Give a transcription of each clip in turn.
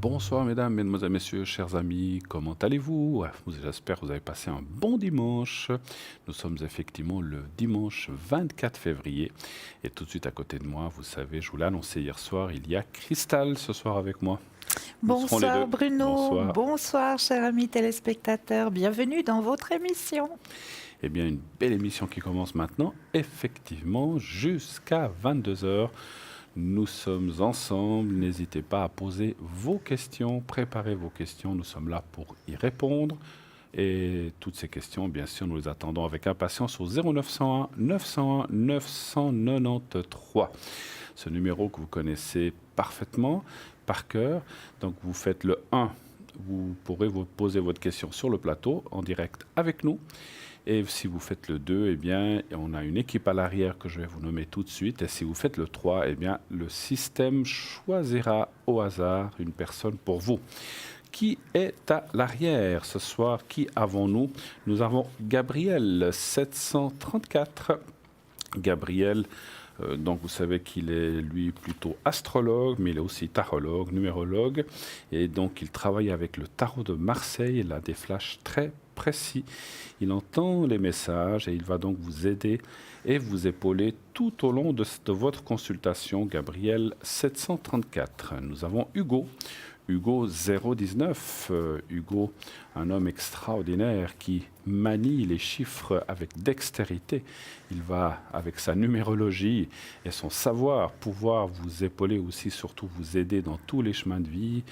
Bonsoir mesdames, mesdemoiselles, messieurs, chers amis, comment allez-vous? J'espère que vous avez passé un bon dimanche. Nous sommes effectivement le dimanche 24 février et tout de suite à côté de moi, vous savez, je vous l'ai annoncé hier soir, il y a Cristal ce soir avec moi. Nous serons les Bonsoir deux. Bruno, Bonsoir. bonsoir chers amis téléspectateurs, bienvenue dans votre émission. Eh bien, une belle émission qui commence maintenant, effectivement, jusqu'à 22 heures. Nous sommes ensemble, n'hésitez pas à poser vos questions, préparez vos questions, nous sommes là pour y répondre. Et toutes ces questions, bien sûr, nous les attendons avec impatience au 0901 901 993. Ce numéro que vous connaissez parfaitement, par cœur. Donc vous faites le 1, vous pourrez vous poser votre question sur le plateau, en direct avec nous. Et si vous faites le 2, eh bien, on a une équipe à l'arrière que je vais vous nommer tout de suite. Et si vous faites le 3, eh bien, le système choisira au hasard une personne pour vous. Qui est à l'arrière ce soir? Qui avons-nous? Nous avons Gabriel 734. Gabriel, donc vous savez qu'il est lui plutôt astrologue, mais il est aussi tarologue, numérologue. Et donc il travaille avec le tarot de Marseille. Il a des flashs très précis. Il entend les messages et il va donc vous aider et vous épauler tout au long de votre consultation. Gabriel 734. Nous avons Hugo. Hugo 019, Hugo, un homme extraordinaire qui manie les chiffres avec dextérité. Il va, avec sa numérologie et son savoir, pouvoir vous épauler aussi, surtout vous aider dans tous les chemins de vie.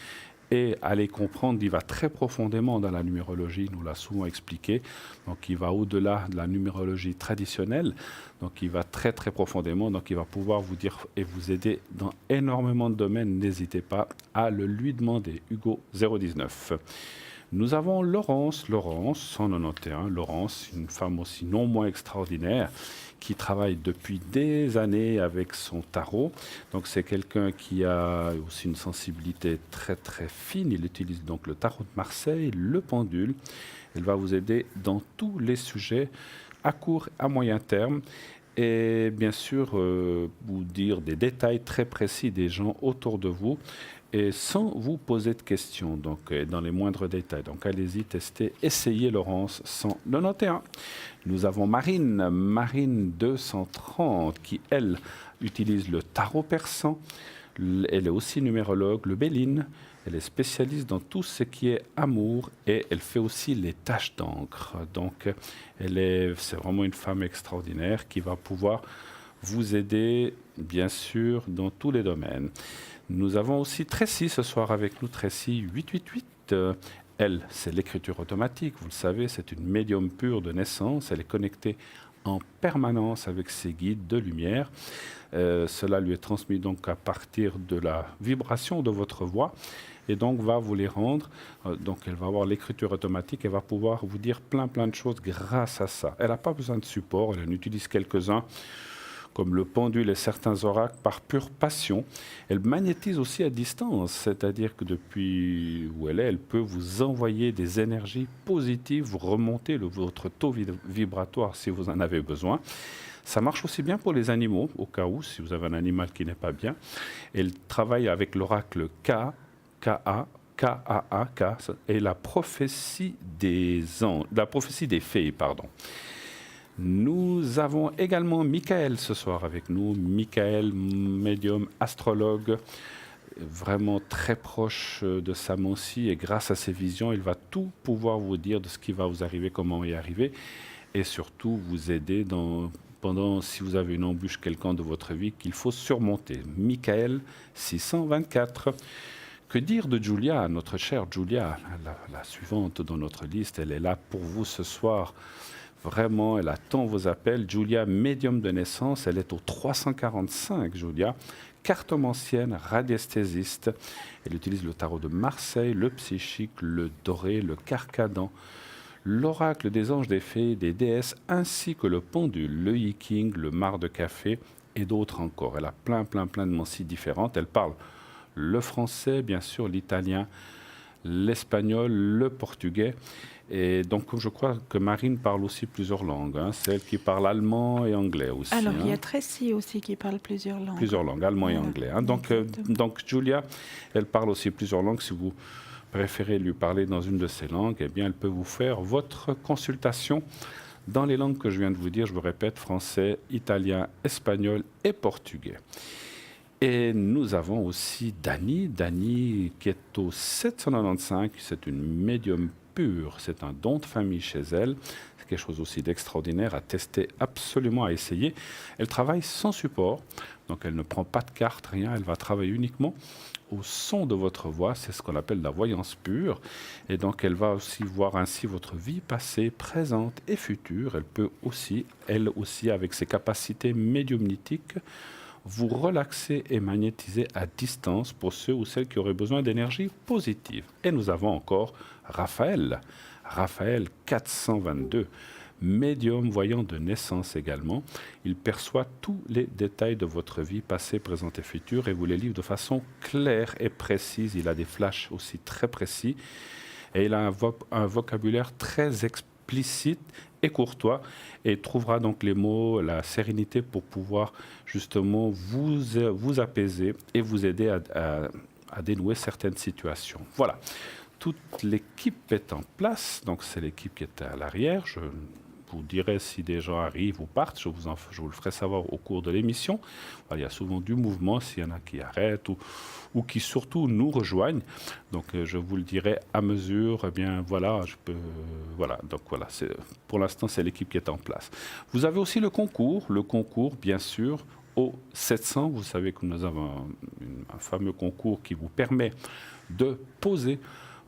Et aller comprendre, il va très profondément dans la numérologie, nous l'a souvent expliqué. Donc il va au-delà de la numérologie traditionnelle. Donc il va très très profondément. Donc il va pouvoir vous dire et vous aider dans énormément de domaines. N'hésitez pas à le lui demander. Hugo 019. Nous avons Laurence 191. Laurence, une femme aussi non moins extraordinaire, qui travaille depuis des années avec son tarot. Donc c'est quelqu'un qui a aussi une sensibilité très très fine. Il utilise donc le tarot de Marseille, le pendule. Elle va vous aider dans tous les sujets à court, à moyen terme. Et bien sûr, vous dire des détails très précis des gens autour de vous et sans vous poser de questions, donc dans les moindres détails. Donc allez-y, testez, essayez Laurence 191. Nous avons Marine 230, qui, elle, utilise le tarot persan. Elle est aussi numérologue, le Béline. Elle est spécialiste dans tout ce qui est amour et elle fait aussi les taches d'encre. Donc, c'est vraiment une femme extraordinaire qui va pouvoir vous aider, bien sûr, dans tous les domaines. Nous avons aussi Tracy ce soir avec nous, Tracy 888. Elle, c'est l'écriture automatique, vous le savez, c'est une médium pure de naissance. Elle est connectée en permanence avec ses guides de lumière. Cela lui est transmis donc à partir de la vibration de votre voix et donc va vous les rendre. Donc elle va avoir l'écriture automatique et va pouvoir vous dire plein de choses grâce à ça. Elle n'a pas besoin de support, elle en utilise quelques-uns comme le pendule et certains oracles par pure passion. Elle magnétise aussi à distance, c'est-à-dire que depuis où elle est, elle peut vous envoyer des énergies positives, vous remonter votre taux vibratoire si vous en avez besoin. Ça marche aussi bien pour les animaux, au cas où, si vous avez un animal qui n'est pas bien. Elle travaille avec l'oracle K-A-A-K et la prophétie des fées, pardon. Nous avons également Michael ce soir avec nous. Michael, médium, astrologue, vraiment très proche de Samansi et grâce à ses visions, il va tout pouvoir vous dire de ce qui va vous arriver, comment y arriver et surtout vous aider si vous avez une embûche quelconque de votre vie qu'il faut surmonter. Michael 624. Que dire de Julia, notre chère Julia, la suivante dans notre liste, elle est là pour vous ce soir. Vraiment, elle attend vos appels. Julia, médium de naissance, elle est au 345, Julia. Cartomancienne, radiesthésiste. Elle utilise le tarot de Marseille, le psychique, le doré, le carcadan, l'oracle des anges, des fées, des déesses, ainsi que le pendule, le yiking, le mar de café et d'autres encore. Elle a plein de mancies différentes. Elle parle le français, bien sûr, l'italien, l'espagnol, le portugais. Et donc, je crois que Marine parle aussi plusieurs langues. C'est elle qui parle allemand et anglais aussi. Alors, il y a Tracy aussi qui parle plusieurs langues. Plusieurs langues, allemand et anglais. Donc, Julia, elle parle aussi plusieurs langues. Si vous préférez lui parler dans une de ces langues, eh bien, elle peut vous faire votre consultation dans les langues que je viens de vous dire. Je vous répète, français, italien, espagnol et portugais. Et nous avons aussi Dani qui est au 795. C'est une médium pure. C'est un don de famille chez elle. C'est quelque chose aussi d'extraordinaire à tester, absolument à essayer. Elle travaille sans support, donc elle ne prend pas de carte, rien. Elle va travailler uniquement au son de votre voix. C'est ce qu'on appelle la voyance pure. Et donc elle va aussi voir ainsi votre vie passée, présente et future. Elle peut aussi, elle aussi, avec ses capacités médiumnitiques, vous relaxer et magnétiser à distance pour ceux ou celles qui auraient besoin d'énergie positive. Et nous avons encore Raphaël 422, médium voyant de naissance également. Il perçoit tous les détails de votre vie passée, présente et future et vous les livre de façon claire et précise. Il a des flashs aussi très précis et il a un vocabulaire très explicite et courtois et trouvera donc les mots, la sérénité pour pouvoir justement vous apaiser et vous aider à dénouer certaines situations. Voilà, toute l'équipe est en place, donc c'est l'équipe qui est à l'arrière. Je vous dirai si des gens arrivent ou partent, je vous le ferai savoir au cours de l'émission. Voilà, il y a souvent du mouvement, s'il y en a qui arrêtent ou qui surtout nous rejoignent. Donc je vous le dirai à mesure. Eh bien voilà, donc voilà, pour l'instant c'est l'équipe qui est en place. Vous avez aussi le concours bien sûr au 700. Vous savez que nous avons un fameux concours qui vous permet de poser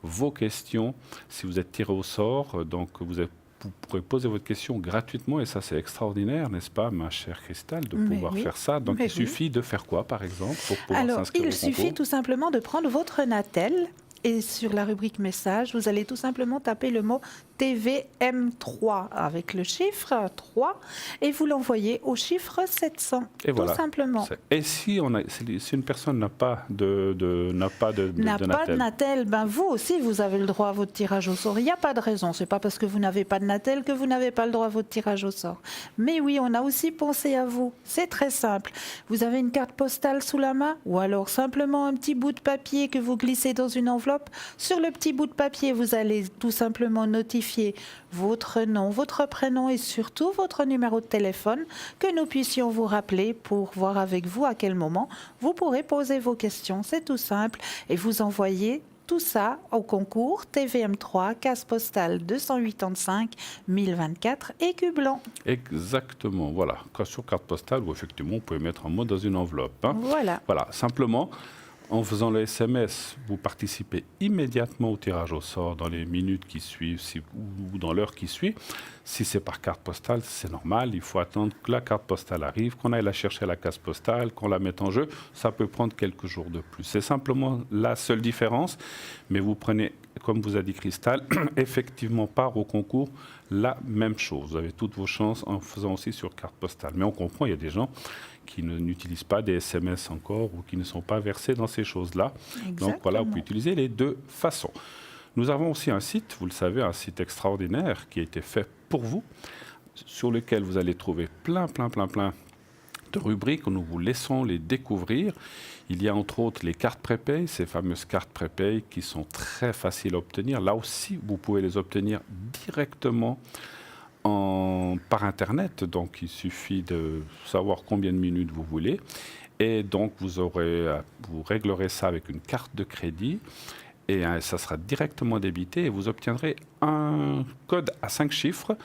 vos questions si vous êtes tiré au sort. Donc vous pourrez poser votre question gratuitement et ça c'est extraordinaire, n'est-ce pas, ma chère Christelle, de pouvoir faire ça. Donc il suffit de faire quoi, par exemple, pour pouvoir s'inscrire au concours ? Il suffit tout simplement de prendre votre Natel et sur la rubrique message, vous allez tout simplement taper le mot TVM3 avec le chiffre 3 et vous l'envoyez au chiffre 700, et tout simplement. Et si une personne n'a pas de Natel, ben vous aussi vous avez le droit à votre tirage au sort. Il n'y a pas de raison, c'est pas parce que vous n'avez pas de Natel que vous n'avez pas le droit à votre tirage au sort. Mais oui, on a aussi pensé à vous. C'est très simple. Vous avez une carte postale sous la main ou alors simplement un petit bout de papier que vous glissez dans une enveloppe. Sur le petit bout de papier, vous allez tout simplement notifier votre nom, votre prénom et surtout votre numéro de téléphone que nous puissions vous rappeler pour voir avec vous à quel moment vous pourrez poser vos questions. C'est tout simple et vous envoyez tout ça au concours TVM3, case postale 285 1024 Écu Blanc. Exactement, voilà. Sur carte postale, où effectivement, vous pouvez mettre un mot dans une enveloppe. Voilà. Voilà, simplement, en faisant le SMS, vous participez immédiatement au tirage au sort dans les minutes qui suivent ou dans l'heure qui suit. Si c'est par carte postale, c'est normal. Il faut attendre que la carte postale arrive, qu'on aille la chercher à la case postale, qu'on la mette en jeu. Ça peut prendre quelques jours de plus. C'est simplement la seule différence. Mais vous prenez, comme vous a dit Christelle, effectivement part au concours la même chose. Vous avez toutes vos chances en faisant aussi sur carte postale. Mais on comprend, il y a des gens qui n'utilisent pas des SMS encore ou qui ne sont pas versés dans ces choses-là. Exactement. Donc voilà, vous pouvez utiliser les deux façons. Nous avons aussi un site, vous le savez, un site extraordinaire qui a été fait pour vous, sur lequel vous allez trouver plein de rubriques. Nous vous laissons les découvrir. Il y a entre autres les cartes prépay, ces fameuses cartes prépay qui sont très faciles à obtenir. Là aussi, vous pouvez les obtenir directement par Internet. Donc, il suffit de savoir combien de minutes vous voulez. Et donc, vous réglerez ça avec une carte de crédit. Et ça sera directement débité. Et vous obtiendrez un code à 5 chiffres.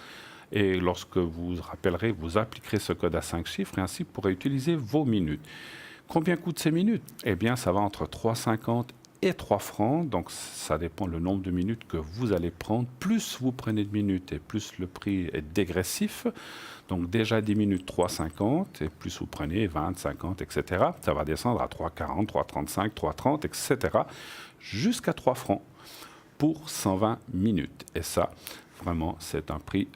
Et lorsque vous rappellerez, vous appliquerez ce code à 5 chiffres. Et ainsi, vous pourrez utiliser vos minutes. Combien coûtent ces minutes ? Eh bien, ça va entre 3,50 et 3 francs. Donc, ça dépend le nombre de minutes que vous allez prendre. Plus vous prenez de minutes et plus le prix est dégressif. Donc, déjà 10 minutes, 3,50. Et plus vous prenez 20, 50, etc. Ça va descendre à 3,40, 3,35, 3,30, etc. Jusqu'à 3 francs pour 120 minutes. Et ça, vraiment, c'est un prix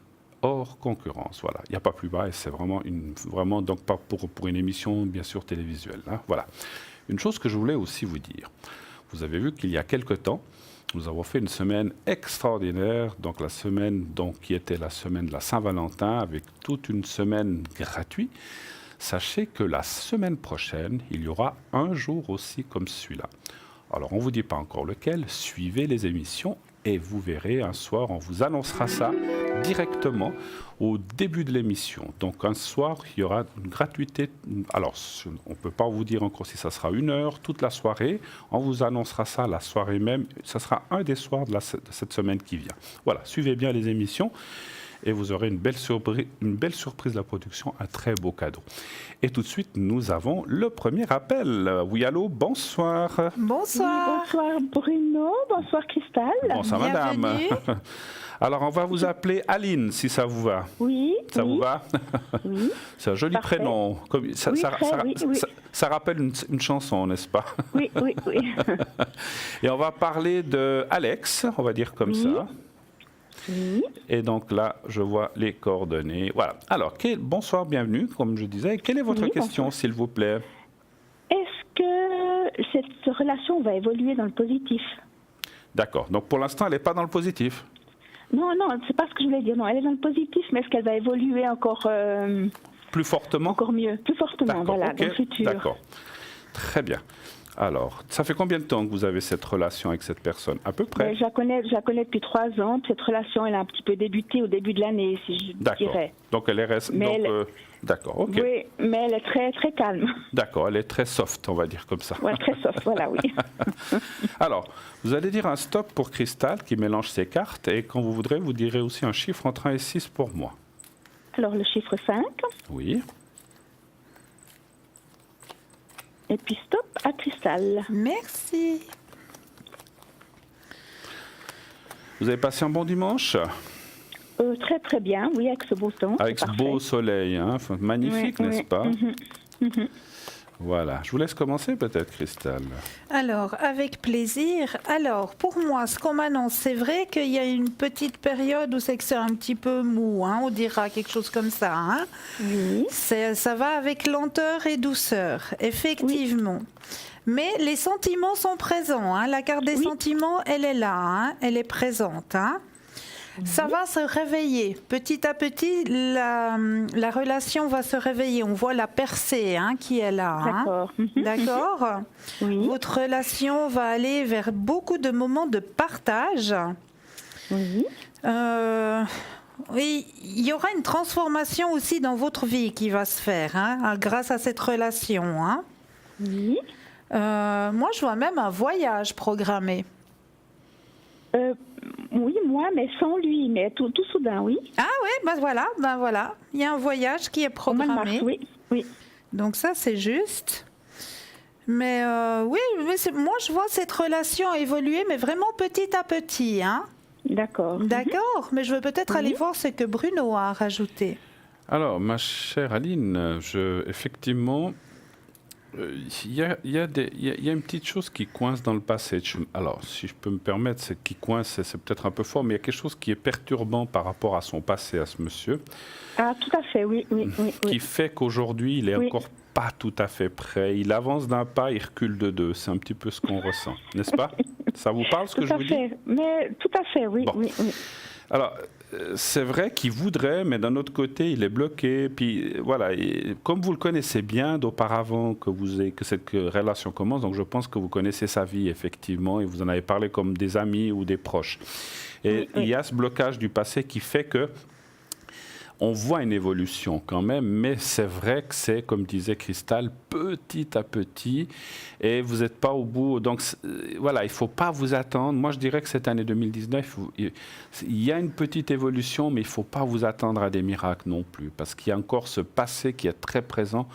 hors concurrence. Voilà, il n'y a pas plus bas et c'est vraiment donc pas pour une émission bien sûr télévisuelle. Voilà. Une chose que je voulais aussi vous dire. Vous avez vu qu'il y a quelque temps, nous avons fait une semaine extraordinaire, donc la semaine qui était la semaine de la Saint-Valentin, avec toute une semaine gratuite. Sachez que la semaine prochaine, il y aura un jour aussi comme celui-là. Alors, on ne vous dit pas encore lequel, suivez les émissions et vous verrez un soir, on vous annoncera ça directement au début de l'émission. Donc, un soir, il y aura une gratuité. Alors, on ne peut pas vous dire encore si ça sera 1 heure, toute la soirée. On vous annoncera ça la soirée même. Ça sera un des soirs de cette semaine qui vient. Voilà, suivez bien les émissions. Et vous aurez une belle surprise de la production, un très beau cadeau. Et tout de suite, nous avons le premier appel. Oui, allô, bonsoir. Bonsoir. Oui, bonsoir Bruno, bonsoir Christelle. Bonsoir madame. Alors, on va vous appeler Aline, si ça vous va. Oui. Ça vous va? Oui. C'est un joli Parfait. prénom. Ça rappelle une chanson, n'est-ce pas? Oui. Et on va parler de Alex, on va dire comme ça. Oui. Et donc là, je vois les coordonnées. Voilà. Alors, bonsoir, bienvenue, comme je disais. Quelle est votre question, s'il vous plaît? Est-ce que cette relation va évoluer dans le positif? D'accord. Donc, pour l'instant, elle n'est pas dans le positif? Non, c'est pas ce que je voulais dire. Non, elle est dans le positif, mais est-ce qu'elle va évoluer encore plus fortement? Encore mieux, plus fortement, voilà, dans le futur. D'accord. Très bien. Alors, ça fait combien de temps que vous avez cette relation avec cette personne? À peu près? Je la connais depuis 3 ans. Cette relation, elle a un petit peu débuté au début de l'année, si je dirais. Donc, elle est restée. D'accord, ok. Oui, mais elle est très, très calme. D'accord, elle est très soft, on va dire comme ça. Oui, très soft, voilà, oui. Alors, vous allez dire un stop pour Christelle qui mélange ses cartes et quand vous voudrez, vous direz aussi un chiffre entre 1 et 6 pour moi. Alors, le chiffre 5. Oui. Et puis stop à Christelle. Merci. Vous avez passé un bon dimanche? Très très bien, oui, avec ce beau temps. Avec ce beau soleil, hein? Magnifique, n'est-ce pas? Voilà. Je vous laisse commencer peut-être, Christelle. Alors, avec plaisir. Alors, pour moi, ce qu'on m'annonce, c'est vrai qu'il y a une petite période où c'est un petit peu mou, hein, on dira quelque chose comme ça. Hein. Oui. Ça va avec lenteur et douceur, effectivement. Oui. Mais les sentiments sont présents. Hein. La carte des sentiments, elle est là, hein, elle est présente. Hein. Ça va se réveiller. Petit à petit, la relation va se réveiller. On voit la percée qui est là. D'accord. Hein. D'accord. Oui. Votre relation va aller vers beaucoup de moments de partage. Oui. Oui, il y aura une transformation aussi dans votre vie qui va se faire grâce à cette relation. Hein. Oui. Moi, je vois même un voyage programmé. Oui, moi, mais sans lui, mais tout soudain, oui. Ah oui, ben voilà. Il y a un voyage qui est programmé. Au mois de mars, oui. Donc ça, c'est juste. Mais oui, moi, je vois cette relation évoluer, mais vraiment petit à petit. Hein. D'accord. D'accord, mais je veux peut-être aller voir ce que Bruno a rajouté. Alors, ma chère Aline, effectivement... Il y a une petite chose qui coince dans le passé. Alors, si je peux me permettre, c'est qui coince, c'est peut-être un peu fort, mais il y a quelque chose qui est perturbant par rapport à son passé, à ce monsieur. Ah, tout à fait, oui. Qui fait qu'aujourd'hui, il est encore pas tout à fait prêt. Il avance d'un pas, il recule de 2. C'est un petit peu ce qu'on ressent, n'est-ce pas? Ça vous parle, ce que je vous dis? Mais tout à fait, oui. Alors, c'est vrai qu'il voudrait, mais d'un autre côté, il est bloqué. Puis voilà, et comme vous le connaissez bien d'auparavant que cette relation commence, donc je pense que vous connaissez sa vie effectivement, et vous en avez parlé comme des amis ou des proches. Et il y a ce blocage du passé qui fait que on voit une évolution quand même, mais c'est vrai que c'est, comme disait Christelle, petit à petit, et vous n'êtes pas au bout. Donc voilà, il ne faut pas vous attendre. Moi, je dirais que cette année 2019, il y a une petite évolution, mais il ne faut pas vous attendre à des miracles non plus, parce qu'il y a encore ce passé qui est très présent,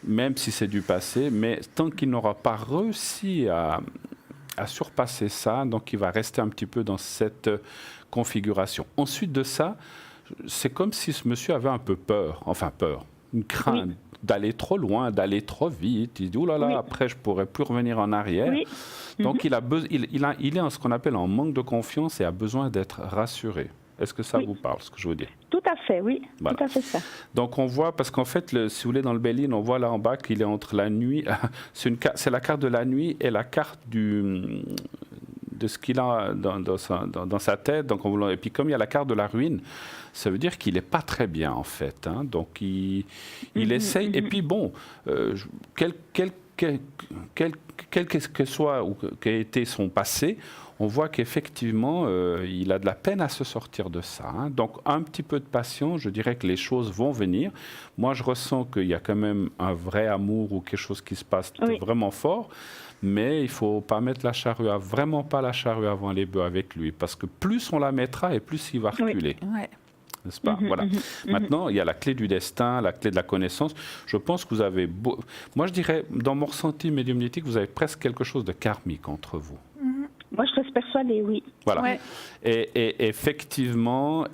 même si c'est du passé, mais tant qu'il n'aura pas réussi à surpasser ça, donc il va rester un petit peu dans cette configuration. Ensuite de ça, c'est comme si ce monsieur avait un peu peur, une crainte d'aller trop loin, d'aller trop vite. Il dit, oh là là, après je ne pourrai plus revenir en arrière. Oui. Donc il est en ce qu'on appelle en manque de confiance et a besoin d'être rassuré. Est-ce que ça vous parle, ce que je veux dire? Tout à fait, oui. Voilà. Tout à fait ça. Donc on voit, parce qu'en fait, si vous voulez, dans le Béline, on voit là en bas qu'il est entre la nuit, c'est la carte de la nuit et la carte des de ce qu'il a dans sa tête. Donc et puis comme il y a la carte de la ruine, ça veut dire qu'il n'est pas très bien en fait. Hein. Donc il essaye. Et puis bon, quel que soit ou qu'ait été son passé, on voit qu'effectivement, il a de la peine à se sortir de ça. Hein. Donc, un petit peu de patience, je dirais que les choses vont venir. Moi, je ressens qu'il y a quand même un vrai amour ou quelque chose qui se passe vraiment fort. Mais il ne faut pas mettre vraiment pas la charrue avant les bœufs avec lui. Parce que plus on la mettra et plus il va reculer. Oui. Ouais. N'est-ce pas? Voilà. Maintenant, il y a la clé du destin, la clé de la connaissance. Je pense que vous avez... Moi, je dirais, dans mon ressenti médiumnitique, vous avez presque quelque chose de karmique entre vous. Moi, je reste persuadée, oui. Voilà. Ouais. Et effectivement,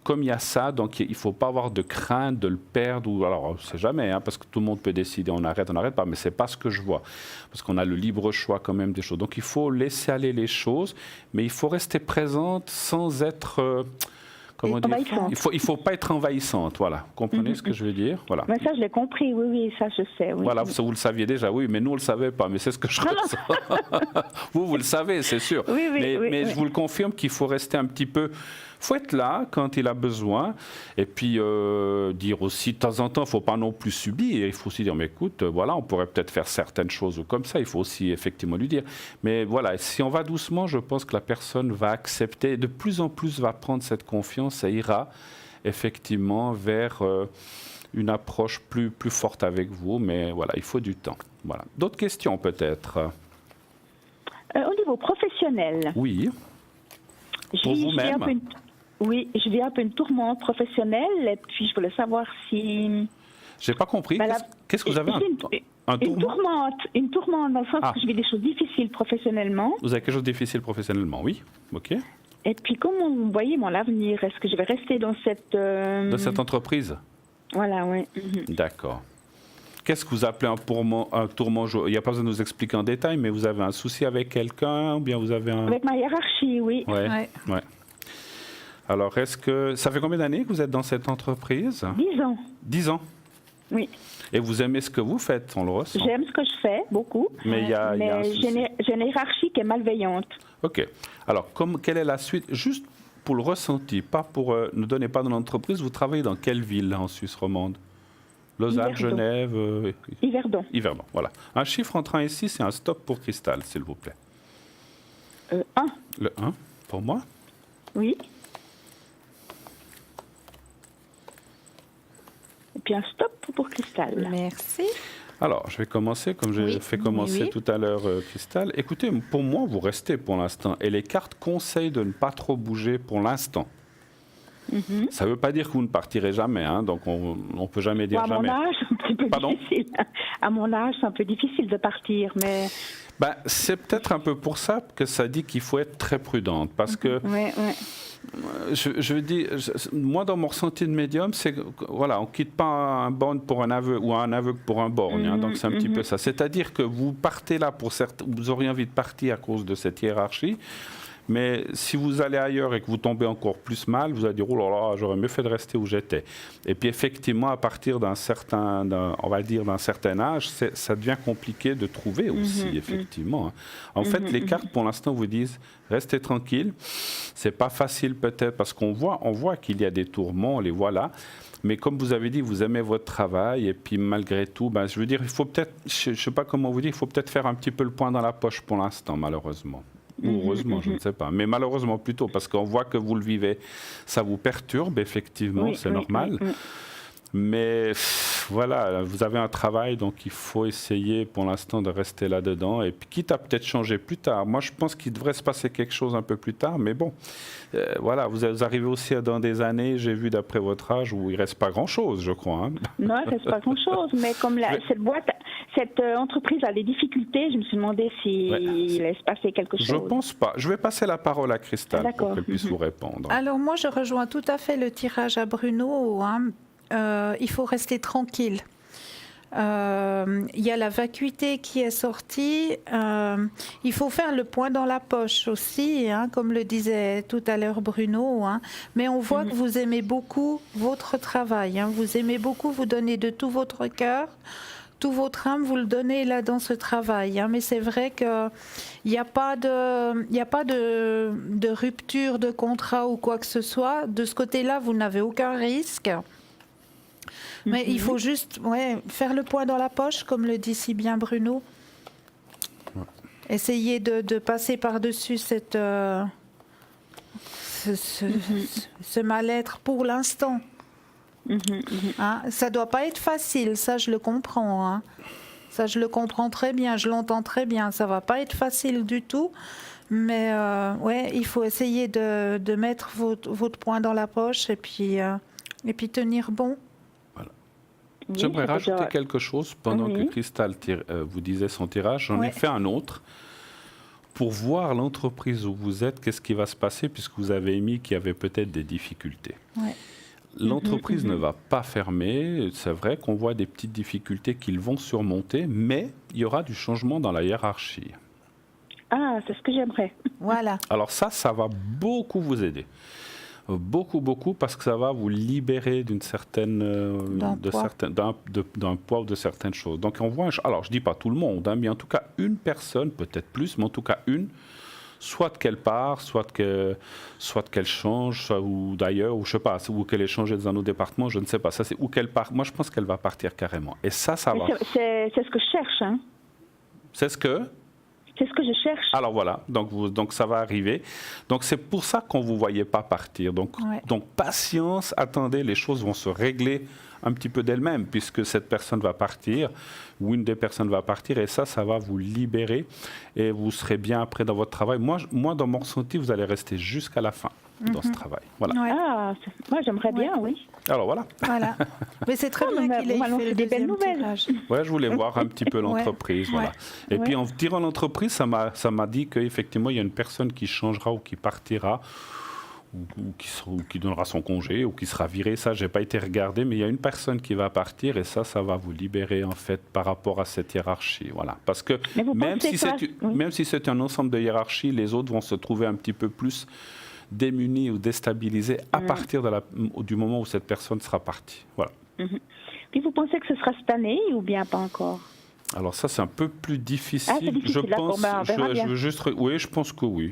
comme il y a ça, donc il ne faut pas avoir de crainte de le perdre. Alors, on ne sait jamais, hein, parce que tout le monde peut décider, on n'arrête pas, mais ce n'est pas ce que je vois. Parce qu'on a le libre choix quand même des choses. Donc, il faut laisser aller les choses, mais il faut rester présente sans être... Comment dire ? Il faut pas être envahissante, voilà. Vous comprenez ce que je veux dire? Voilà. Mais ça, je l'ai compris, oui, ça, je sais. Oui. Voilà, vous le saviez déjà, oui, mais nous, on ne le savait pas, mais c'est ce que je ressens. Vous le savez, c'est sûr. Oui, mais je vous le confirme qu'il faut rester un petit peu... Il faut être là quand il a besoin, et puis dire aussi, de temps en temps, il ne faut pas non plus subir, il faut aussi dire, mais écoute, voilà, on pourrait peut-être faire certaines choses ou comme ça, il faut aussi effectivement lui dire. Mais voilà, si on va doucement, je pense que la personne va accepter, de plus en plus va prendre cette confiance, ça ira effectivement vers une approche plus forte avec vous, mais voilà, il faut du temps. Voilà. D'autres questions peut-être? Au niveau professionnel. Oui. Pour vous-même. Oui, je vis un peu une tourmente professionnelle, et puis je voulais savoir si... Je n'ai pas compris. Qu'est-ce que vous avez? Une tourmente dans le sens que je vis des choses difficiles professionnellement. Vous avez quelque chose de difficile professionnellement, oui. OK. Et puis comment vous voyez mon avenir? Est-ce que je vais rester dans cette... Dans cette entreprise? Voilà, oui. D'accord. Qu'est-ce que vous appelez un tourment? Il n'y a pas besoin de nous expliquer en détail, mais vous avez un souci avec quelqu'un ou bien vous avez un... Avec ma hiérarchie, oui. Ouais. Alors, est-ce que... Ça fait combien d'années que vous êtes dans cette entreprise? 10 ans. 10 ans? Oui. Et vous aimez ce que vous faites, on le ressent? J'aime ce que je fais, beaucoup. Mais j'ai une hiérarchie qui est malveillante. OK. Alors, quelle est la suite? Juste pour le ressenti, pas pour... ne donnez pas dans l'entreprise. Vous travaillez dans quelle ville en Suisse romande? Lausanne, Yverdon. Genève... Yverdon. Yverdon, voilà. Un chiffre entre 1 et 6 et un stop pour Cristal, s'il vous plaît. 1. Le 1, pour moi? Oui. Et puis un stop pour Cristal. Merci. Alors, je vais commencer comme j'ai fait commencer tout à l'heure Cristal. Écoutez, pour moi, vous restez pour l'instant. Et les cartes conseillent de ne pas trop bouger pour l'instant. Ça ne veut pas dire que vous ne partirez jamais, hein, donc on ne peut jamais dire jamais. À mon âge, c'est un petit peu difficile. À mon âge, c'est un peu difficile de partir, mais... c'est peut-être un peu pour ça que ça dit qu'il faut être très prudente, parce que... Je dis, moi, dans mon ressenti de médium, c'est que, voilà, on ne quitte pas un borgne pour un aveugle ou un aveugle pour un borgne, hein, donc c'est un petit peu ça. C'est-à-dire que vous partez là vous auriez envie de partir à cause de cette hiérarchie. Mais si vous allez ailleurs et que vous tombez encore plus mal, vous allez dire, oh là là, j'aurais mieux fait de rester où j'étais. Et puis effectivement, à partir d'un certain âge, ça devient compliqué de trouver aussi, effectivement. En fait, les cartes, pour l'instant, vous disent, restez tranquille. C'est pas facile peut-être parce qu'on voit qu'il y a des tourments, on les voit là. Mais comme vous avez dit, vous aimez votre travail et puis malgré tout, je veux dire, il faut peut-être, je ne sais pas comment vous dire, il faut peut-être faire un petit peu le point dans la poche pour l'instant, malheureusement. Ou heureusement, je ne sais pas. Mais malheureusement plutôt, parce qu'on voit que vous le vivez, ça vous perturbe, effectivement, c'est normal. Mais voilà, vous avez un travail, donc il faut essayer pour l'instant de rester là-dedans. Et puis, quitte à peut-être changer plus tard. Moi, je pense qu'il devrait se passer quelque chose un peu plus tard. Mais bon, voilà, vous arrivez aussi dans des années, j'ai vu d'après votre âge, où il ne reste pas grand-chose, je crois. Hein. Non, il ne reste pas grand-chose. Mais comme cette entreprise a des difficultés, je me suis demandé s'il allait se passer quelque chose. Je ne pense pas. Je vais passer la parole à Cristal pour qu'elle puisse vous répondre. Alors moi, je rejoins tout à fait le tirage à Bruno. Il faut rester tranquille. Il y a la vacuité qui est sortie. Il faut faire le point dans la poche aussi, comme le disait tout à l'heure Bruno. Mais on voit que vous aimez beaucoup votre travail. Vous aimez beaucoup, vous donnez de tout votre cœur. tout votre âme, vous le donnez là dans ce travail. Hein. Mais c'est vrai qu'il n'y a pas de rupture de contrat ou quoi que ce soit. De ce côté-là, vous n'avez aucun risque. Mais il faut juste faire le point dans la poche, comme le dit si bien Bruno. Ouais. Essayer de passer par-dessus ce mal-être pour l'instant. Hein, ça ne doit pas être facile, ça je le comprends. Hein. Ça je le comprends très bien, je l'entends très bien. Ça ne va pas être facile du tout. Mais il faut essayer de mettre votre poing dans la poche et puis tenir bon. Oui, j'aimerais rajouter quelque chose pendant que Christelle vous disait son tirage. J'en ai fait un autre pour voir l'entreprise où vous êtes, qu'est-ce qui va se passer, puisque vous avez émis qu'il y avait peut-être des difficultés. Ouais. L'entreprise ne va pas fermer. C'est vrai qu'on voit des petites difficultés qu'ils vont surmonter, mais il y aura du changement dans la hiérarchie. Ah, c'est ce que j'aimerais. Voilà. Alors ça va beaucoup vous aider. Beaucoup, parce que ça va vous libérer d'un poids ou de certaines choses. Donc on voit, alors je ne dis pas tout le monde, hein, mais en tout cas une personne, peut-être plus, mais en tout cas une, soit qu'elle part, soit qu'elle change, ou d'ailleurs, ou je ne sais pas, ou qu'elle ait changé dans un autre département, je ne sais pas. Ça, c'est où qu'elle part. Moi, je pense qu'elle va partir carrément. Et ça va. C'est ce que je cherche. Hein. C'est ce que je cherche. Alors voilà, donc ça va arriver. Donc c'est pour ça qu'on ne vous voyait pas partir. Donc patience, attendez, les choses vont se régler un petit peu d'elles-mêmes, puisque cette personne va partir, ou une des personnes va partir, et ça va vous libérer, et vous serez bien après dans votre travail. Moi dans mon ressenti, vous allez rester jusqu'à la fin dans ce travail. Voilà. Ah, moi j'aimerais bien, oui. Alors voilà. Mais c'est très bien qu'il ait fait des belles nouvelles. Ouais, je voulais voir un petit peu l'entreprise. Voilà. Et puis en tirant l'entreprise, ça m'a dit qu'effectivement, il y a une personne qui changera ou qui partira, ou qui donnera son congé, ou qui sera viré. Ça, je n'ai pas été regardé, mais il y a une personne qui va partir, et ça va vous libérer en fait par rapport à cette hiérarchie. Voilà. Parce que même si c'est un ensemble de hiérarchies, les autres vont se trouver un petit peu plus démunis ou déstabilisés à partir du moment où cette personne sera partie. Voilà. Puis vous pensez que ce sera cette année ou bien pas encore? Alors ça, c'est un peu plus difficile. Ah, c'est difficile, je pense. je veux juste. Oui, je pense que oui.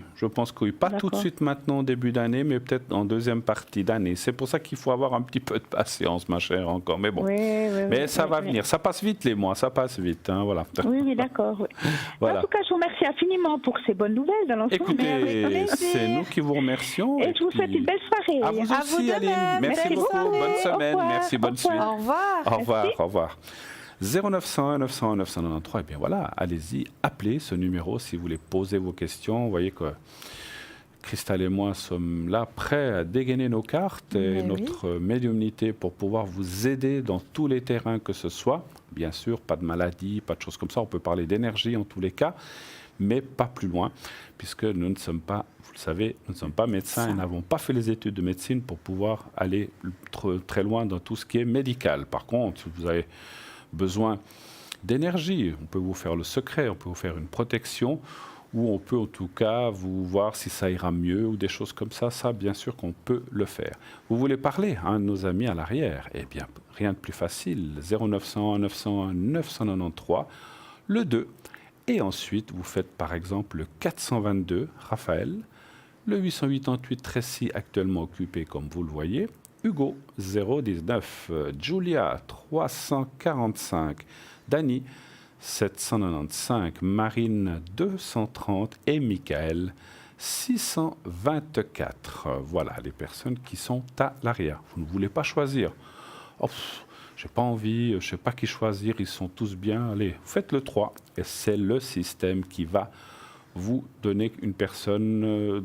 Pas tout de suite maintenant, début d'année, mais peut-être en deuxième partie d'année. C'est pour ça qu'il faut avoir un petit peu de patience, ma chère, encore. Mais bon. Mais ça va venir. Ça passe vite les mois. Ça passe vite. Hein, voilà. Oui, d'accord. Oui. Voilà. En tout cas, je vous remercie infiniment pour ces bonnes nouvelles de l'ensemble. Écoutez, c'est nous qui vous remercions. Et je vous souhaite une belle soirée. À vous aussi, Aline. Merci beaucoup. Bonne semaine. Merci. Bonne suite. Au revoir. Au revoir. Au revoir. 0901 901 993, et bien voilà, allez-y, appelez ce numéro si vous voulez poser vos questions. Vous voyez que Christelle et moi sommes là, prêts à dégainer nos cartes et notre médiumnité pour pouvoir vous aider dans tous les terrains que ce soit. Bien sûr, pas de maladie, pas de choses comme ça. On peut parler d'énergie en tous les cas, mais pas plus loin, puisque nous ne sommes pas, vous le savez, nous ne sommes pas médecins et n'avons pas fait les études de médecine pour pouvoir aller très loin dans tout ce qui est médical. Par contre, vous avez besoin d'énergie, on peut vous faire le secret, on peut vous faire une protection, ou on peut en tout cas vous voir si ça ira mieux, ou des choses comme ça. Ça, bien sûr qu'on peut le faire. Vous voulez parler à un de nos amis à l'arrière? Eh bien, rien de plus facile, 0901 901 993, le 2. Et ensuite, vous faites par exemple le 422, Raphaël, le 888, Tracy, actuellement occupé comme vous le voyez, Hugo, 019, Julia, 345, Dany, 795, Marine, 230 et Michael, 624. Voilà les personnes qui sont à l'arrière. Vous ne voulez pas choisir. Oh, j'ai pas envie, je ne sais pas qui choisir, ils sont tous bien. Allez, faites le 3 et c'est le système qui va vous donner une personne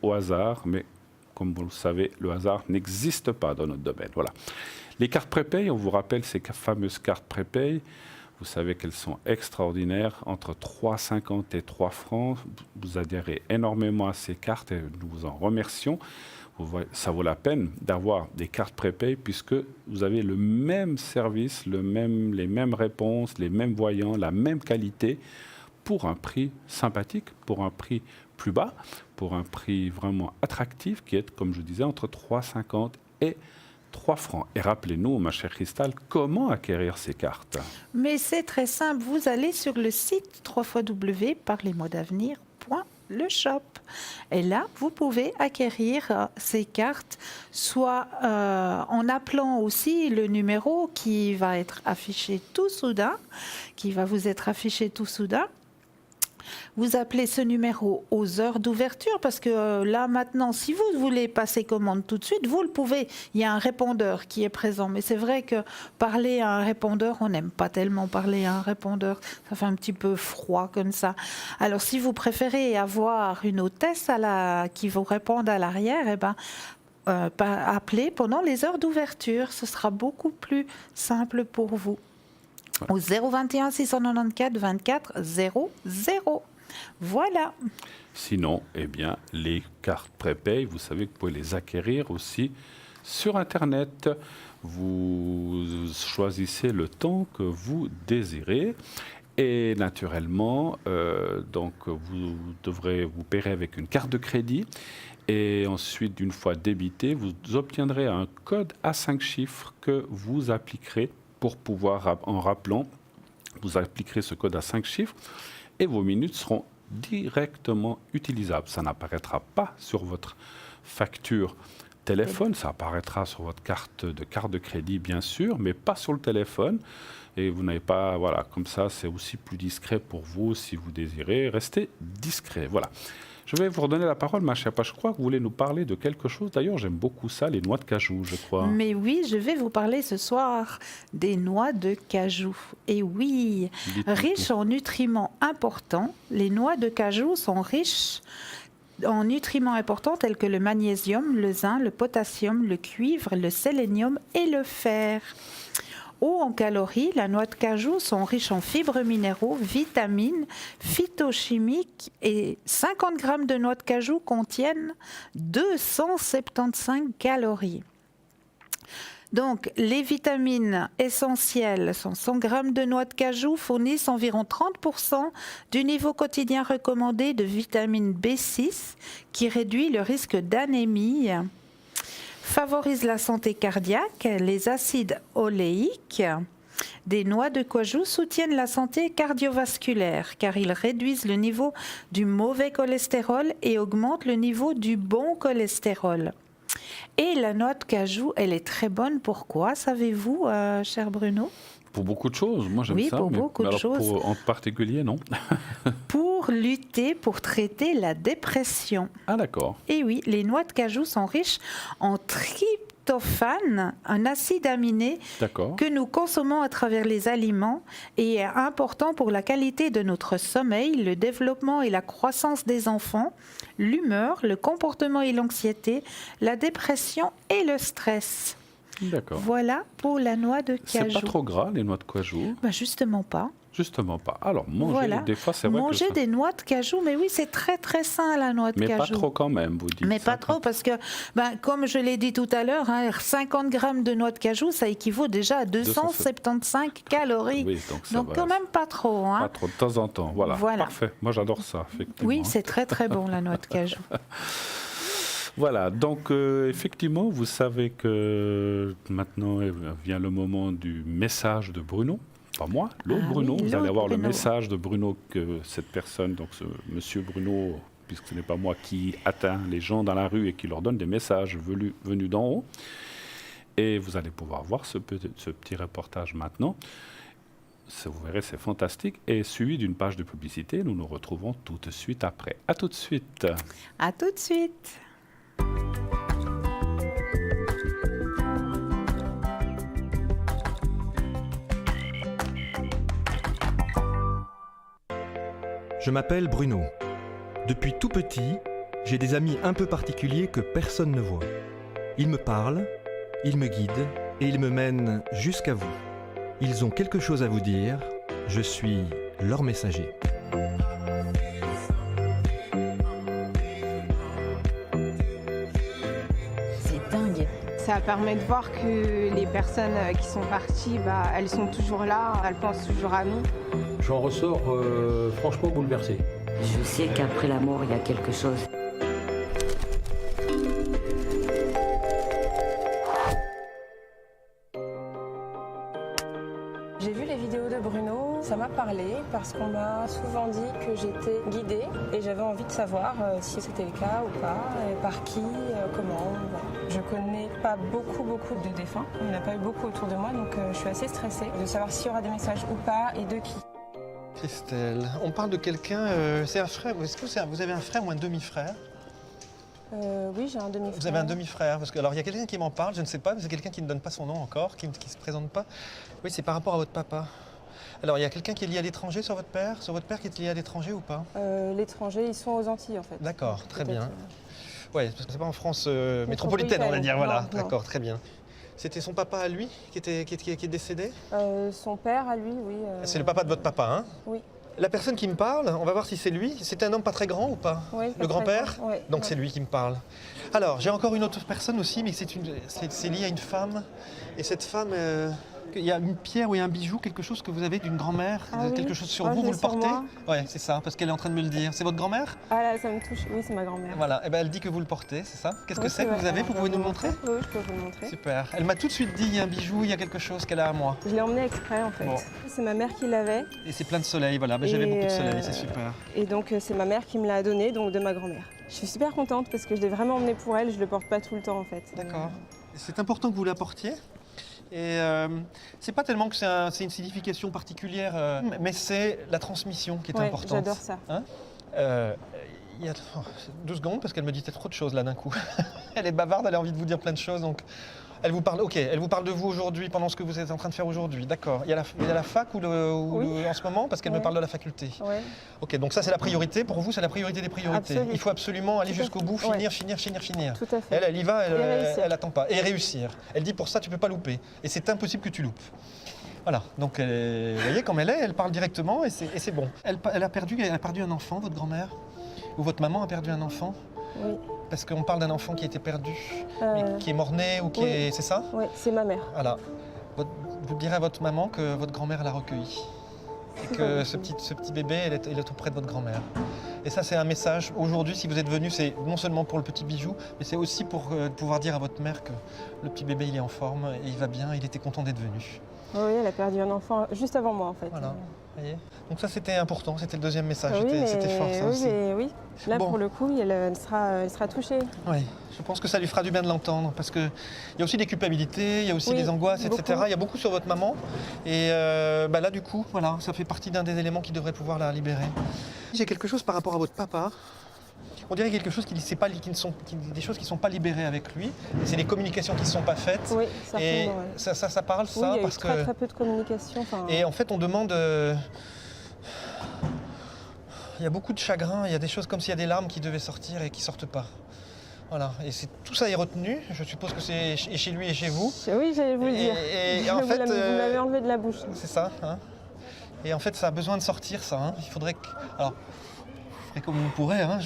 au hasard, mais comme vous le savez, le hasard n'existe pas dans notre domaine. Voilà. Les cartes prépay, on vous rappelle ces fameuses cartes prépay. Vous savez qu'elles sont extraordinaires, entre 3,50 et 3 francs. Vous adhérez énormément à ces cartes et nous vous en remercions. Ça vaut la peine d'avoir des cartes prépay puisque vous avez le même service, les mêmes réponses, les mêmes voyants, la même qualité pour un prix sympathique, pour un prix plus bas, pour un prix vraiment attractif qui est, comme je disais, entre 3,50 et 3 francs. Et rappelez-nous, ma chère Cristal, comment acquérir ces cartes? Mais c'est très simple, vous allez sur le site www.parlesmoisdavenir.le-shop. Et là, vous pouvez acquérir ces cartes, soit en appelant aussi le numéro qui va être affiché tout soudain, qui va vous être affiché tout soudain. Vous appelez ce numéro aux heures d'ouverture parce que là maintenant, si vous voulez passer commande tout de suite, vous le pouvez. Il y a un répondeur qui est présent. Mais c'est vrai que parler à un répondeur, on n'aime pas tellement parler à un répondeur. Ça fait un petit peu froid comme ça. Alors si vous préférez avoir une hôtesse qui vous réponde à l'arrière, eh ben, appelez pendant les heures d'ouverture. Ce sera beaucoup plus simple pour vous. Au 021 694 24 00. Voilà. Sinon, eh bien, les cartes prépay, vous savez que vous pouvez les acquérir aussi sur Internet. Vous choisissez le temps que vous désirez. Et naturellement, donc vous paierez avec une carte de crédit. Et ensuite, une fois débité, vous obtiendrez un code à 5 chiffres que vous appliquerez pour pouvoir, en rappelant, vous appliquerez ce code à 5 chiffres et vos minutes seront directement utilisables. Ça n'apparaîtra pas sur votre facture téléphone, ça apparaîtra sur votre carte de crédit, bien sûr, mais pas sur le téléphone. Et vous n'avez pas, voilà, comme ça, c'est aussi plus discret pour vous si vous désirez rester discret. Voilà. Je vais vous redonner la parole, ma chère. Je crois que vous voulez nous parler de quelque chose. D'ailleurs, j'aime beaucoup ça, les noix de cajou, je crois. Mais oui, je vais vous parler ce soir des noix de cajou. Et oui, riches en nutriments importants, les noix de cajou sont riches en nutriments importants tels que le magnésium, le zinc, le potassium, le cuivre, le sélénium et le fer. Haut en calories, la noix de cajou sont riches en fibres minéraux, vitamines, phytochimiques et 50 grammes de noix de cajou contiennent 275 calories. Donc, les vitamines essentielles sont 100 grammes de noix de cajou fournissent environ 30% du niveau quotidien recommandé de vitamine B6 qui réduit le risque d'anémie. Favorise la santé cardiaque, les acides oléiques des noix de cajou soutiennent la santé cardiovasculaire car ils réduisent le niveau du mauvais cholestérol et augmentent le niveau du bon cholestérol. Et la noix de cajou, elle est très bonne. Pourquoi, savez-vous, cher Bruno ? Pour beaucoup de choses, moi j'aime ça. Oui, pour beaucoup de choses. En particulier, non. Pour traiter la dépression. Ah d'accord. Et oui, les noix de cajou sont riches en tryptophane, un acide aminé que nous consommons à travers les aliments et est important pour la qualité de notre sommeil, le développement et la croissance des enfants, l'humeur, le comportement et l'anxiété, la dépression et le stress. D'accord. Voilà pour la noix de cajou. C'est pas trop gras, les noix de cajou? Justement pas. Justement pas. Alors, manger, des fois, c'est vrai manger des noix de cajou, mais oui, c'est très très sain la noix de cajou. Mais pas trop quand même, vous dites. Mais pas trop, parce que, comme je l'ai dit tout à l'heure, 50 grammes de noix de cajou, ça équivaut déjà à 275 calories. Oui, donc quand même pas trop. Pas trop, de temps en temps. Voilà. Parfait. Moi, j'adore ça, effectivement. Oui, c'est très très bon, la noix de cajou. Voilà, donc effectivement, vous savez que maintenant vient le moment du message de Bruno. Pas moi, l'autre Bruno. Vous allez avoir le message de Bruno, que cette personne, donc ce monsieur Bruno, puisque ce n'est pas moi, qui atteint les gens dans la rue et qui leur donne des messages venus d'en haut. Et vous allez pouvoir voir ce petit reportage maintenant. Vous verrez, c'est fantastique. Et suivi d'une page de publicité, nous nous retrouvons tout de suite après. À tout de suite. À tout de suite. Je m'appelle Bruno. Depuis tout petit, j'ai des amis un peu particuliers que personne ne voit. Ils me parlent, ils me guident et ils me mènent jusqu'à vous. Ils ont quelque chose à vous dire, je suis leur messager. C'est dingue. Ça permet de voir que les personnes qui sont parties, elles sont toujours là, elles pensent toujours à nous. J'en ressors franchement bouleversé. Je sais qu'après la mort, il y a quelque chose. vidéo de Bruno, ça m'a parlé parce qu'on m'a souvent dit que j'étais guidée et j'avais envie de savoir si c'était le cas ou pas, et par qui, comment. Voilà. Je connais pas beaucoup de défunts, il n'y en a pas eu beaucoup autour de moi, donc je suis assez stressée de savoir s'il y aura des messages ou pas et de qui. Christelle, on parle de quelqu'un, c'est un frère, est-ce que vous avez un frère ou un demi-frère? Oui, j'ai un demi-frère. Vous avez un demi-frère, parce que alors il y a quelqu'un qui m'en parle, je ne sais pas, mais c'est quelqu'un qui ne donne pas son nom encore, qui ne se présente pas. Oui, c'est par rapport à votre papa. Alors il y a quelqu'un qui est lié à l'étranger sur votre père qui est lié à l'étranger ou pas? L'étranger, ils sont aux Antilles en fait. D'accord, très bien. Oui, parce que c'est pas en France métropolitaine, Métropolitaine, on va dire, voilà. non. D'accord, très bien. C'était son papa à lui qui est décédé? Son père à lui, oui. C'est le papa de votre papa, hein? Oui. La personne qui me parle, on va voir si c'est lui. C'est un homme pas très grand ou pas? Oui, le grand-père? Oui. Donc c'est lui qui me parle. Alors, j'ai encore une autre personne aussi, mais c'est lié à une femme. Et cette femme, il y a une pierre ou un bijou, quelque chose que vous avez d'une grand-mère, quelque chose sur vous, vous le portez? Oui, c'est ça, parce qu'elle est en train de me le dire. C'est votre grand-mère? Ah là, ça me touche. Oui, c'est ma grand-mère. Voilà, et ben elle dit que vous le portez, c'est ça? Qu'est-ce que c'est que vous avez? Vous pouvez nous le montrer? Oui, je peux vous le montrer. Super. Elle m'a tout de suite dit, il y a un bijou, il y a quelque chose qu'elle a à moi. Je l'ai emmené exprès en fait. Bon. C'est ma mère qui l'avait. Et c'est plein de soleil, voilà. Ben, j'avais beaucoup de soleil, c'est super. Et donc c'est ma mère qui me l'a donné, donc de ma grand-mère. Je suis super contente parce que je l'ai vraiment emmené pour elle, je le porte pas tout le temps en fait. D'accord. C'est important que vous l'apportiez. Et c'est pas tellement que c'est une signification particulière, mais c'est la transmission qui est importante. J'adore ça. Hein il y a 2 secondes parce qu'elle me dit trop de choses là d'un coup. Elle est bavarde, elle a envie de vous dire plein de choses, donc elle vous parle. Ok, elle vous parle de vous aujourd'hui pendant ce que vous êtes en train de faire aujourd'hui. D'accord. Il y a la fac en ce moment parce qu'elle me parle de la faculté. Oui. Ok, donc ça c'est la priorité. Pour vous, c'est la priorité des priorités. Absolument. Il faut absolument aller jusqu'au bout, finir. Tout à fait. Elle y va, elle attend pas. Et réussir. Elle dit pour ça, tu peux pas louper. Et c'est impossible que tu loupes. Voilà, donc vous voyez comme elle parle directement et c'est bon. Elle a perdu un enfant, votre grand-mère? Ou votre maman a perdu un enfant? Oui. Parce qu'on parle d'un enfant qui a été perdu, mais qui est mort-né ou qui est... C'est ça? Oui, c'est ma mère. Voilà. Vous direz à votre maman que votre grand-mère l'a recueilli. Et que ce petit bébé, il est auprès de votre grand-mère. Et ça, c'est un message. Aujourd'hui, si vous êtes venu, c'est non seulement pour le petit bijou, mais c'est aussi pour pouvoir dire à votre mère que le petit bébé, il est en forme et il va bien, il était content d'être venu. Oui, elle a perdu un enfant juste avant moi en fait. Voilà. Voyez. Donc ça, c'était important, c'était le deuxième message, Oui, c'était fort ça aussi. Oui, là Bon. pour le coup, elle sera touchée. Oui, je pense que ça lui fera du bien de l'entendre, parce qu'il y a aussi des culpabilités, il y a aussi des angoisses, etc. Beaucoup. Il y a beaucoup sur votre maman, et là du coup, voilà, ça fait partie d'un des éléments qui devrait pouvoir la libérer. J'ai quelque chose par rapport à votre papa. On dirait quelque chose des choses qui ne sont pas libérées avec lui. C'est des communications qui ne sont pas faites. Oui, et certainement. ça parle, Oui, ça, il y a parce eu que... très peu de communication. Et en fait, on demande... Il y a beaucoup de chagrin, il y a des choses comme s'il y a des larmes qui devaient sortir et qui ne sortent pas. Voilà, et tout ça est retenu, je suppose que c'est chez lui et chez vous. Oui, j'allais vous le dire. Et en fait, vous m'avez enlevé de la bouche. C'est ça, hein. Et en fait, ça a besoin de sortir, ça. Hein. Il faudrait que... Alors, vous ferez comme vous pourrez, hein.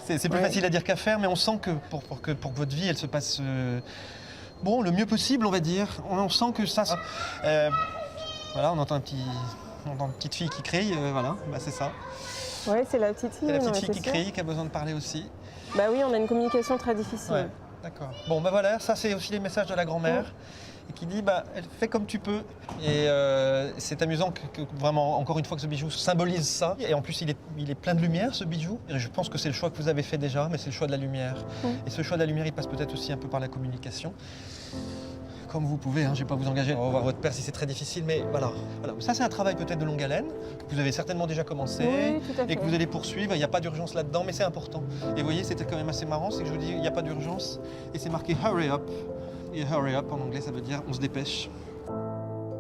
C'est plus facile à dire qu'à faire, mais on sent que pour que votre vie, elle se passe le mieux possible, on va dire. On sent que ça... voilà, on entend une petite fille qui crie, voilà, c'est ça. Oui, c'est la petite fille. C'est la petite fille qui crie, qui a besoin de parler aussi. Bah oui, on a une communication très difficile. Ouais, d'accord. Bon, voilà, ça c'est aussi les messages de la grand-mère. Et qui dit, elle fait comme tu peux. Et c'est amusant que vraiment, encore une fois, que ce bijou symbolise ça. Et en plus, il est plein de lumière, ce bijou. Et je pense que c'est le choix que vous avez fait déjà, mais c'est le choix de la lumière. Et ce choix de la lumière, il passe peut-être aussi un peu par la communication. Comme vous pouvez, je ne vais pas vous engager à revoir votre père si c'est très difficile, mais voilà. Ça, c'est un travail peut-être de longue haleine, que vous avez certainement déjà commencé, et que vous allez poursuivre. Il n'y a pas d'urgence là-dedans, mais c'est important. Et vous voyez, c'était quand même assez marrant, c'est que je vous dis, il n'y a pas d'urgence, et c'est marqué « hurry up ». Et « hurry up » en anglais, ça veut dire « on se dépêche ».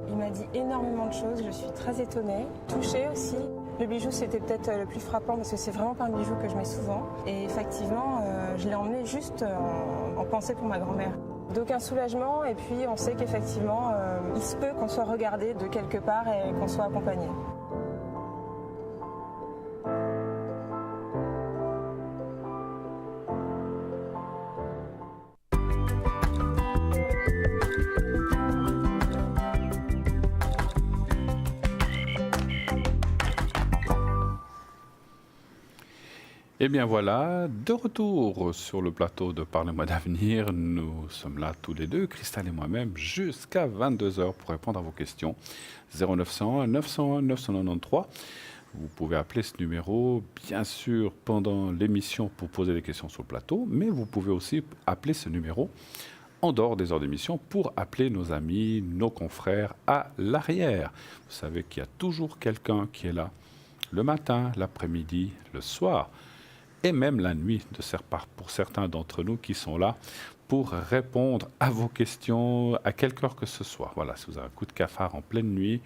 Il m'a dit énormément de choses, je suis très étonnée, touchée aussi. Le bijou, c'était peut-être le plus frappant parce que c'est vraiment pas un bijou que je mets souvent. Et effectivement, je l'ai emmené juste en pensée pour ma grand-mère. D'aucun soulagement, et puis on sait qu'effectivement, il se peut qu'on soit regardé de quelque part et qu'on soit accompagné. Eh bien voilà, de retour sur le plateau de Parlez-moi d'avenir. Nous sommes là tous les deux, Christelle et moi-même, jusqu'à 22h pour répondre à vos questions. 0901 901 993. Vous pouvez appeler ce numéro, bien sûr, pendant l'émission pour poser des questions sur le plateau, mais vous pouvez aussi appeler ce numéro en dehors des heures d'émission pour appeler nos amis, nos confrères à l'arrière. Vous savez qu'il y a toujours quelqu'un qui est là le matin, l'après-midi, le soir et même la nuit pour certains d'entre nous qui sont là pour répondre à vos questions à quelque heure que ce soit. Voilà, si vous avez un coup de cafard en pleine nuit,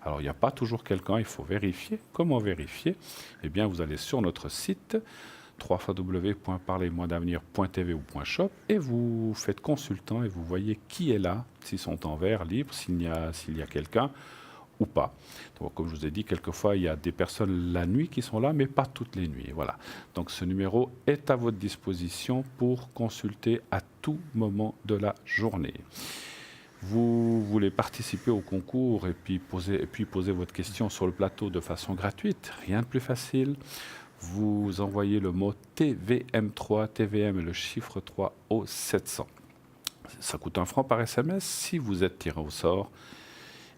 alors il n'y a pas toujours quelqu'un, il faut vérifier. Comment vérifier? Eh bien, vous allez sur notre site www.parlez-moi-d'avenir.tv ou .shop et vous faites consultant et vous voyez qui est là, s'ils sont en vert, libre, s'il y a quelqu'un ou pas. Donc, comme je vous ai dit, quelquefois, il y a des personnes la nuit qui sont là, mais pas toutes les nuits. Voilà. Donc, ce numéro est à votre disposition pour consulter à tout moment de la journée. Vous voulez participer au concours et puis poser votre question sur le plateau de façon gratuite. Rien de plus facile. Vous envoyez le mot TVM3, TVM et le chiffre 3 au 700. Ça coûte 1 franc par SMS. Si vous êtes tiré au sort,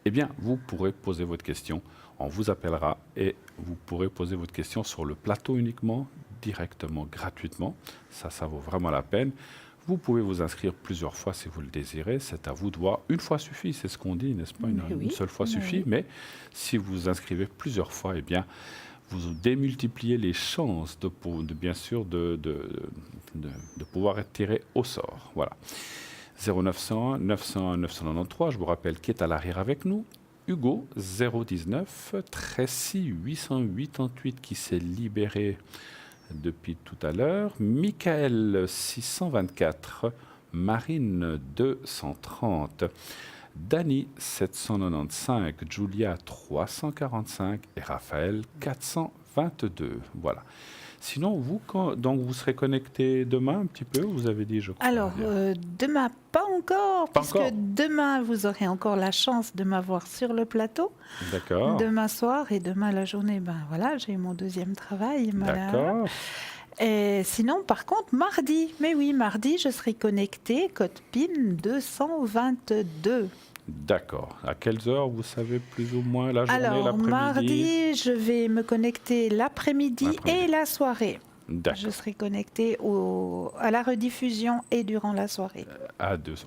eh bien, vous pourrez poser votre question. On vous appellera et vous pourrez poser votre question sur le plateau uniquement, directement, gratuitement. Ça vaut vraiment la peine. Vous pouvez vous inscrire plusieurs fois si vous le désirez. C'est à vous de voir. Une fois suffit, c'est ce qu'on dit, n'est-ce pas? Une seule fois suffit. Mais si vous vous inscrivez plusieurs fois, eh bien, vous démultipliez les chances bien sûr de pouvoir être tiré au sort. Voilà. 0901 901 993, je vous rappelle qui est à l'arrière avec nous. Hugo, 019, Tracy, 888 qui s'est libéré depuis tout à l'heure. Michael, 624, Marine, 230, Dany, 795, Julia, 345 et Raphaël, 422. Voilà. Sinon, vous serez connecté demain un petit peu, vous avez dit, je crois. Alors, demain, pas encore, demain, vous aurez encore la chance de m'avoir sur le plateau. D'accord. Demain soir et demain la journée, voilà, j'ai mon deuxième travail. D'accord. Et sinon, par contre, mardi, mardi, je serai connectée, code PIN 222. D'accord. À quelles heures, vous savez plus ou moins la journée, l'après-midi? Mardi, je vais me connecter l'après-midi et la soirée. D'accord. Je serai connectée à la rediffusion et durant la soirée.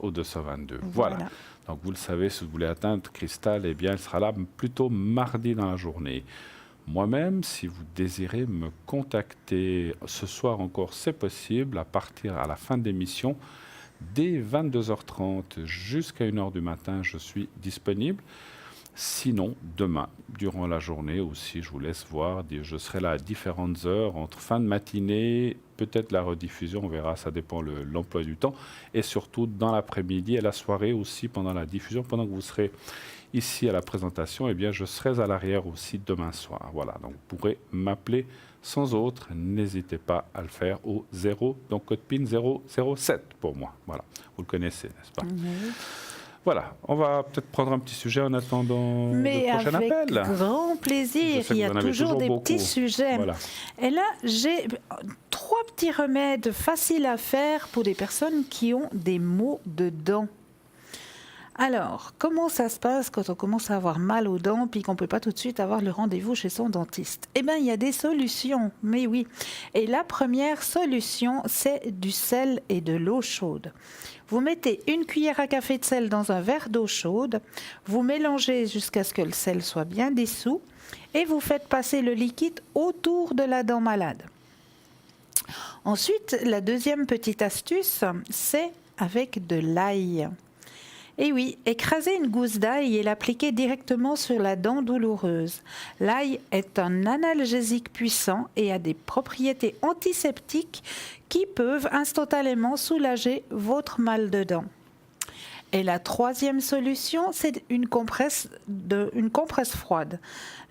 Au 222. Voilà. Donc, vous le savez, si vous voulez atteindre Christelle, eh bien, elle sera là plutôt mardi dans la journée. Moi-même, si vous désirez me contacter ce soir encore, c'est possible, à la fin de l'émission. Dès 22h30 jusqu'à 1h du matin, je suis disponible. Sinon, demain, durant la journée aussi, je vous laisse voir. Je serai là à différentes heures, entre fin de matinée, peut-être la rediffusion, on verra, ça dépend l'emploi du temps. Et surtout dans l'après-midi et la soirée aussi, pendant la diffusion, pendant que vous serez ici à la présentation, eh bien, je serai à l'arrière aussi demain soir. Voilà, donc vous pourrez m'appeler sans autre, n'hésitez pas à le faire au 0, donc code PIN 007 pour moi. Voilà, vous le connaissez, n'est-ce pas? Voilà, on va peut-être prendre un petit sujet en attendant le prochain appel. Mais avec grand plaisir, il y a toujours des petits sujets. Voilà. Et là, j'ai 3 petits remèdes faciles à faire pour des personnes qui ont des maux de dents. Alors, comment ça se passe quand on commence à avoir mal aux dents puis qu'on ne peut pas tout de suite avoir le rendez-vous chez son dentiste? Eh bien, il y a des solutions, mais oui. Et la première solution, c'est du sel et de l'eau chaude. Vous mettez 1 cuillère à café de sel dans un verre d'eau chaude, vous mélangez jusqu'à ce que le sel soit bien dissous et vous faites passer le liquide autour de la dent malade. Ensuite, la deuxième petite astuce, c'est avec de l'ail. Et oui, écraser une gousse d'ail et l'appliquer directement sur la dent douloureuse. L'ail est un analgésique puissant et a des propriétés antiseptiques qui peuvent instantanément soulager votre mal de dents. Et la troisième solution, c'est une compresse froide.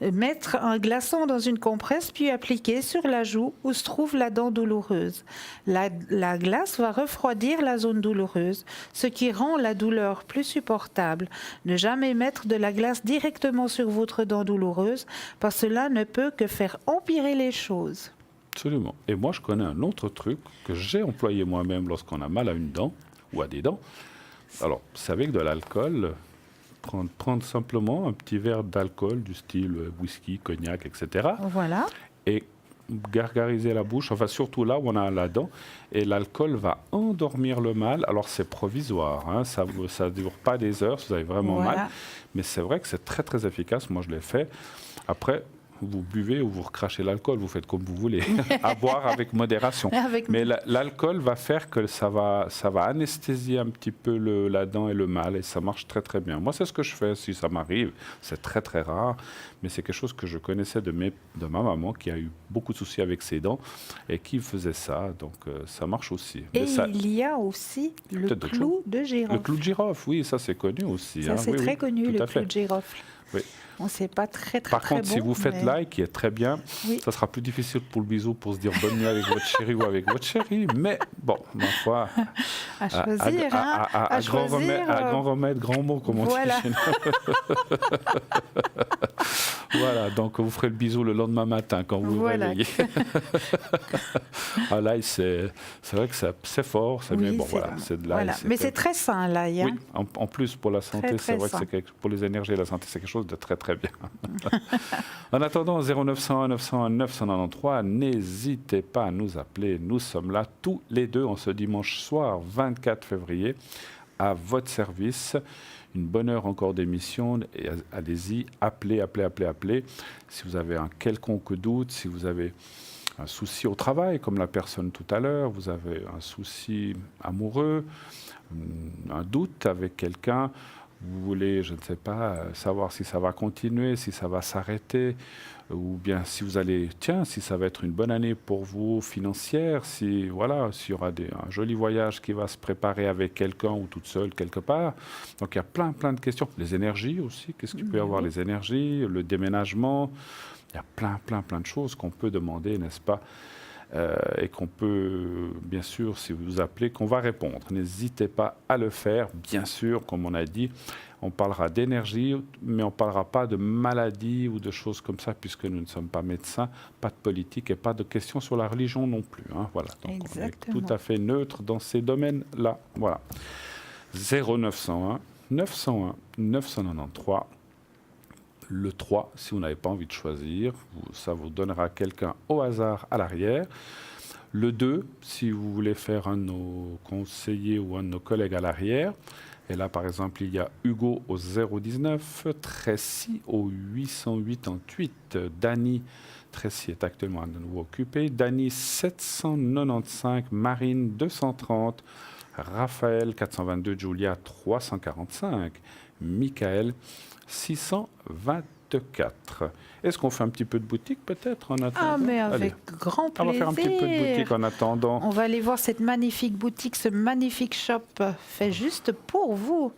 Mettre un glaçon dans une compresse puis appliquer sur la joue où se trouve la dent douloureuse. La glace va refroidir la zone douloureuse, ce qui rend la douleur plus supportable. Ne jamais mettre de la glace directement sur votre dent douloureuse, parce que cela ne peut que faire empirer les choses. Absolument. Et moi, je connais un autre truc que j'ai employé moi-même lorsqu'on a mal à une dent ou à des dents. Alors, c'est avec de l'alcool, prendre simplement un petit verre d'alcool du style whisky, cognac, etc. Voilà. Et gargariser la bouche, enfin surtout là où on a la dent, et l'alcool va endormir le mal. Alors c'est provisoire, hein, ça ne dure pas des heures si vous avez vraiment mal, mais c'est vrai que c'est très très efficace, moi je l'ai fait. Après, vous buvez ou vous recrachez l'alcool, vous faites comme vous voulez, à boire avec modération. Mais l'alcool va faire que ça va anesthésier un petit peu la dent et le mal, et ça marche très très bien. Moi, c'est ce que je fais si ça m'arrive. C'est très très rare, mais c'est quelque chose que je connaissais de ma maman qui a eu beaucoup de soucis avec ses dents et qui faisait ça, donc ça marche aussi. Et il y a aussi le clou de girofle. Le clou de girofle, oui, ça c'est connu aussi. Ça c'est très connu, le clou de girofle. Oui. On ne sait pas très Par contre, si vous faites l'ail, qui est très bien, ça sera plus difficile pour le bisou pour se dire bonne nuit avec votre chéri ou avec votre chérie. Mais bon, ma foi, à choisir, à grand remède, grand mot, comme on dit chez nous. Voilà, donc vous ferez le bisou le lendemain matin quand vous vous réveillez. L'ail, c'est vrai que c'est fort, c'est bien. Bon, voilà, c'est de l'ail. Mais c'est très sain, l'ail. Oui, en plus pour la santé, c'est vrai que pour les énergies et la santé, c'est quelque chose de très très bien. En attendant, 0901 901 993, n'hésitez pas à nous appeler. Nous sommes là tous les deux en ce dimanche soir 24 février à votre service. Une bonne heure encore d'émission. Et allez-y, appelez. Si vous avez un quelconque doute, si vous avez un souci au travail, comme la personne tout à l'heure, vous avez un souci amoureux, un doute avec quelqu'un, vous voulez, je ne sais pas, savoir si ça va continuer, si ça va s'arrêter, ou bien si vous allez, si ça va être une bonne année pour vous financière, s'il y aura un joli voyage qui va se préparer avec quelqu'un ou toute seule quelque part. Donc il y a plein de questions. Les énergies aussi, qu'est-ce qu'il peut y avoir, les énergies, le déménagement, il y a plein de choses qu'on peut demander, n'est-ce pas, et qu'on peut, bien sûr, si vous appelez, qu'on va répondre. N'hésitez pas à le faire. Bien sûr, comme on a dit, on parlera d'énergie, mais on ne parlera pas de maladie ou de choses comme ça, puisque nous ne sommes pas médecins, pas de politique et pas de questions sur la religion non plus. Hein. Voilà. Donc exactement. On est tout à fait neutre dans ces domaines-là. Voilà. 0901 901 993. Le 3, si vous n'avez pas envie de choisir, ça vous donnera quelqu'un au hasard à l'arrière. Le 2, si vous voulez faire un de nos conseillers ou un de nos collègues à l'arrière. Et là, par exemple, il y a Hugo au 019, Tracy au 888, Dany, Tracy est actuellement à nouveau occupé, Dany 795, Marine 230, Raphaël 422, Julia 345, Michael 624. Est-ce qu'on fait un petit peu de boutique peut-être en attendant? Ah, mais avec grand plaisir. On va faire un petit peu de boutique en attendant. On va aller voir cette magnifique boutique, ce magnifique shop fait juste pour vous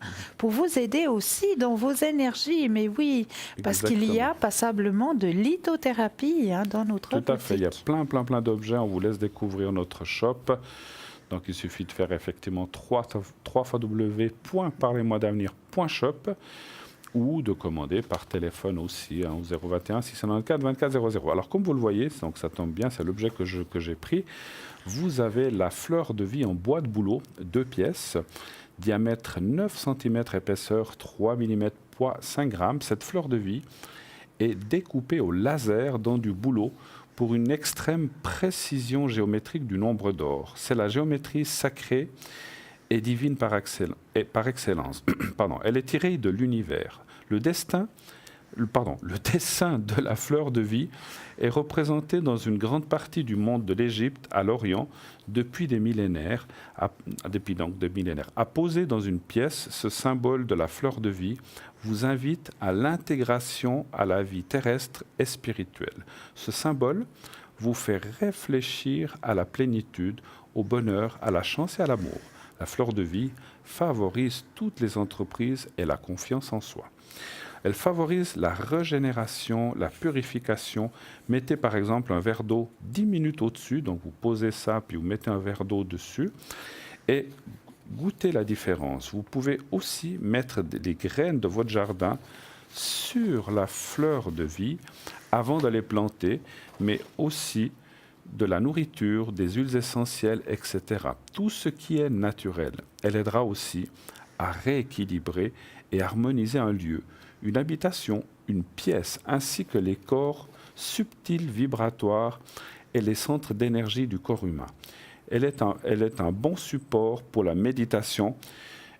aider aussi dans vos énergies. Mais oui, parce qu'il y a passablement de lithothérapie dans notre boutique. Tout à fait, il y a plein d'objets. On vous laisse découvrir notre shop. Donc il suffit de faire effectivement www.parlez-moi-d'avenir.shop ou de commander par téléphone aussi au 021 694 2400. Alors comme vous le voyez, donc ça tombe bien, c'est l'objet que j'ai pris. Vous avez la fleur de vie en bois de bouleau, 2 pièces, diamètre 9 cm, épaisseur 3 mm, poids 5 grammes. Cette fleur de vie est découpée au laser dans du bouleau pour une extrême précision géométrique du nombre d'or. C'est la géométrie sacrée et divine par excellence. Pardon. Elle est tirée de l'univers. Le dessin de la fleur de vie est représenté dans une grande partie du monde de l'Égypte à l'Orient depuis des millénaires. Apposé dans une pièce, ce symbole de la fleur de vie vous invite à l'intégration à la vie terrestre et spirituelle. Ce symbole vous fait réfléchir à la plénitude, au bonheur, à la chance et à l'amour. La fleur de vie favorise toutes les entreprises et la confiance en soi. Elle favorise la régénération, la purification. Mettez par exemple un verre d'eau 10 minutes au-dessus, donc vous posez ça, puis vous mettez un verre d'eau dessus, et goûtez la différence. Vous pouvez aussi mettre les graines de votre jardin sur la fleur de vie avant de les planter, mais aussi de la nourriture, des huiles essentielles, etc. Tout ce qui est naturel. Elle aidera aussi à rééquilibrer et harmoniser un lieu, une habitation, une pièce, ainsi que les corps subtils vibratoires et les centres d'énergie du corps humain. Elle est un bon support pour la méditation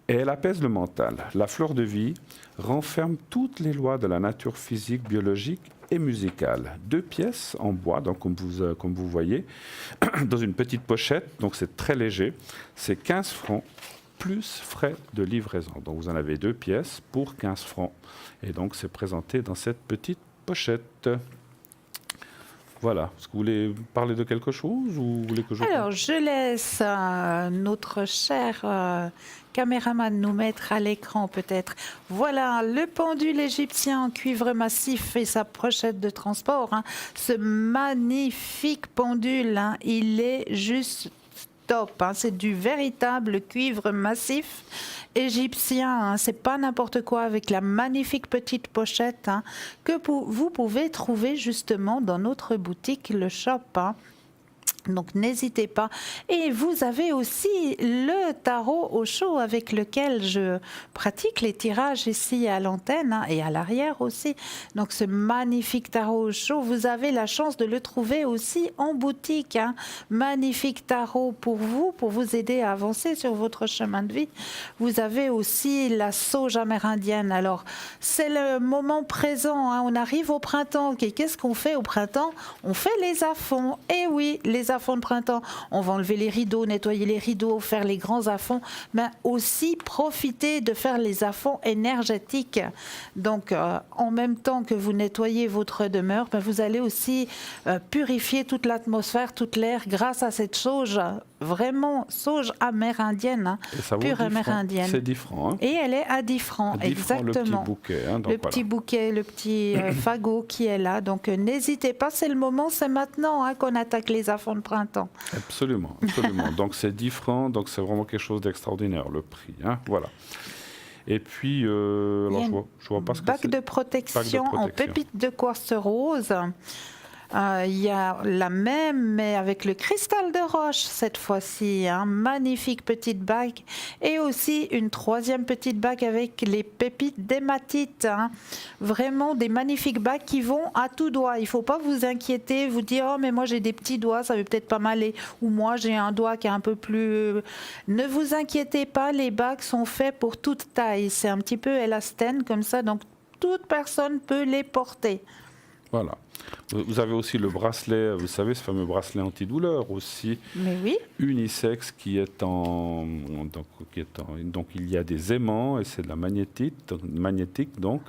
et elle apaise le mental. La fleur de vie renferme toutes les lois de la nature physique, biologique et musicale. 2 pièces en bois, donc comme vous voyez, dans une petite pochette, donc c'est très léger. C'est 15 francs plus frais de livraison. Donc vous en avez 2 pièces pour 15 francs. Et donc c'est présenté dans cette petite pochette. Voilà. Est-ce que vous voulez parler de quelque chose ou vous voulez que je... Alors, je laisse notre cher caméraman nous mettre à l'écran peut-être. Voilà, le pendule égyptien en cuivre massif et sa pochette de transport. Ce magnifique pendule, il est juste top. C'est du véritable cuivre massif égyptien. C'est pas n'importe quoi, avec la magnifique petite pochette que vous pouvez trouver justement dans notre boutique, le shop. Donc n'hésitez pas. Et vous avez aussi le tarot au chaud avec lequel je pratique les tirages ici à l'antenne et à l'arrière aussi. Donc ce magnifique tarot au chaud, vous avez la chance de le trouver aussi en boutique. Magnifique tarot pour vous aider à avancer sur votre chemin de vie. Vous avez aussi la sauge amérindienne. Alors c'est le moment présent, on arrive au printemps. Qu'est-ce qu'on fait au printemps? On fait les afonds. Et oui, les afonds de printemps, on va enlever les rideaux, nettoyer les rideaux, faire les grands afonds, mais aussi profiter de faire les afonds énergétiques. Donc, en même temps que vous nettoyez votre demeure, vous allez aussi purifier toute l'atmosphère, toute l'air grâce à cette sauge, vraiment sauge amérindienne, pure amérindienne. C'est 10 francs. Et elle est à 10 francs, à 10 exactement. Francs, le petit bouquet. Le petit bouquet, le petit fagot qui est là. Donc, n'hésitez pas, c'est le moment, c'est maintenant qu'on attaque les afonds de printemps. Absolument, absolument. Donc c'est 10 francs, donc c'est vraiment quelque chose d'extraordinaire, le prix. Voilà. Et puis, alors je vois pas ce que c'est. Bac de protection en pépites de quartz rose. Il y a la même, mais avec le cristal de roche cette fois-ci. Magnifique petite bague. Et aussi une 3e petite bague avec les pépites d'hématite. Vraiment des magnifiques bagues qui vont à tout doigt. Il ne faut pas vous inquiéter, vous dire « Oh, mais moi j'ai des petits doigts, ça ne veut peut-être pas m'aller. » Ou « Moi j'ai un doigt qui est un peu plus... » Ne vous inquiétez pas, les bagues sont faites pour toute taille. C'est un petit peu élastène comme ça, donc toute personne peut les porter. Voilà. Vous avez aussi le bracelet, vous savez, ce fameux bracelet antidouleur aussi. Mais oui. Unisexe qui est en... Donc il y a des aimants et c'est de la magnétique donc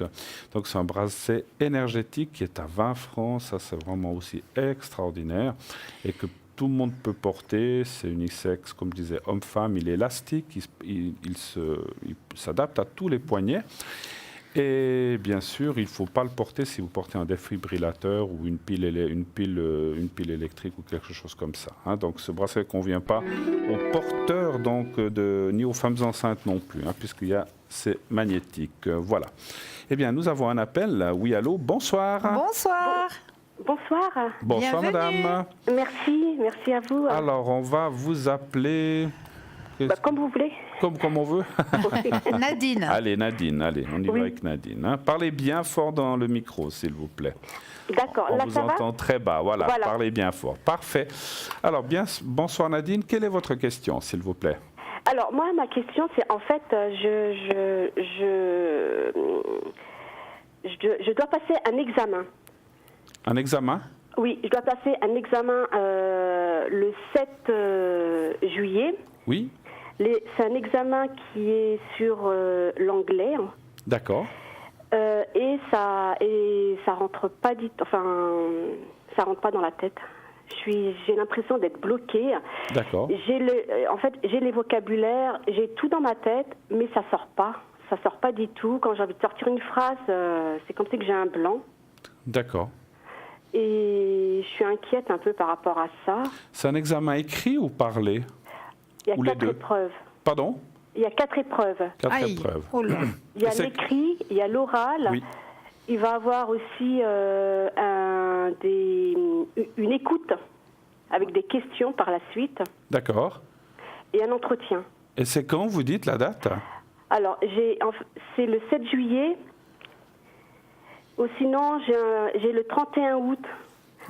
c'est un bracelet énergétique qui est à 20 francs. Ça, c'est vraiment aussi extraordinaire et que tout le monde peut porter. C'est unisexe, comme je disais, homme-femme. Il est élastique, il s'adapte à tous les poignets. Et bien sûr, il ne faut pas le porter si vous portez un défibrillateur ou une pile électrique ou quelque chose comme ça. Donc ce bracelet ne convient pas aux porteurs, ni aux femmes enceintes non plus, c'est magnétique. Voilà. Eh bien, nous avons un appel. Oui, allô, bonsoir. Bonsoir. Bonsoir. Bonsoir, bienvenue. madame. Merci à vous. Alors, on va vous appeler... Comme vous voulez. Comme on veut. Nadine. Allez, Nadine, on y va avec Nadine. Parlez bien fort dans le micro, s'il vous plaît. D'accord. On là, vous entend très bas. Voilà, parlez bien fort. Parfait. Alors, bonsoir Nadine. Quelle est votre question, s'il vous plaît? Alors, moi, ma question, c'est en fait, je dois passer un examen. Un examen? Oui, je dois passer un examen le 7 juillet. Oui. C'est un examen qui est sur l'anglais. D'accord. Et ça rentre pas ça rentre pas dans la tête. J'ai l'impression d'être bloquée. D'accord. J'ai les vocabulaires, j'ai tout dans ma tête, mais ça sort pas. Ça sort pas du tout. Quand j'ai envie de sortir une phrase, c'est comme si que j'ai un blanc. D'accord. Et je suis inquiète un peu par rapport à ça. C'est un examen écrit ou parlé? Il y a 4 épreuves. Pardon? Il y a 4 épreuves. 4 épreuves. Oh là. Il y a l'écrit, il y a l'oral. Oui. Il va y avoir aussi une écoute. avec des questions par la suite D'accord. et un entretien. Et c'est quand vous dites la date? Alors, c'est le 7 juillet, ou sinon j'ai le 31 août.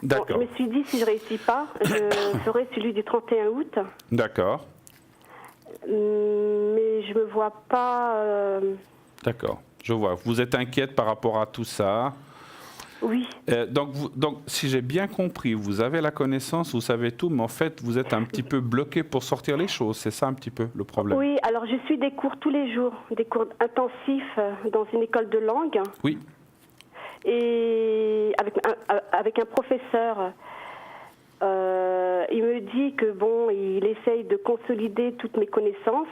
D'accord. Bon, je me suis dit, si je ne réussis pas, je ferai celui du 31 août. D'accord. Mais je ne me vois pas... D'accord, je vois. Vous êtes inquiète par rapport à tout ça. Oui. Donc, si j'ai bien compris, vous avez la connaissance, vous savez tout, mais en fait, vous êtes un petit peu bloqué pour sortir les choses. C'est ça un petit peu le problème? Oui, alors je suis des cours tous les jours, des cours intensifs dans une école de langue. Oui. Et avec un professeur, il me dit que bon, il essaye de consolider toutes mes connaissances.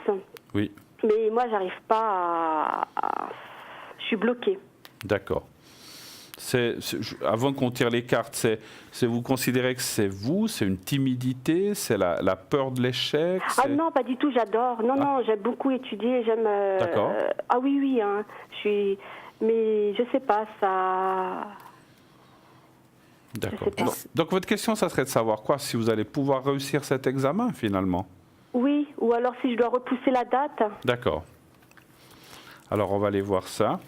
Oui. Mais moi, j'arrive pas je suis bloquée. D'accord. Avant qu'on tire les cartes, vous considérez que c'est vous, c'est une timidité, c'est la peur de l'échec? Non, pas du tout, j'adore. Non, j'aime beaucoup étudier, j'aime... D'accord. Oui, hein, mais je sais pas, ça... D'accord. Donc votre question, ça serait de savoir quoi? Si vous allez pouvoir réussir cet examen, finalement? Oui, ou alors si je dois repousser la date. D'accord. Alors, on va aller voir ça.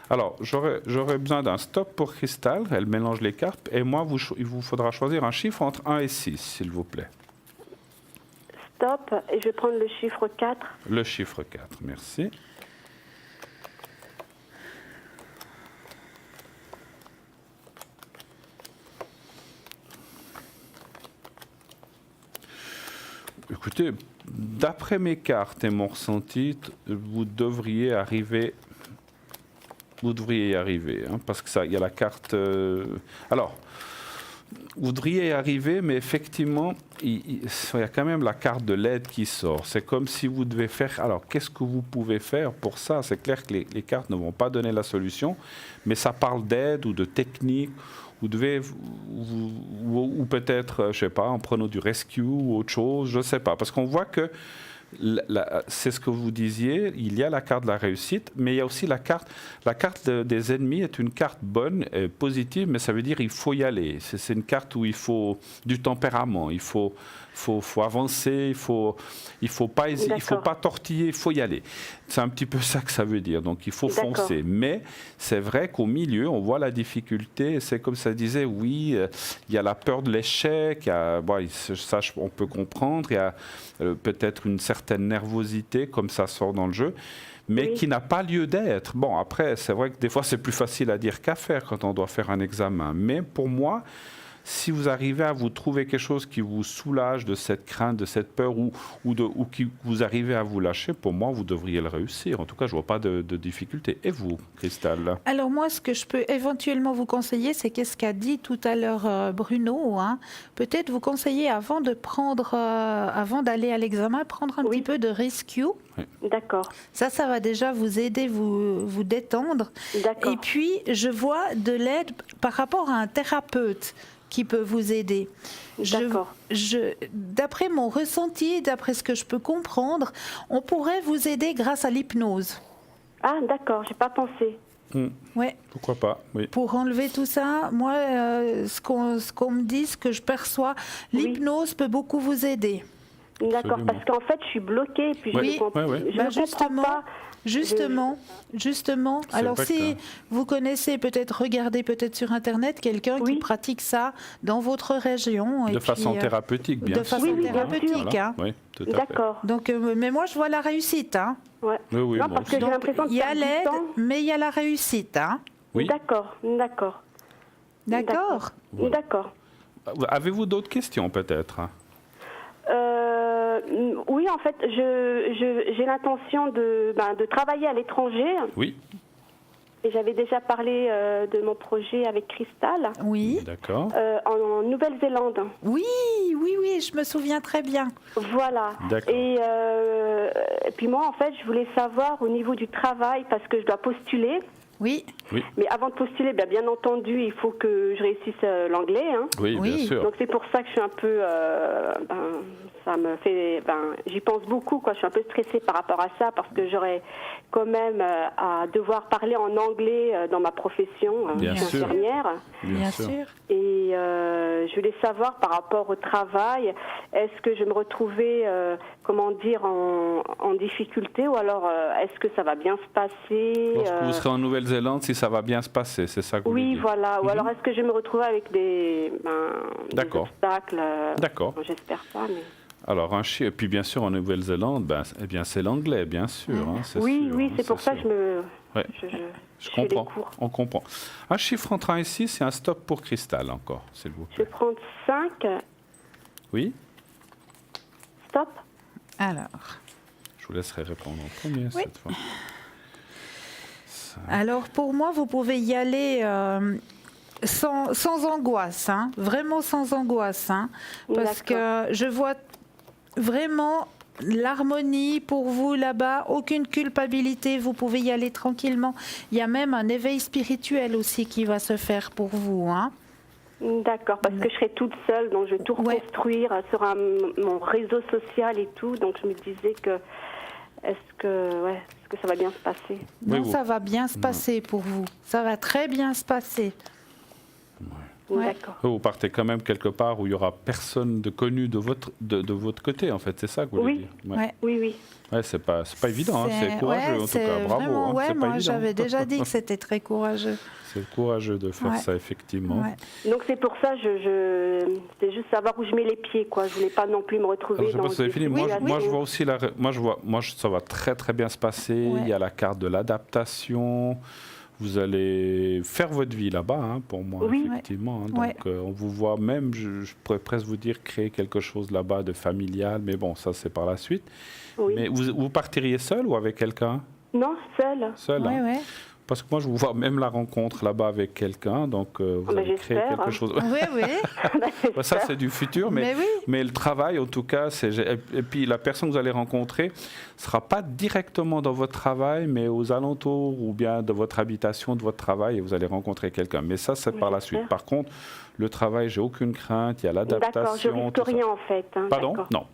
Alors, j'aurais besoin d'un stop pour Cristal. Elle mélange les cartes. Et moi, il vous faudra choisir un chiffre entre 1 et 6, s'il vous plaît. Stop, et je vais prendre le chiffre 4. Le chiffre 4, merci. Écoutez, d'après mes cartes et mon ressenti, vous devriez y arriver, hein, parce que ça, il y a la carte. Alors, vous devriez y arriver, mais effectivement, il y a quand même la carte de l'aide qui sort. C'est comme si vous devez faire. Alors, qu'est-ce que vous pouvez faire pour ça? C'est clair que les cartes ne vont pas donner la solution, mais ça parle d'aide ou de technique. Vous devez, ou peut-être, je sais pas, en prenant du rescue ou autre chose, je sais pas, parce qu'on voit que c'est ce que vous disiez, il y a la carte de la réussite, mais il y a aussi la carte des ennemis est une carte bonne, et positive, mais ça veut dire il faut y aller. C'est une carte où il faut du tempérament, il faut avancer, il faut pas hésiter, il faut pas tortiller, il faut y aller. C'est un petit peu ça que ça veut dire. Donc il faut foncer. Mais c'est vrai qu'au milieu, on voit la difficulté. C'est comme ça disait, oui, il y a la peur de l'échec. Ça, on peut comprendre. Il y a peut-être une certaine nervosité, comme ça sort dans le jeu, mais qui n'a pas lieu d'être. Bon, après, c'est vrai que des fois, c'est plus facile à dire qu'à faire quand on doit faire un examen. Mais pour moi, si vous arrivez à vous trouver quelque chose qui vous soulage de cette crainte, de cette peur, ou qui vous arrivez à vous lâcher, pour moi, vous devriez le réussir. En tout cas, je ne vois pas de difficulté. Et vous, Cristal? Alors moi, ce que je peux éventuellement vous conseiller, c'est qu'est-ce qu'a dit tout à l'heure Bruno. Hein. Peut-être vous conseiller avant d'aller à l'examen, prendre un petit peu de rescue. Oui. D'accord. Ça va déjà vous aider, vous détendre. D'accord. Et puis, je vois de l'aide par rapport à un thérapeute qui peut vous aider. D'accord. D'après mon ressenti, d'après ce que je peux comprendre, on pourrait vous aider grâce à l'hypnose. Ah, d'accord, j'ai pas pensé. Ouais. Pourquoi pas, oui. Pour enlever tout ça, moi, ce qu'on me dit, ce que je perçois, l'hypnose peut beaucoup vous aider. D'accord, Absolument. parce qu'en fait, je suis bloquée, puis je ne comprends pas. Justement. Alors si vous connaissez, regardez peut-être sur Internet quelqu'un qui pratique ça dans votre région. De façon thérapeutique, bien sûr. De façon thérapeutique. Hein. Oui, tout à fait. D'accord. Donc, mais moi, je vois la réussite. Hein. Ouais. Oui, non, parce que j'ai l'impression il y a l'aide, mais il y a la réussite. Hein. Oui. D'accord. Avez-vous d'autres questions, peut-être? Oui, en fait, j'ai l'intention de travailler à l'étranger. Oui. Et j'avais déjà parlé de mon projet avec Cristal. Oui. D'accord. En Nouvelle-Zélande. Oui, je me souviens très bien. Voilà. D'accord. Et puis moi, en fait, je voulais savoir au niveau du travail, parce que je dois postuler. Oui. Mais avant de postuler, bien entendu, il faut que je réussisse l'anglais. Hein. Oui, Oui. bien sûr. Donc c'est pour ça que je suis un peu, ça me fait, j'y pense beaucoup, quoi. Je suis un peu stressée par rapport à ça parce que j'aurais quand même à devoir parler en anglais dans ma profession, Bien je suis sûr. infirmière. Bien sûr. Et je voulais savoir par rapport au travail, est-ce que je vais me retrouver, en difficulté, ou alors est-ce que ça va bien se passer Lorsque vous serez en Nouvelle-Zélande, si ça va bien se passer, c'est ça que vous voulez Oui, dire. voilà. Ou alors est-ce que je vais me retrouver avec des D'accord. obstacles D'accord. J'espère pas, mais... Alors, et puis bien sûr, en Nouvelle-Zélande, c'est l'anglais, bien sûr. Hein, c'est Oui, sûr, oui, hein, c'est pour ça que sûr. Ouais. je Je fais les comprends, cours. on comprend. Un chiffre entre 1 et 6, c'est un stop pour Cristal encore, s'il vous Je plaît. vais prendre 5. Oui, Stop. Alors, je vous laisserai répondre en premier cette fois. Alors pour moi, vous pouvez y aller sans angoisse, hein, vraiment sans angoisse, hein, parce que je vois vraiment l'harmonie pour vous là-bas, aucune culpabilité, vous pouvez y aller tranquillement. Il y a même un éveil spirituel aussi qui va se faire pour vous. Hein. D'accord, parce que je serai toute seule, donc je vais tout reconstruire sur mon réseau social et tout, donc je me disais que est-ce que ça va bien se passer? Non, Oui, ça va bien se passer pour vous. Ça va très bien se passer. Ouais. D'accord. Vous partez quand même quelque part où il n'y aura personne de connu de votre côté, en fait, c'est ça que vous voulez dire. Ouais. Oui. Ouais, c'est pas évident, hein, c'est courageux en tout cas, bravo. Vraiment, hein, ouais, c'est pas moi évident. j'avais déjà dit que c'était très courageux. C'est courageux de faire ça, effectivement. Ouais. Donc c'est pour ça, c'est juste savoir où je mets les pieds, quoi. Je voulais pas non plus me retrouver Alors, je sais dans pas si vous avez fini. des Moi, je vois aussi ça va très très bien se passer. Ouais. Il y a la carte de l'adaptation. Vous allez faire votre vie là-bas, hein, pour moi, Oui. effectivement. Hein. Ouais. Donc, on vous voit même, je pourrais presque vous dire, créer quelque chose là-bas de familial. Mais bon, ça, c'est par la suite. Oui. Mais vous partiriez seul ou avec quelqu'un? Non, seule. Seul, Ouais, hein. ouais. Parce que moi, je vous vois même la rencontre là-bas avec quelqu'un. Donc, vous allez créer j'espère, quelque hein. chose. Oui, oui. Ça, c'est du futur, Mais oui. mais le travail, en tout cas, et puis la personne que vous allez rencontrer ne sera pas directement dans votre travail, mais aux alentours ou bien de votre habitation, de votre travail, et vous allez rencontrer quelqu'un. Mais ça, c'est par la suite. Par contre, le travail, j'ai aucune crainte, il y a l'adaptation. D'accord, je risque tout ça. rien en fait. Hein, Pardon? d'accord. Non.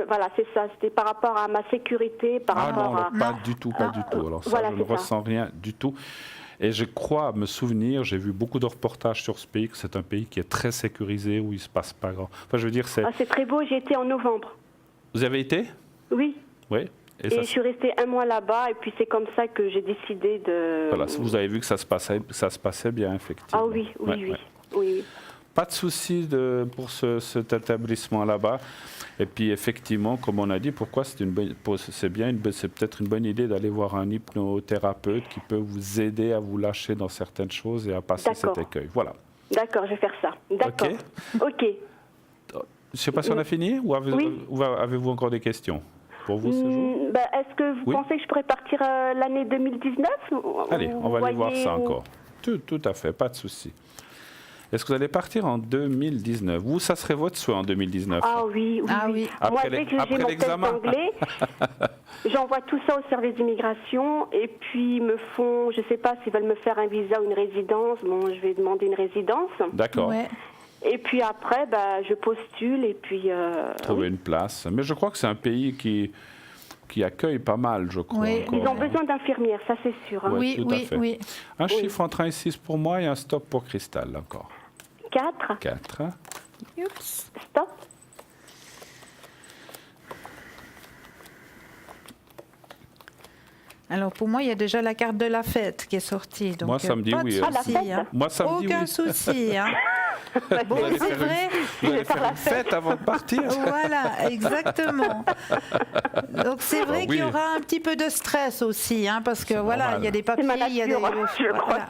Voilà, c'est ça. C'était par rapport à ma sécurité, par rapport non, à... pas du tout, pas du tout. Alors ça, Voilà, je ne c'est ça. ressens rien du tout. Et je crois me souvenir, j'ai vu beaucoup de reportages sur ce pays, que c'est un pays qui est très sécurisé, où il ne se passe pas grand. Enfin, je veux dire, c'est... Ah, c'est très beau, j'ai été en novembre. Vous avez été? Oui. Oui. Et je suis restée 1 mois là-bas, et puis c'est comme ça que j'ai décidé de... Voilà, vous avez vu que ça se passait bien, effectivement. Ah oui, oui, Ouais, oui. ouais. Oui. Pas de souci pour cet établissement là-bas. Et puis effectivement, comme on a dit, pourquoi c'est peut-être une bonne idée d'aller voir un hypnothérapeute qui peut vous aider à vous lâcher dans certaines choses et à passer cet écueil. Voilà. D'accord, je vais faire ça. D'accord. Ok. Je ne sais pas si on a fini ou avez-vous encore des questions pour vous ce jour? Est-ce que vous pensez que je pourrais partir l'année 2019? Allez, on va aller voir ça encore. Tout à fait, pas de souci. Est-ce que vous allez partir en 2019? Vous, ça serait votre souhait en 2019? Ah oui. Oui. Moi, dès que j'ai mon test d'anglais, j'envoie tout ça au service d'immigration et puis ils me font, je ne sais pas s'ils veulent me faire un visa ou une résidence. Bon, je vais demander une résidence. D'accord. Ouais. Et puis après, je postule et puis... Trouver une place. Mais je crois que c'est un pays qui accueille pas mal, je crois. Oui. Ils ont besoin d'infirmières, ça c'est sûr. Hein. Ouais, tout à fait. Oui. Un chiffre entre 1 et 6 pour moi et un stop pour Cristal, encore. 4. 4. Oups. Stop. Alors pour moi, il y a déjà la carte de la fête qui est sortie. Donc Moi, ça me dit pas de oui. souci, hein. Moi, ça me dit Aucun oui. souci. Hein. Bon, Vous allez c'est vrai. Vous allez faire une fête avant de partir? Voilà, exactement. Donc c'est vrai oui. qu'il y aura un petit peu de stress aussi, hein, parce que voilà, normal. il y a des papiers, C'est ma il y a nature, je voilà.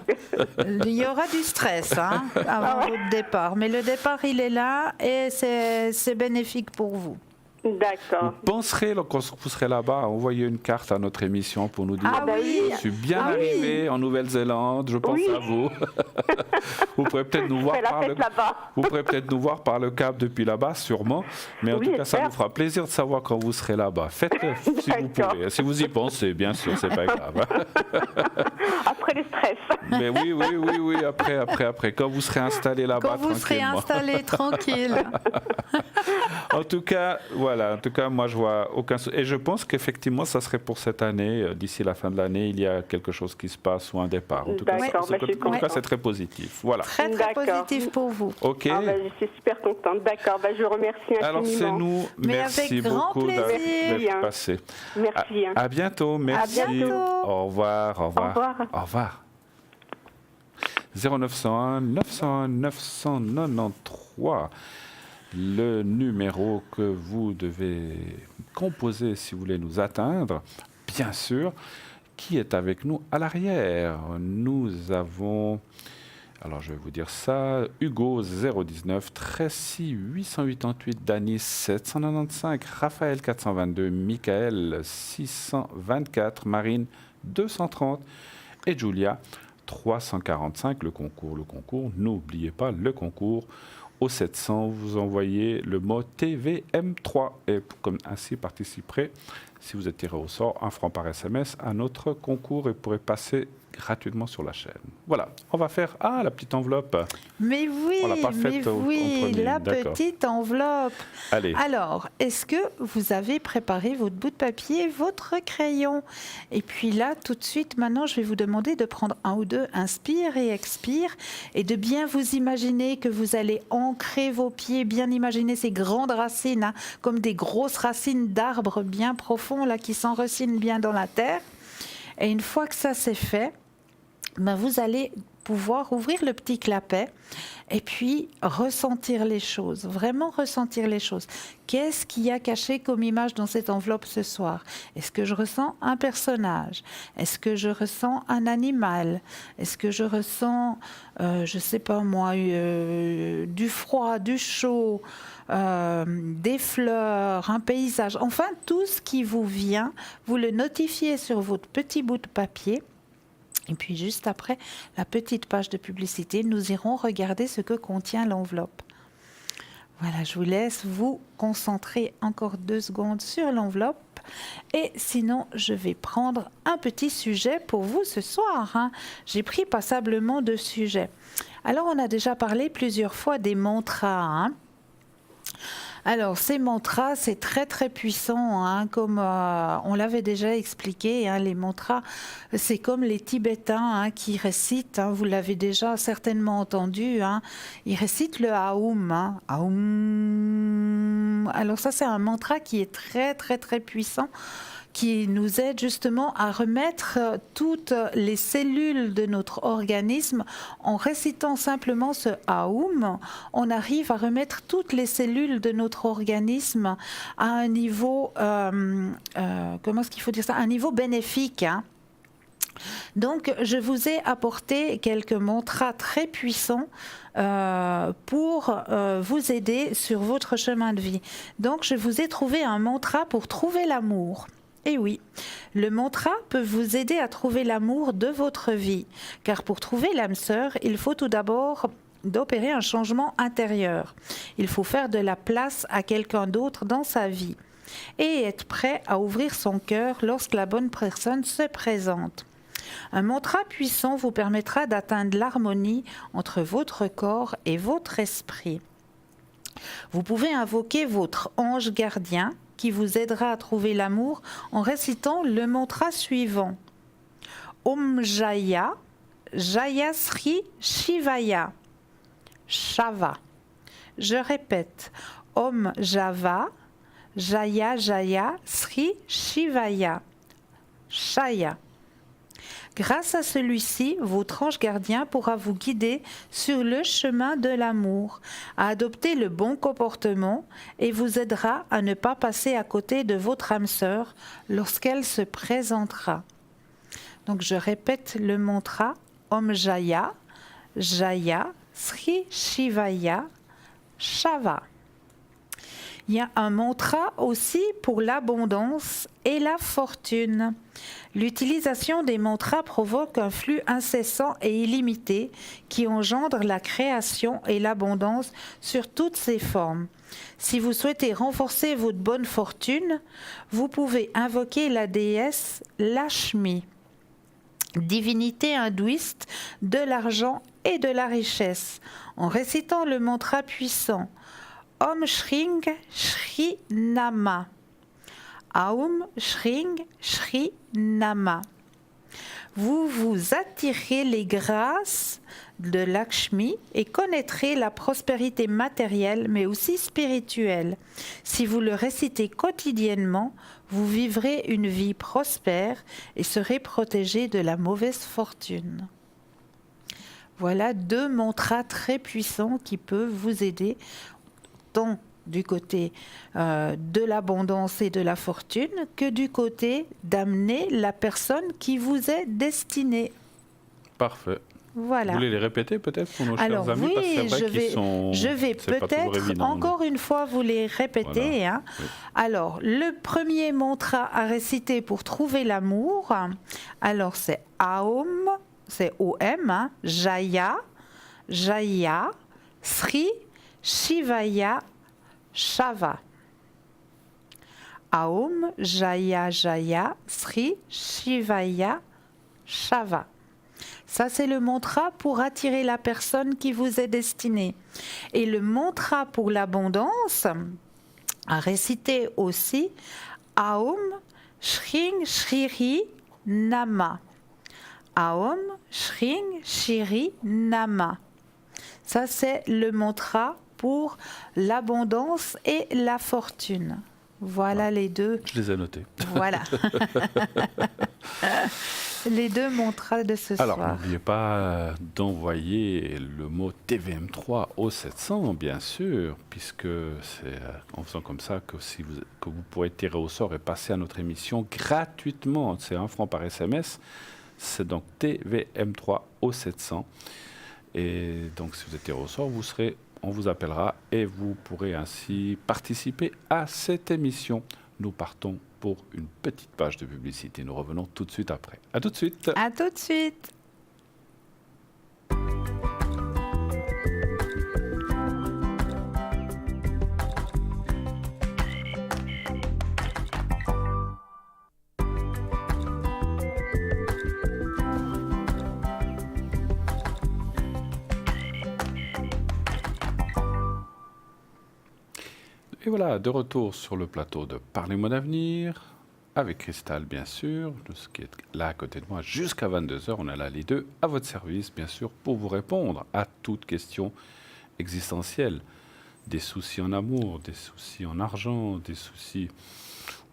Il y aura du stress avant votre départ, mais le départ il est là et c'est bénéfique pour vous. D'accord. Vous penserez, quand vous serez là-bas, à envoyer une carte à notre émission pour nous dire oui. je suis bien Ah oui. arrivé en Nouvelle-Zélande, je pense à vous. Vous pourrez peut-être nous voir fais la par fête là-bas. Vous pourrez peut-être nous voir par le câble depuis là-bas, sûrement. Mais en Oui, tout cas, ça j'espère. nous fera plaisir de savoir quand vous serez là-bas. Faites-le si vous D'accord. pouvez. Si vous y pensez, bien sûr, c'est pas grave. Après le stress. Mais oui, après. Quand vous serez installé là-bas, Quand vous serez tranquillement. installé tranquille. En tout cas, voilà. En tout cas, moi, je vois aucun souci. Et je pense qu'effectivement, ça serait pour cette année. D'ici la fin de l'année, il y a quelque chose qui se passe ou un départ. En tout cas, D'accord, en tout cas, c'est très positif. Voilà. Très D'accord. positif pour vous. Ok. Je suis super contente. D'accord, je vous remercie infiniment. Alors, c'est nous. Mais Merci avec grand beaucoup plaisir. d'être passé. Merci. À bientôt. Merci. À bientôt. Au revoir. Au revoir. Au revoir. 0901 901 993, le numéro que vous devez composer si vous voulez nous atteindre. Bien sûr, qui est avec nous à l'arrière? Nous avons, alors je vais vous dire ça, Hugo 019, Tracy 888, Dany 795, Raphaël 422, Michael 624, Marine 230 et Julia 345. Le concours, n'oubliez pas le concours. Au 700, vous envoyez le mot TVM3 et comme ainsi participerez, si vous êtes tiré au sort, 1 franc par SMS à notre concours et pourrez passer gratuitement sur la chaîne. Voilà, on va faire la petite enveloppe. Mais oui, On l'a pas faite en premier, la d'accord. petite enveloppe. Allez. Alors, est-ce que vous avez préparé votre bout de papier, votre crayon? Et puis là, tout de suite, maintenant, je vais vous demander de prendre un ou deux inspire et expire et de bien vous imaginer que vous allez ancrer vos pieds, bien imaginer ces grandes racines, hein, comme des grosses racines d'arbres bien profonds là, qui s'enracinent bien dans la terre. Et une fois que ça c'est fait, vous allez pouvoir ouvrir le petit clapet et puis ressentir les choses, vraiment ressentir les choses. Qu'est-ce qu'il y a caché comme image dans cette enveloppe ce soir? Est-ce que je ressens un personnage? Est-ce que je ressens un animal? Est-ce que je ressens, je sais pas moi, du froid, du chaud, des fleurs, un paysage? Enfin, tout ce qui vous vient, vous le notifiez sur votre petit bout de papier. Et puis juste après la petite page de publicité, nous irons regarder ce que contient l'enveloppe. Voilà, je vous laisse vous concentrer encore 2 secondes sur l'enveloppe. Et sinon, je vais prendre un petit sujet pour vous ce soir, hein. J'ai pris passablement de sujets. Alors, on a déjà parlé plusieurs fois des mantras, hein. Alors, ces mantras, c'est très très puissant, hein, comme on l'avait déjà expliqué, hein, les mantras, c'est comme les Tibétains, hein, qui récitent, hein, vous l'avez déjà certainement entendu, hein, ils récitent le Aum, hein, Aum. Alors ça, c'est un mantra qui est très très très puissant, qui nous aide justement à remettre toutes les cellules de notre organisme. En récitant simplement ce Aum, on arrive à remettre toutes les cellules de notre organisme à un niveau, comment est-ce qu'il faut dire ça, un niveau bénéfique, hein. Donc, je vous ai apporté quelques mantras très puissants pour vous aider sur votre chemin de vie. Donc, je vous ai trouvé un mantra pour trouver l'amour. Et oui, le mantra peut vous aider à trouver l'amour de votre vie, car pour trouver l'âme sœur, il faut tout d'abord d'opérer un changement intérieur. Il faut faire de la place à quelqu'un d'autre dans sa vie et être prêt à ouvrir son cœur lorsque la bonne personne se présente. Un mantra puissant vous permettra d'atteindre l'harmonie entre votre corps et votre esprit. Vous pouvez invoquer votre ange gardien qui vous aidera à trouver l'amour en récitant le mantra suivant. Om Jaya, Jaya Sri Shivaya, Shava. Je répète, Om Java, Jaya Jaya Sri Shivaya, Shaya. Grâce à celui-ci, votre ange gardien pourra vous guider sur le chemin de l'amour, à adopter le bon comportement et vous aidera à ne pas passer à côté de votre âme sœur lorsqu'elle se présentera. Donc je répète le mantra Om Jaya, Jaya, Sri Shivaya, Shava. Il y a un mantra aussi pour l'abondance et la fortune. L'utilisation des mantras provoque un flux incessant et illimité qui engendre la création et l'abondance sur toutes ses formes. Si vous souhaitez renforcer votre bonne fortune, vous pouvez invoquer la déesse Lakshmi. divinité hindouiste de l'argent et de la richesse, en récitant le mantra puissant Om Shring Shri Nama. Aum Shring Shri Nama. Vous vous attirez les grâces de Lakshmi et connaîtrez la prospérité matérielle mais aussi spirituelle. Si vous le récitez quotidiennement, vous vivrez une vie prospère et serez protégé de la mauvaise fortune. Voilà 2 mantras très puissants qui peuvent vous aider tant du côté de l'abondance et de la fortune que du côté d'amener la personne qui vous est destinée. Parfait. Voilà. Vous voulez les répéter peut-être pour nos Alors chers amis? oui, Parce que c'est vrai qu'ils sont... je vais c'est pas toujours peut-être évident, encore une fois vous les répéter. Voilà. Hein. Oui. Alors, le premier mantra à réciter pour trouver l'amour, alors c'est Aum, c'est OM, hein, Jaya, Jaya, Sri, Shivaya, Shava. Aum, Jaya, Jaya, Sri, Shivaya, Shava. Ça, c'est le mantra pour attirer la personne qui vous est destinée. Et le mantra pour l'abondance, à réciter aussi, Aum Shring Shiri Nama. Aum Shring Shiri Nama. Ça, c'est le mantra pour l'abondance et la fortune. Voilà les 2. Je les ai notés. Voilà. Les 2 mantras de ce Alors, soir. n'oubliez pas d'envoyer le mot TVM3 au 700, bien sûr, puisque c'est en faisant comme ça que vous pourrez tirer au sort et passer à notre émission gratuitement. C'est 1 franc par SMS. C'est donc TVM3 au 700. Et donc, si vous êtes tiré au sort, on vous appellera et vous pourrez ainsi participer à cette émission. Nous partons pour une petite page de publicité. Nous revenons tout de suite après. À tout de suite. À tout de suite. Et voilà, de retour sur le plateau de Parlez-moi d'avenir, avec Cristal, bien sûr, ce qui est là à côté de moi, jusqu'à 22h. On est là les 2 à votre service, bien sûr, pour vous répondre à toutes questions existentielles. Des soucis en amour, des soucis en argent, des soucis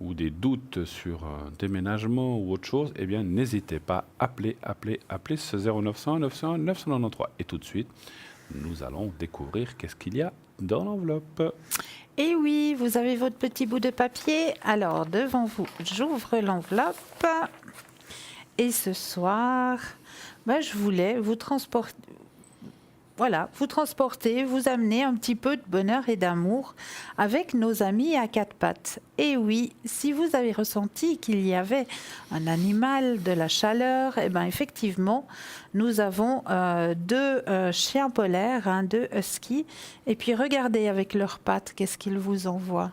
ou des doutes sur un déménagement ou autre chose. Eh bien, n'hésitez pas, appelez ce 0900 901 993. Et tout de suite, nous allons découvrir qu'est-ce qu'il y a dans l'enveloppe. Et oui, vous avez votre petit bout de papier. Alors, devant vous, j'ouvre l'enveloppe. Et ce soir, je voulais vous transporter. Voilà, vous transporter, vous amener un petit peu de bonheur et d'amour avec nos amis à 4 pattes. Et oui, si vous avez ressenti qu'il y avait un animal, de la chaleur, eh bien effectivement, nous avons 2 chiens polaires, 2 huskies. Et puis regardez avec leurs pattes, qu'est-ce qu'ils vous envoient.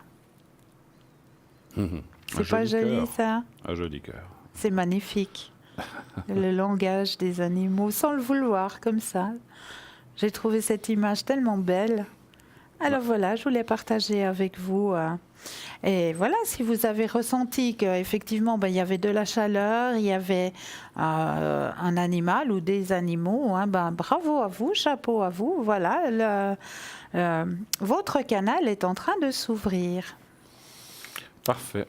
C'est pas joli ça? Un joli cœur. C'est magnifique. Le langage des animaux, sans le vouloir, comme ça. J'ai trouvé cette image tellement belle. Alors voilà, je voulais partager avec vous. Et voilà, si vous avez ressenti qu'effectivement, il y avait de la chaleur, il y avait un animal ou des animaux, bravo à vous, chapeau à vous. Voilà, votre canal est en train de s'ouvrir. Parfait.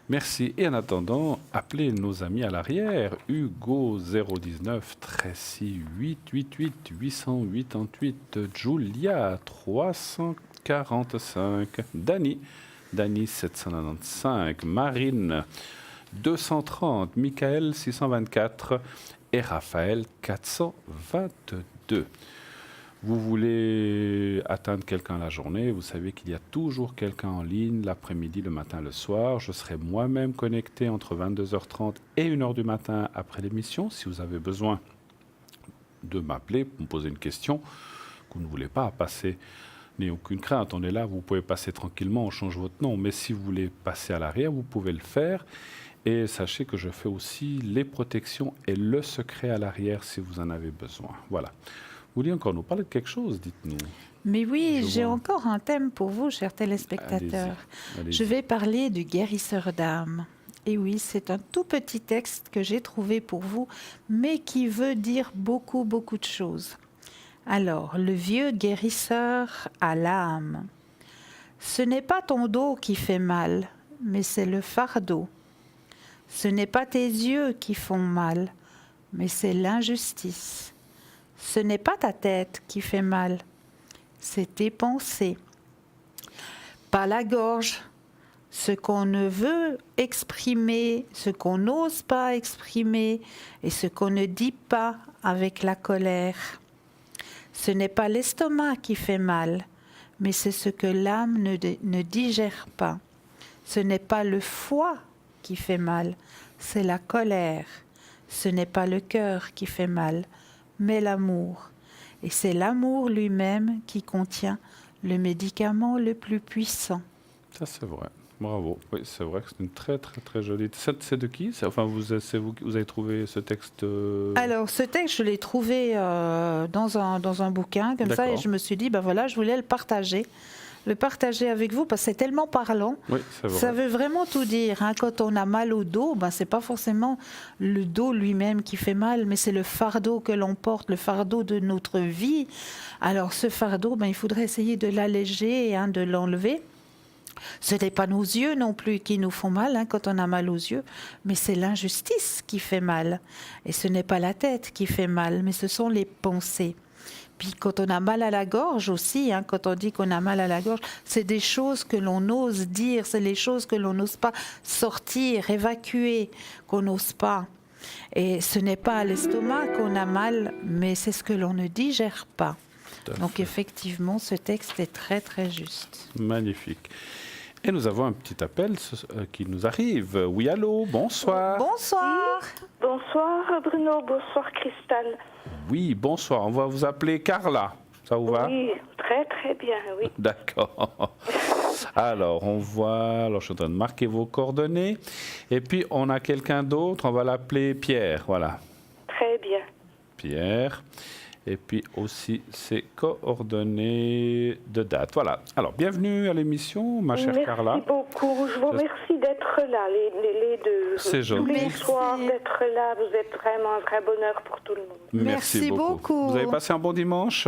Merci. Et en attendant, appelez nos amis à l'arrière. Hugo 019 Tracy 888 888 Julia 345 Dani 795 Marine 230 Michael 624 et Raphaël 422. Vous voulez atteindre quelqu'un la journée, vous savez qu'il y a toujours quelqu'un en ligne l'après-midi, le matin, le soir. Je serai moi-même connecté entre 22h30 et 1h du matin après l'émission. Si vous avez besoin de m'appeler pour me poser une question que vous ne voulez pas passer, n'ayez aucune crainte, on est là, vous pouvez passer tranquillement, on change votre nom. Mais si vous voulez passer à l'arrière, vous pouvez le faire. Et sachez que je fais aussi les protections et le secret à l'arrière si vous en avez besoin. Voilà. Vous vouliez encore nous parler de quelque chose, dites-nous. Mais oui, Je j'ai vois. encore un thème pour vous, chers téléspectateurs. Allez-y. Je vais parler du guérisseur d'âme. Et oui, c'est un tout petit texte que j'ai trouvé pour vous, mais qui veut dire beaucoup, beaucoup de choses. Alors, le vieux guérisseur à l'âme. Ce n'est pas ton dos qui fait mal, mais c'est le fardeau. Ce n'est pas tes yeux qui font mal, mais c'est l'injustice. Ce n'est pas ta tête qui fait mal, c'est tes pensées. Pas la gorge, ce qu'on ne veut exprimer, ce qu'on n'ose pas exprimer et ce qu'on ne dit pas avec la colère. Ce n'est pas l'estomac qui fait mal, mais c'est ce que l'âme ne digère pas. Ce n'est pas le foie qui fait mal, c'est la colère. Ce n'est pas le cœur qui fait mal, mais l'amour. Et c'est l'amour lui-même qui contient le médicament le plus puissant. Ça, c'est vrai. Bravo. Oui, c'est vrai que c'est une très, très, très jolie... C'est de qui? Enfin, c'est vous qui vous avez trouvé ce texte Alors, ce texte, je l'ai trouvé dans un bouquin, comme ça, et D'accord. je me suis dit, ben voilà, je voulais le partager avec vous, parce que c'est tellement parlant. Oui, c'est vrai. Ça veut vraiment tout dire. Hein. Quand on a mal au dos, ben, ce n'est pas forcément le dos lui-même qui fait mal, mais c'est le fardeau que l'on porte, le fardeau de notre vie. Alors ce fardeau, ben, il faudrait essayer de l'alléger, hein, de l'enlever. Ce n'est pas nos yeux non plus qui nous font mal, hein, quand on a mal aux yeux, mais c'est l'injustice qui fait mal. Et ce n'est pas la tête qui fait mal, mais ce sont les pensées. Puis quand on a mal à la gorge aussi, hein, quand on dit qu'on a mal à la gorge, c'est des choses que l'on ose dire, c'est les choses que l'on n'ose pas sortir, évacuer, qu'on n'ose pas. Et ce n'est pas à l'estomac qu'on a mal, mais c'est ce que l'on ne digère pas. Tout à Donc fait. effectivement, ce texte est très très juste. Magnifique. Et nous avons un petit appel qui nous arrive. Oui, allô, bonsoir. Bonsoir. Bonsoir Bruno, bonsoir Cristal. Oui, bonsoir. On va vous appeler Carla. Ça vous va? Oui, très très bien, oui. D'accord. Alors, alors, je suis en train de marquer vos coordonnées. Et puis, on a quelqu'un d'autre. On va l'appeler Pierre. Voilà. Très bien. Pierre. Et puis aussi ses coordonnées de date. Voilà. Alors, bienvenue à l'émission, ma chère Carla. Merci beaucoup. Je vous remercie d'être là, les deux. C'est Tous gentil. les Merci. soirs d'être là. Vous êtes vraiment un vrai bonheur pour tout le monde. Merci beaucoup. Vous avez passé un bon dimanche?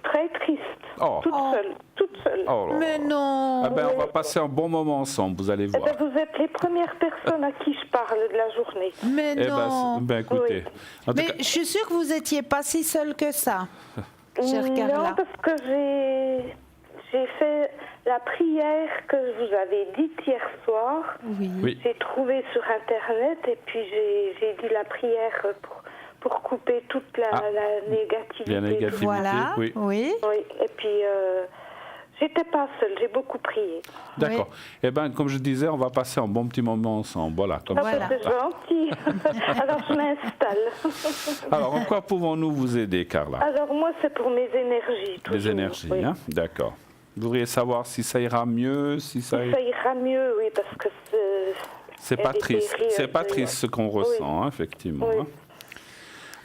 Très triste. Oh. Toute seule. Toute seule. Oh là là. Mais non. Ah ben, on va passer un bon moment ensemble, vous allez Eh voir. ben, vous êtes les premières personnes à qui je parle de la journée. Mais Eh non. écoutez. Oui. En tout Mais cas, je suis sûre que vous n'étiez pas si seule que ça, chère Carla. Non, parce que j'ai fait la prière que je vous avais dite hier soir. Oui. oui. J'ai trouvé sur Internet et puis j'ai dit la prière pour couper toute la négativité. La négativité. Voilà. oui. Oui. Oui, et puis j'étais pas seule, j'ai beaucoup prié. D'accord. Eh bien, comme je disais, on va passer un bon petit moment ensemble. Voilà. Comme Ah, Voilà. c'est gentil. Alors je m'installe. Alors, en quoi pouvons-nous vous aider, Carla? Alors moi c'est pour mes énergies. Les toujours, énergies, oui. hein? D'accord. Vous voudriez savoir si ça ira mieux, si ça... Ça ira mieux, oui, parce que C'est il y a pas des triste. périodes, C'est pas oui. triste ce qu'on ressent, hein, effectivement. Oui. hein.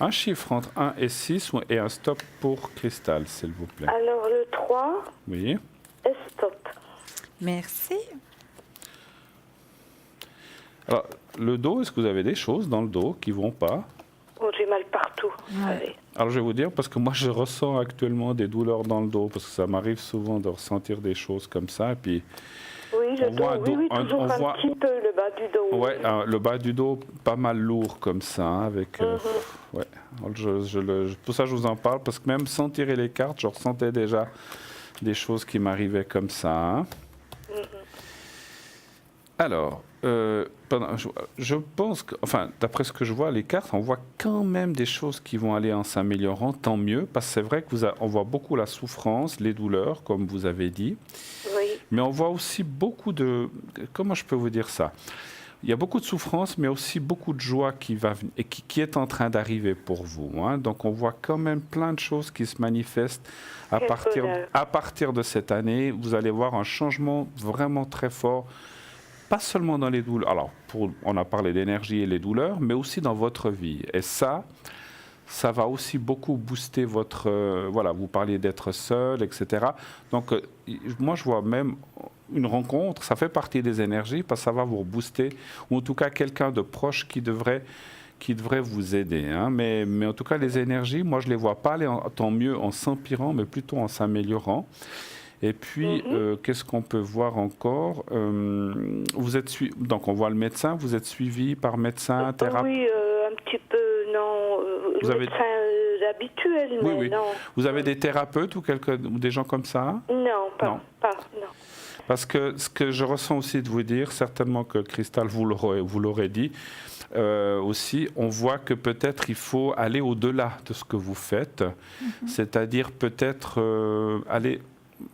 Un chiffre entre 1 et 6 et un stop pour Cristal, s'il vous plaît. Alors le 3 Oui. est stop. Merci. Alors, le dos, est-ce que vous avez des choses dans le dos qui vont pas? Oh, j'ai mal partout, vous savez. Alors, je vais vous dire, parce que moi, je ressens actuellement des douleurs dans le dos, parce que ça m'arrive souvent de ressentir des choses comme ça. Et puis, Oui, le On voit dos, oui, toujours on un voit- petit peu le bas du dos. ouais, le bas du dos, pas mal lourd comme ça, hein, avec... ouais. Alors, pour ça, je vous en parle, parce que même sans tirer les cartes, je ressentais déjà des choses qui m'arrivaient comme ça. hein. Alors, je pense que, enfin, d'après ce que je vois, les cartes, on voit quand même des choses qui vont aller en s'améliorant, tant mieux, parce que c'est vrai qu'on voit beaucoup la souffrance, les douleurs, comme vous avez dit, Oui, mais on voit aussi beaucoup de... Comment je peux vous dire ça? Il y a beaucoup de souffrance, mais aussi beaucoup de joie qui va venir et qui est en train d'arriver pour vous. hein. Donc, on voit quand même plein de choses qui se manifestent Quel bonheur. à partir de cette année. Vous allez voir un changement vraiment très fort pas seulement dans les douleurs. Alors, on a parlé d'énergie et les douleurs, mais aussi dans votre vie. Et ça va aussi beaucoup booster votre... voilà, vous parliez d'être seul, etc. Donc, moi, je vois même une rencontre, ça fait partie des énergies, parce que ça va vous booster, ou en tout cas quelqu'un de proche qui devrait vous aider. Hein. Mais en tout cas, les énergies, moi, je ne les vois pas aller tant mieux en s'empirant, mais plutôt en s'améliorant. Et puis, qu'est-ce qu'on peut voir encore? Donc, on voit le médecin, vous êtes suivi par médecin, thérapeute? Oui, un petit peu, non. Vous avez... médecin habituel, mais oui. non. Vous avez des thérapeutes ou des gens comme ça? Non, pas. Parce que ce que je ressens aussi de vous dire, certainement que Christelle vous l'aurez dit, aussi, on voit que peut-être il faut aller au-delà de ce que vous faites, c'est-à-dire peut-être aller...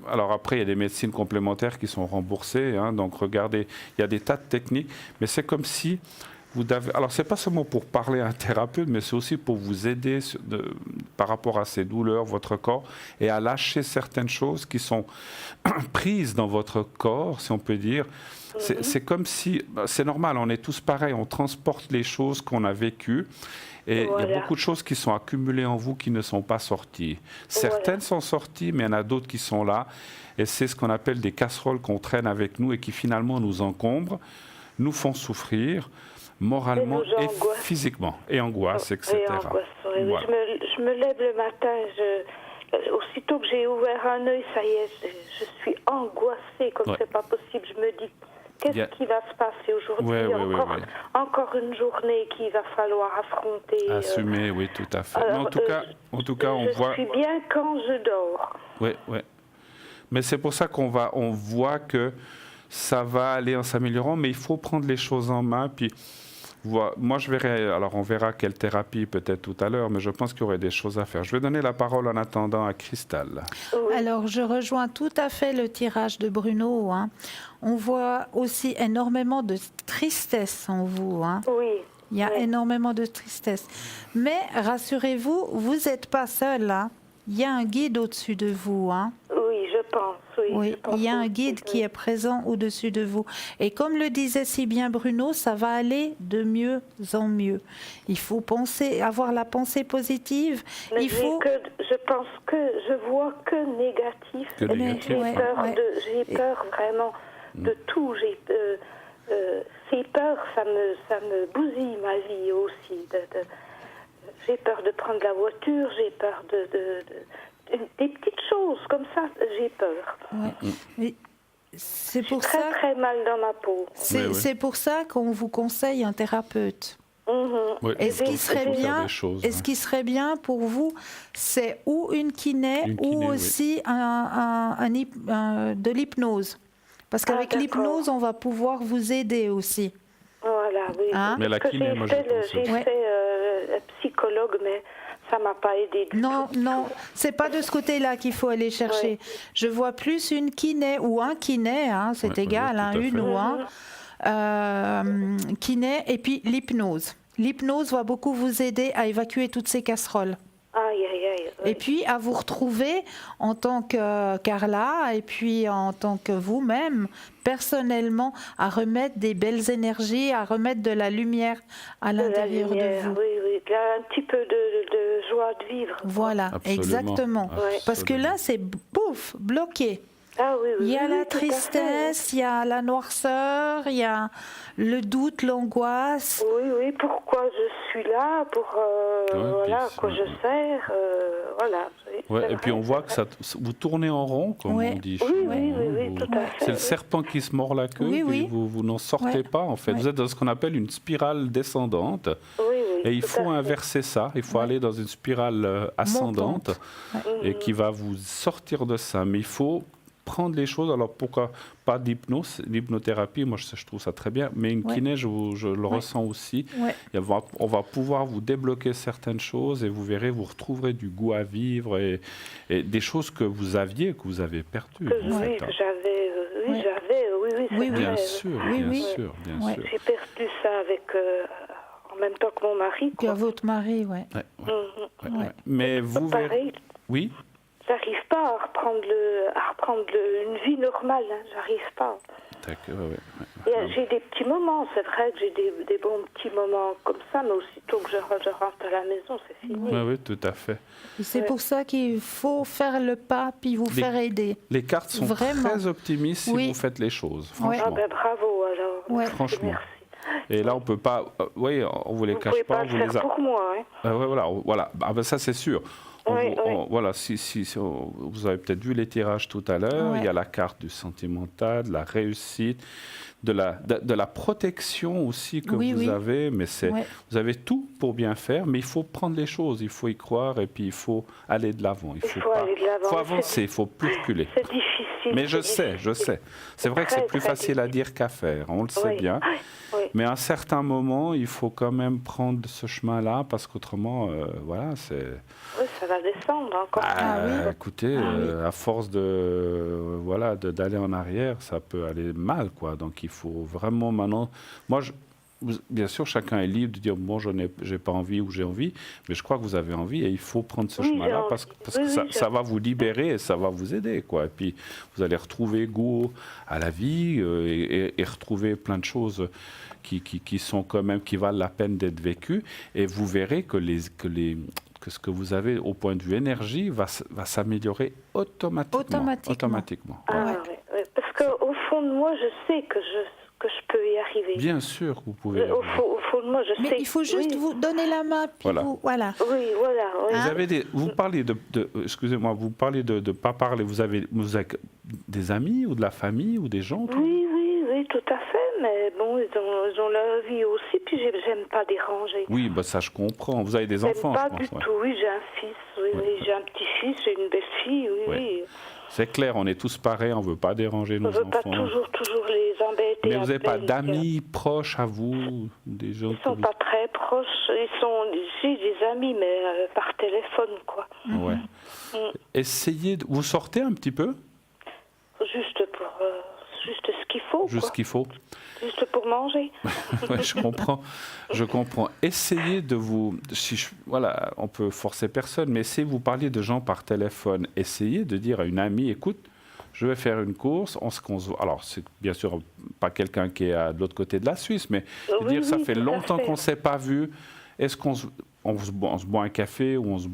Alors après, il y a des médecines complémentaires qui sont remboursées, hein, donc regardez, il y a des tas de techniques, mais c'est comme si vous avez... Alors c'est pas seulement pour parler à un thérapeute, mais c'est aussi pour vous aider par rapport à ces douleurs, votre corps, et à lâcher certaines choses qui sont prises dans votre corps, si on peut dire. C'est comme si... C'est normal, on est tous pareils, on transporte les choses qu'on a vécues. Et il y a beaucoup de choses qui sont accumulées en vous qui ne sont pas sorties. Certaines sont sorties, mais il y en a d'autres qui sont là. Et c'est ce qu'on appelle des casseroles qu'on traîne avec nous et qui finalement nous encombrent, nous font souffrir moralement et physiquement. Et angoisse, etc. Et angoisse, oui. Voilà. Je me lève le matin, aussitôt que j'ai ouvert un œil, ça y est, je suis angoissée comme c'est pas possible. Je me dis... Qu'est-ce qui va se passer aujourd'hui? Encore une journée qu'il va falloir affronter. Assumer, oui, tout à fait. Alors, en tout cas, on voit... Je suis bien quand je dors. Oui. Mais c'est pour ça on voit que ça va aller en s'améliorant, mais il faut prendre les choses en main. Puis, moi, je verrai... Alors, on verra quelle thérapie peut-être tout à l'heure, mais je pense qu'il y aurait des choses à faire. Je vais donner la parole en attendant à Christelle. Oui. Alors, je rejoins tout à fait le tirage de Bruno. Hein. On voit aussi énormément de tristesse en vous. Hein. Oui. Il y a énormément de tristesse. Mais rassurez-vous, vous n'êtes pas seul. Hein. Il y a un guide au-dessus de vous. Hein. Oui, je pense. Oui, il y a un guide qui est présent au-dessus de vous. Et comme le disait si bien Bruno, ça va aller de mieux en mieux. Il faut avoir la pensée positive. Mais je pense que je vois que négatif. J'ai peur vraiment de tout. Ces peurs, ça me bousille ma vie aussi. J'ai peur de prendre la voiture, j'ai peur des petites choses comme ça, j'ai peur. Mais c'est pour ça très mal dans ma peau. C'est pour ça qu'on vous conseille un thérapeute. Et ce qui serait bien pour vous, c'est ou une kiné ou aussi de l'hypnose. Parce qu'avec l'hypnose, on va pouvoir vous aider aussi. Voilà, oui. Hein? Mais la kiné, moi, j'ai fait psychologue, mais ça m'a pas aidé du tout. Non, c'est pas de ce côté-là qu'il faut aller chercher. Je vois plus une kiné ou un kiné, hein, c'est égal, une ou un kiné, et puis l'hypnose. L'hypnose va beaucoup vous aider à évacuer toutes ces casseroles. Et puis à vous retrouver en tant que Carla et puis en tant que vous-même, personnellement, à remettre des belles énergies, à remettre de la lumière à l'intérieur de vous. Oui, un petit peu de joie de vivre. Voilà, exactement. Parce que là, c'est bloqué. Il y a la tristesse, il y a la noirceur, il y a le doute, l'angoisse. Oui, pourquoi je suis là, quoi je sers, et puis on voit que vous tournez en rond, comme on dit. Oui, tout à fait. C'est le serpent qui se mord la queue, et vous n'en sortez pas, en fait. Vous êtes dans ce qu'on appelle une spirale descendante. Et il faut inverser ça, il faut aller dans une spirale ascendante, et qui va vous sortir de ça. Mais il faut prendre les choses, alors pourquoi pas d'hypnose, l'hypnothérapie, moi je trouve ça très bien, mais une kiné, je le ressens aussi. On va pouvoir vous débloquer certaines choses et vous verrez, vous retrouverez du goût à vivre et des choses que vous aviez, que vous avez perdues. J'avais. Bien sûr. J'ai perdu ça avec... en même temps que mon mari. Que votre mari, Mais vous verrez... Oui. J'arrive pas à reprendre une vie normale, j'arrive pas. J'ai des petits moments, c'est vrai que j'ai des bons petits moments comme ça, mais aussitôt que je rentre à la maison, c'est fini. Oui, tout à fait. C'est pour ça qu'il faut faire le pas puis vous faire aider. Les cartes sont très optimistes si vous faites les choses, franchement. Ah ben bravo alors. Franchement. Merci. Et là, on peut pas. On vous les cache pas. Vous pouvez pas le faire pour moi. Voilà. Ah ben ça, c'est sûr. Voilà, si vous avez peut-être vu les tirages tout à l'heure, il y a la carte du sentimental, de la réussite, de la protection aussi que vous avez, mais vous avez tout pour bien faire, mais il faut prendre les choses, il faut y croire et puis il faut aller de l'avant. Il faut avancer, il faut plus reculer. C'est difficile. Mais je sais. C'est vrai que c'est plus facile à dire qu'à faire, on le sait bien. Mais à un certain moment, il faut quand même prendre ce chemin-là parce qu'autrement, c'est... Oui, ça va descendre encore. Écoutez, à force d'aller en arrière, ça peut aller mal, quoi. Donc il faut vraiment maintenant... Bien sûr, chacun est libre de dire bon, j'ai pas envie ou j'ai envie, mais je crois que vous avez envie et il faut prendre ce chemin-là parce que ça va vous libérer et ça va vous aider, quoi. Et puis vous allez retrouver goût à la vie et retrouver plein de choses qui sont quand même qui valent la peine d'être vécues et vous verrez que ce que vous avez au point de vue énergie va s'améliorer automatiquement. Parce qu'au fond de moi, je sais que je peux y arriver. Bien sûr que vous pouvez. Au fond de moi, je sais. Mais il faut juste vous donner la main, puis voilà. Oui, voilà. Vous parlez excusez-moi, vous parlez de pas parler. Vous avez des amis ou de la famille ou des gens? Oui, tout à fait. Mais bon, ils ont leur vie aussi, puis j'aime pas déranger. Oui, ça je comprends. Vous avez des enfants, je pense. Pas du tout. Oui, j'ai un fils. J'ai un petit-fils, j'ai une belle-fille. Oui. C'est clair, on est tous pareils, on ne veut pas déranger nos enfants. On ne veut pas toujours les embêter. Mais vous n'avez pas d'amis proches à vous, des gens? Ils ne sont pas très proches. J'ai des amis, mais par téléphone, quoi. Ouais. Essayez vous sortez un petit peu? Juste ce qu'il faut. Juste ce qu'il faut. Juste pour manger. Je comprends. Essayez de vous... on peut forcer personne, mais si vous parliez de gens par téléphone, essayez de dire à une amie, écoute, je vais faire une course. Alors, c'est bien sûr pas quelqu'un qui est de l'autre côté de la Suisse, mais ça fait longtemps qu'on ne s'est pas vu. Est-ce qu'on se boit un café ou on se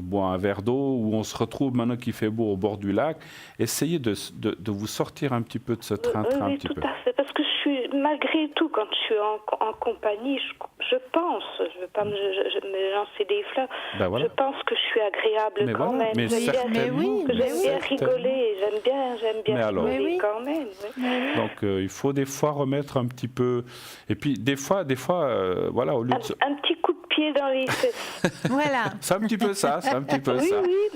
boit un verre d'eau, ou on se retrouve maintenant qu'il fait beau au bord du lac? Essayez de vous sortir un petit peu de ce train-train. Oui, tout à fait. Parce que malgré tout, quand je suis en compagnie, je pense, je ne veux pas me lancer des fleurs, je pense que je suis agréable quand même. J'aime bien rigoler, j'aime bien rigoler quand même. Oui. Donc il faut des fois remettre un petit peu... Et puis des fois au lieu un petit coup de pied dans les fesses. Voilà. C'est un petit peu ça, ça. Oui,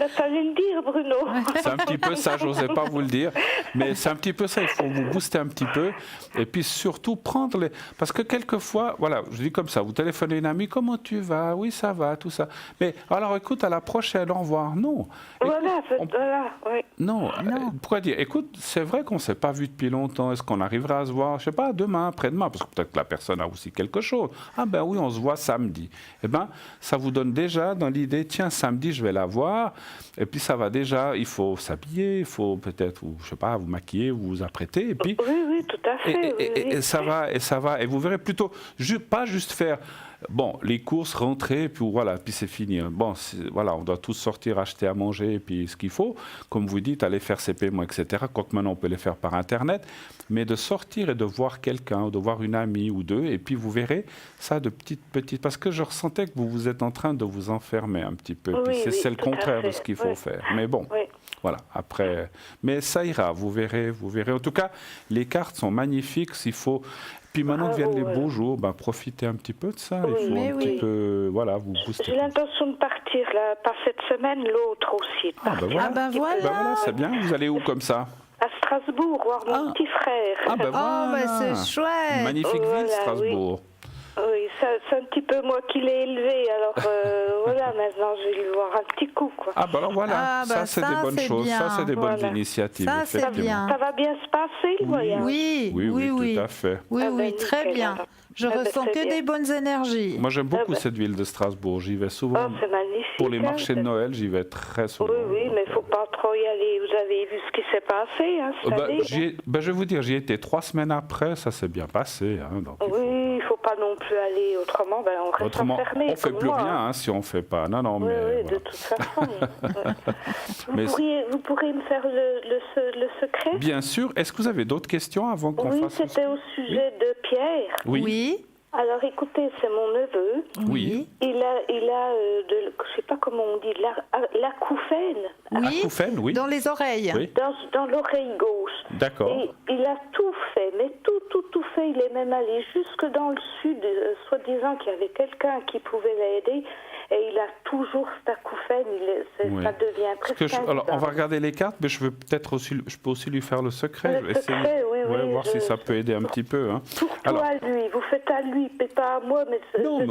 fallait le dire, Bruno. C'est un petit peu ça, je n'osais pas vous le dire, mais c'est un petit peu ça, il faut vous booster un petit peu, et puis surtout prendre parce que quelquefois, je dis comme ça, vous téléphonez une amie, comment tu vas? Oui, ça va, tout ça. Mais alors écoute, à la prochaine, au revoir. Non. Non, pourquoi dire? Écoute, c'est vrai qu'on ne s'est pas vu depuis longtemps, est-ce qu'on arrivera à se voir, je ne sais pas, demain, après-demain, parce que peut-être que la personne a aussi quelque chose. Ah ben oui, on se voit samedi. Eh bien, ça vous donne déjà dans l'idée, tiens, samedi, je vais la voir. Et puis, ça va déjà, il faut s'habiller, il faut peut-être, je sais pas, vous maquiller, vous apprêter. Et puis, oui, tout à fait. Et ça va. Et vous verrez plutôt, pas juste faire... Bon, les courses, rentrer, puis puis c'est fini. Bon, on doit tous sortir, acheter à manger, et puis ce qu'il faut. Comme vous dites, aller faire ses paiements, etc. Quoique maintenant, on peut les faire par Internet. Mais de sortir et de voir quelqu'un, de voir une amie ou deux, et puis vous verrez ça de petite... Parce que je ressentais que vous êtes en train de vous enfermer un petit peu. C'est le contraire de ce qu'il faut faire. Mais bon, voilà, après... Mais ça ira, vous verrez. En tout cas, les cartes sont magnifiques, s'il faut... Puis maintenant viennent les beaux jours, profitez un petit peu de ça. Il faut un petit peu, vous booster. J'ai l'intention de partir, là, pas cette semaine, l'autre aussi. Voilà. C'est bien. Vous allez où comme ça? À Strasbourg, voir mon petit frère. C'est chouette. Magnifique ville, Strasbourg. Oui, c'est un petit peu moi qui l'ai élevé, alors maintenant je vais le voir un petit coup, quoi. Ça c'est des bonnes choses, ça c'est des bonnes initiatives. Ça c'est bien. Ça va bien se passer, le voyage? Oui, tout à fait. Oui, très bien. Je ressens que des bonnes énergies. Moi j'aime beaucoup cette ville de Strasbourg, j'y vais souvent. C'est magnifique. Pour les marchés de Noël, j'y vais très souvent. Oui, mais il faut pas trop y aller. Vous avez vu ce qui s'est passé, hein, cette année. Je vais vous dire, j'y étais 3 semaines après, ça s'est bien passé. Hein, donc oui, il faut pas non plus aller autrement, on reste enfermé. On fait plus rien hein, si on fait pas. Non, oui, mais oui, voilà. de toute façon. Vous pourriez me faire le secret? Bien sûr. Est-ce que vous avez d'autres questions avant qu'on fasse? Oui, c'était au sujet de Pierre. Oui. Alors écoutez, c'est mon neveu. Oui. Il a je sais pas comment on dit, l'acouphène. Oui. Acouphène, oui. Dans les oreilles. Oui. Dans l'oreille gauche. D'accord. Et il a tout fait, mais tout fait. Il est même allé jusque dans le sud, soi-disant qu'il y avait quelqu'un qui pouvait l'aider. Et il a toujours cet acouphène, ça devient presque alors, on va regarder les cartes, mais je peux aussi lui faire le secret. Le secret, oui, voir si ça peut aider un petit peu. Hein. Surtout à lui, vous faites à lui, pas à moi. Non,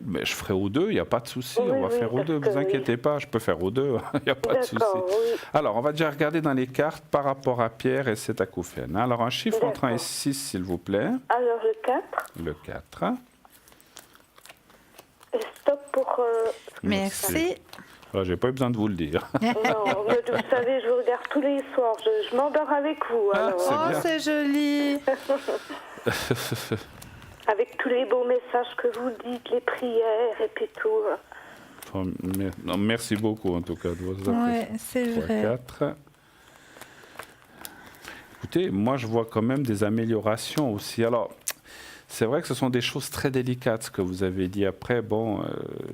mais je ferai aux deux, il n'y a pas de souci, on va faire aux deux, vous inquiétez pas, je peux faire aux deux, il n'y a pas de souci. Oui. Alors, on va déjà regarder dans les cartes par rapport à Pierre et cet acouphène. Alors, un chiffre entre 1 et 6, s'il vous plaît. Alors, le 4. Le 4. Et stop pour... Merci. Alors, j'ai pas eu besoin de vous le dire. Non, mais vous savez, je vous regarde tous les soirs. Je m'endors avec vous. Alors. C'est joli. Avec tous les beaux messages que vous dites, les prières et puis tout. Non, merci beaucoup, en tout cas, de vos appréciations. Oui, c'est vrai. 4. Écoutez, moi, je vois quand même des améliorations aussi. Alors, c'est vrai que ce sont des choses très délicates, ce que vous avez dit. Après, bon,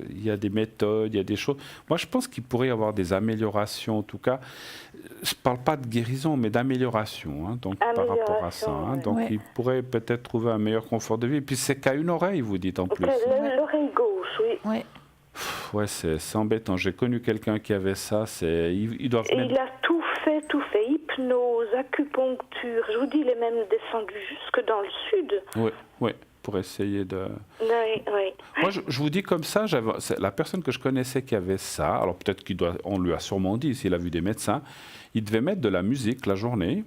il y a des méthodes, il y a des choses. Moi, je pense qu'il pourrait y avoir des améliorations, en tout cas. Je ne parle pas de guérison, mais d'amélioration, hein, donc, par rapport à ça. Hein. Donc, il pourrait peut-être trouver un meilleur confort de vie. Et puis, c'est qu'à une oreille, vous dites, en plus. L'oreille gauche, oui. Ouais, c'est embêtant. J'ai connu quelqu'un qui avait ça. Il doit Et il a tout fait. Hypnose, acupuncture. Je vous dis, il est même descendu jusque dans le sud. Oui, pour essayer de... Oui. Moi, je vous dis comme ça, la personne que je connaissais qui avait ça, alors peut-être on lui a sûrement dit, s'il a vu des médecins, il devait mettre de la musique la journée.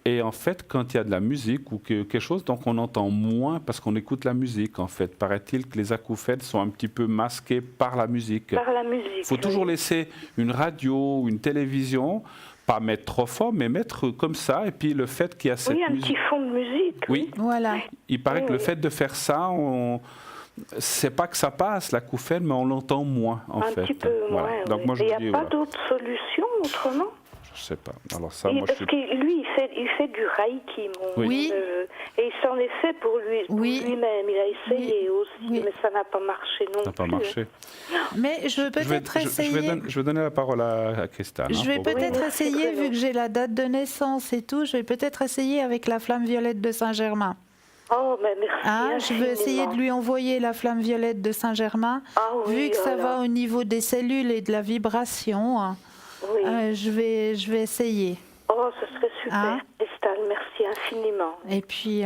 Et en fait, quand il y a de la musique ou quelque chose, donc on entend moins parce qu'on écoute la musique. En fait, paraît-il que les acouphènes sont un petit peu masqués par la musique. Par la musique. Il faut toujours laisser une radio ou une télévision, pas mettre trop fort, mais mettre comme ça. Et puis le fait qu'il y a cette musique... Oui, un petit fond de musique. Oui. Voilà. Il paraît que le fait de faire ça, c'est pas que ça passe l'acouphène, mais on l'entend moins en fait. Un petit peu moins. Donc moi je il n'y a dis, pas d'autre solution autrement? Je sais pas. Alors ça, parce que lui, il fait du reiki, oui. Et il s'en est fait pour lui-même. Il a essayé aussi, mais ça n'a pas marché non plus. Ça n'a pas marché. Mais je veux peut-être essayer. Je vais donner la parole à Christelle. Je vais peut-être essayer, vu que j'ai la date de naissance et tout, je vais peut-être essayer avec la flamme violette de Saint-Germain. Oh, mais merci. Je vais essayer de lui envoyer la flamme violette de Saint-Germain. Vu que ça va au niveau des cellules et de la vibration. Je vais essayer. Oh, ce serait super. Estelle, merci infiniment. Et puis,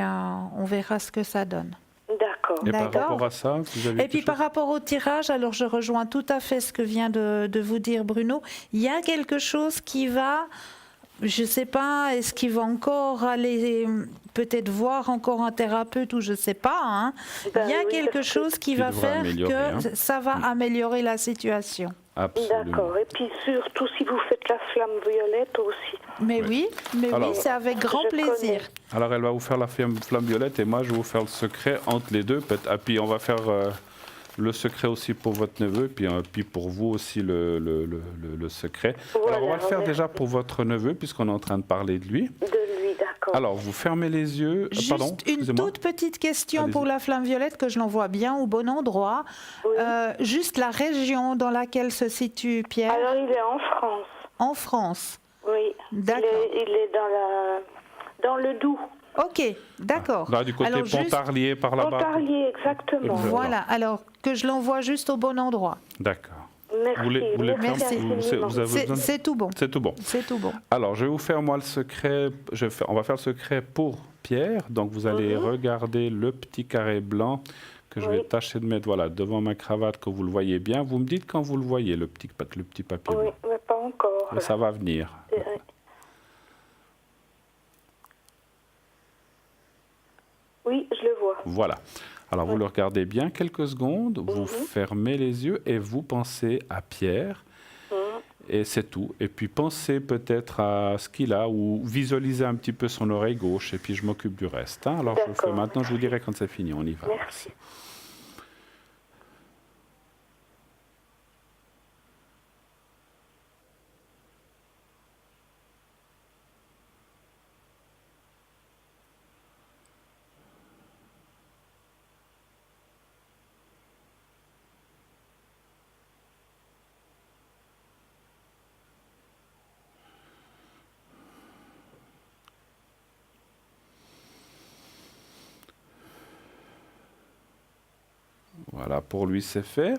on verra ce que ça donne. D'accord. Et par rapport à ça, vous avez par rapport au tirage, alors je rejoins tout à fait ce que vient de vous dire Bruno. Il y a quelque chose qui va, je ne sais pas, est-ce qu'il va encore aller peut-être voir encore un thérapeute ou je ne sais pas. Hein. Il y a quelque chose qui va faire que ça va améliorer la situation. Absolument. D'accord. Et puis surtout si vous faites la flamme violette aussi. Mais oui, c'est avec grand plaisir. Alors elle va vous faire la flamme violette et moi je vais vous faire le secret entre les deux. Et puis on va faire le secret aussi pour votre neveu et puis pour vous aussi le secret. Voilà, alors on va le faire déjà pour votre neveu puisqu'on est en train de parler de lui. D'accord. Alors vous fermez les yeux. Juste une toute petite question pour la flamme violette que je l'envoie bien au bon endroit. Oui. Juste la région dans laquelle se situe Pierre. Alors il est en France. En France. Oui. D'accord. Il est dans le Doubs. Ok, d'accord. Là, du côté alors, Pontarlier, par là-bas. Pontarlier, exactement. Voilà, alors que je l'envoie juste au bon endroit. D'accord. Merci. C'est tout bon. C'est tout bon. C'est tout bon. Alors, je vais vous faire, moi, le secret. On va faire le secret pour Pierre. Donc, vous allez regarder le petit carré blanc que je vais tâcher de mettre devant ma cravate, que vous le voyez bien. Vous me dites quand vous le voyez, le petit papier blanc. Oui, mais pas encore. Mais ça va venir. Oui, je le vois. Voilà. Alors, vous le regardez bien quelques secondes, vous fermez les yeux et vous pensez à Pierre. Et c'est tout. Et puis pensez peut-être à ce qu'il a ou visualisez un petit peu son oreille gauche et puis je m'occupe du reste. Hein. Alors je le fais maintenant, je vous dirai quand c'est fini. On y va. Merci. Voilà, pour lui c'est fait.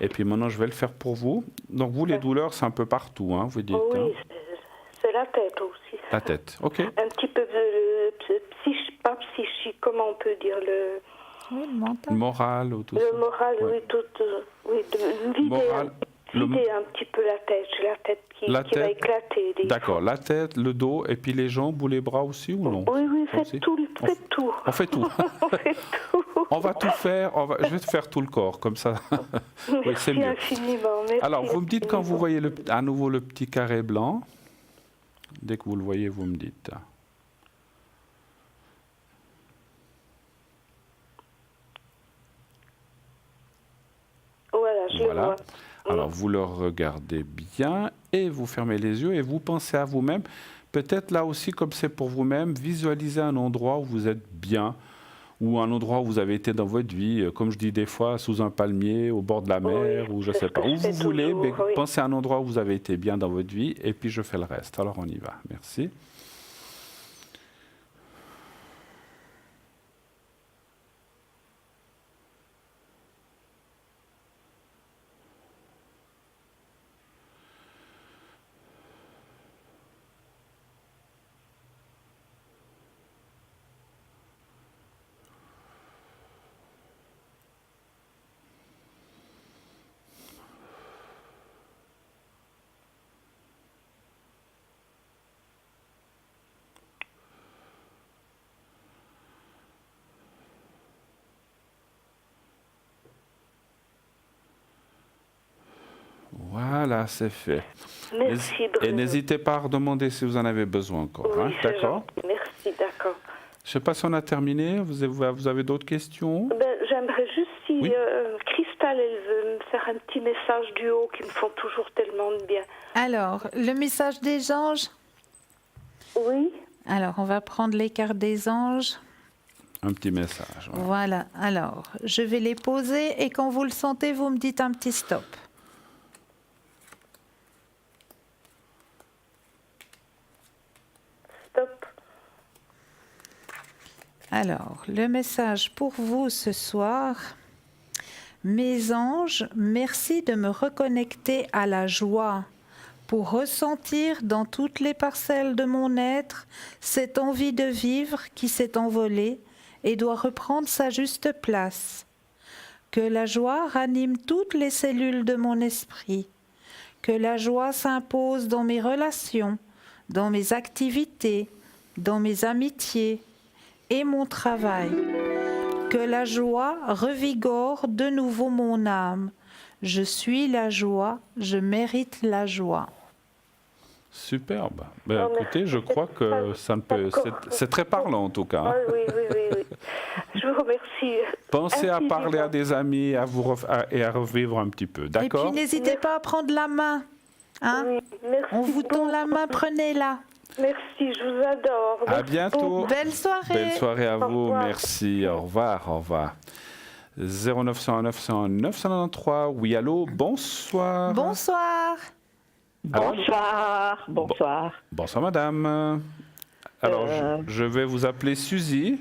Et puis maintenant je vais le faire pour vous. Donc vous, les douleurs, c'est un peu partout, hein, vous dites. Oui, hein. c'est la tête aussi. La tête, ok. Un petit peu pas psychique, comment on peut dire Oui, le mental. Le moral ou tout ça. le moral, Ouais. oui, de vider un petit peu la tête. J'ai la tête qui va éclater. D'accord, la tête, le dos, et puis les jambes ou les bras aussi ou non? Oui, faites Aussi. tout. On fait tout. On fait tout. On va tout faire, je vais te faire tout le corps, comme ça. Oui, c'est Merci mieux. infiniment. Merci Alors, vous me dites quand vous infiniment. voyez à nouveau le petit carré blanc. Dès que vous le voyez, vous me dites. Voilà, je le Voilà. vois. Alors, vous le regardez bien et vous fermez les yeux et vous pensez à vous-même. Peut-être là aussi, comme c'est pour vous-même, visualisez un endroit où vous êtes bien ou un endroit où vous avez été dans votre vie, comme je dis des fois, sous un palmier, au bord de la mer, ou je ne sais pas, où vous voulez, mais pensez à un endroit où vous avez été bien dans votre vie et puis je fais le reste. Alors, on y va. Merci. Voilà, c'est fait. Merci, Et Bruno. n'hésitez pas à redemander si vous en avez besoin encore. Oui, Hein, c'est d'accord? gentil. Merci, d'accord. Je ne sais pas si on a terminé. Vous avez d'autres questions? J'aimerais juste si Oui. Cristal, elle veut me faire un petit message du haut qui me font toujours tellement de bien. Alors, le message des anges. Oui. Alors, on va prendre les cartes des anges. Un petit message. Voilà. Voilà. Alors, je vais les poser et quand vous le sentez, vous me dites un petit stop. Stop. Alors, le message pour vous ce soir. Mes anges, merci de me reconnecter à la joie pour ressentir dans toutes les parcelles de mon être cette envie de vivre qui s'est envolée et doit reprendre sa juste place. Que la joie ranime toutes les cellules de mon esprit. Que la joie s'impose dans mes relations, dans mes activités, dans mes amitiés et mon travail. Que la joie revigore de nouveau mon âme. Je suis la joie, je mérite la joie. Superbe. Oh, écoutez, merci. je crois que ça ne peut. C'est très parlant en tout cas. Hein. Oui. Je vous remercie. Pensez à infiniment. parler à des amis et à revivre un petit peu. Et D'accord? puis n'hésitez pas à prendre la main. Hein? Oui, merci On vous tend la main, prenez-la. Merci, je vous adore. À Merci bientôt. beaucoup. Belle soirée. Belle soirée à Au vous. revoir. Merci. Au revoir. Au revoir. 0901 901 993. Oui, allô. Bonsoir. Bonsoir. Alors, Bonsoir. bonsoir, madame. Alors, je vais vous appeler Suzy.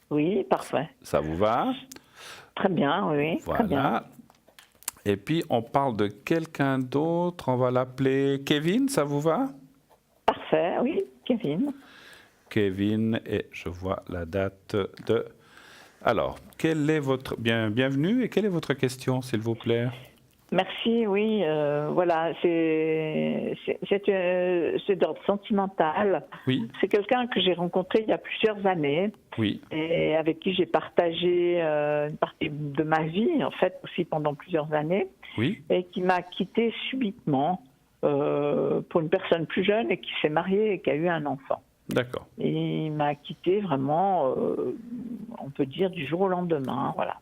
Oui, parfait. Ça vous va? Très bien, oui. Très bien. Voilà. Et puis, on parle de quelqu'un d'autre. On va l'appeler Kevin. Ça vous va? Parfait, oui, Kevin. Kevin, et je vois la date de... Alors, quelle est votre... Bienvenue, et quelle est votre question, s'il vous plaît? Merci, oui. Voilà, c'est c'est d'ordre sentimental. Oui. C'est quelqu'un que j'ai rencontré il y a plusieurs années. Oui. Et avec qui j'ai partagé une partie de ma vie, en fait, aussi pendant plusieurs années. Oui. Et qui m'a quitté subitement pour une personne plus jeune et qui s'est mariée et qui a eu un enfant. D'accord. Et il m'a quitté vraiment, on peut dire, du jour au lendemain, voilà.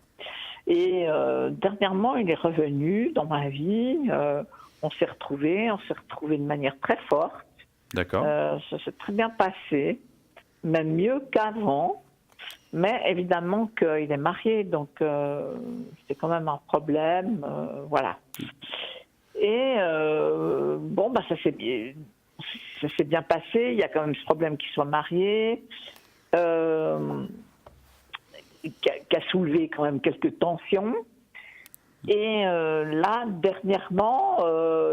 Et dernièrement, il est revenu dans ma vie. On s'est retrouvés de manière très forte. D'accord. Ça s'est très bien passé, même mieux qu'avant. Mais évidemment qu'il est marié, donc c'est quand même un problème, voilà. Et ça s'est bien passé. Il y a quand même ce problème qu'il soit marié. Qui a soulevé quand même quelques tensions. Et là, dernièrement,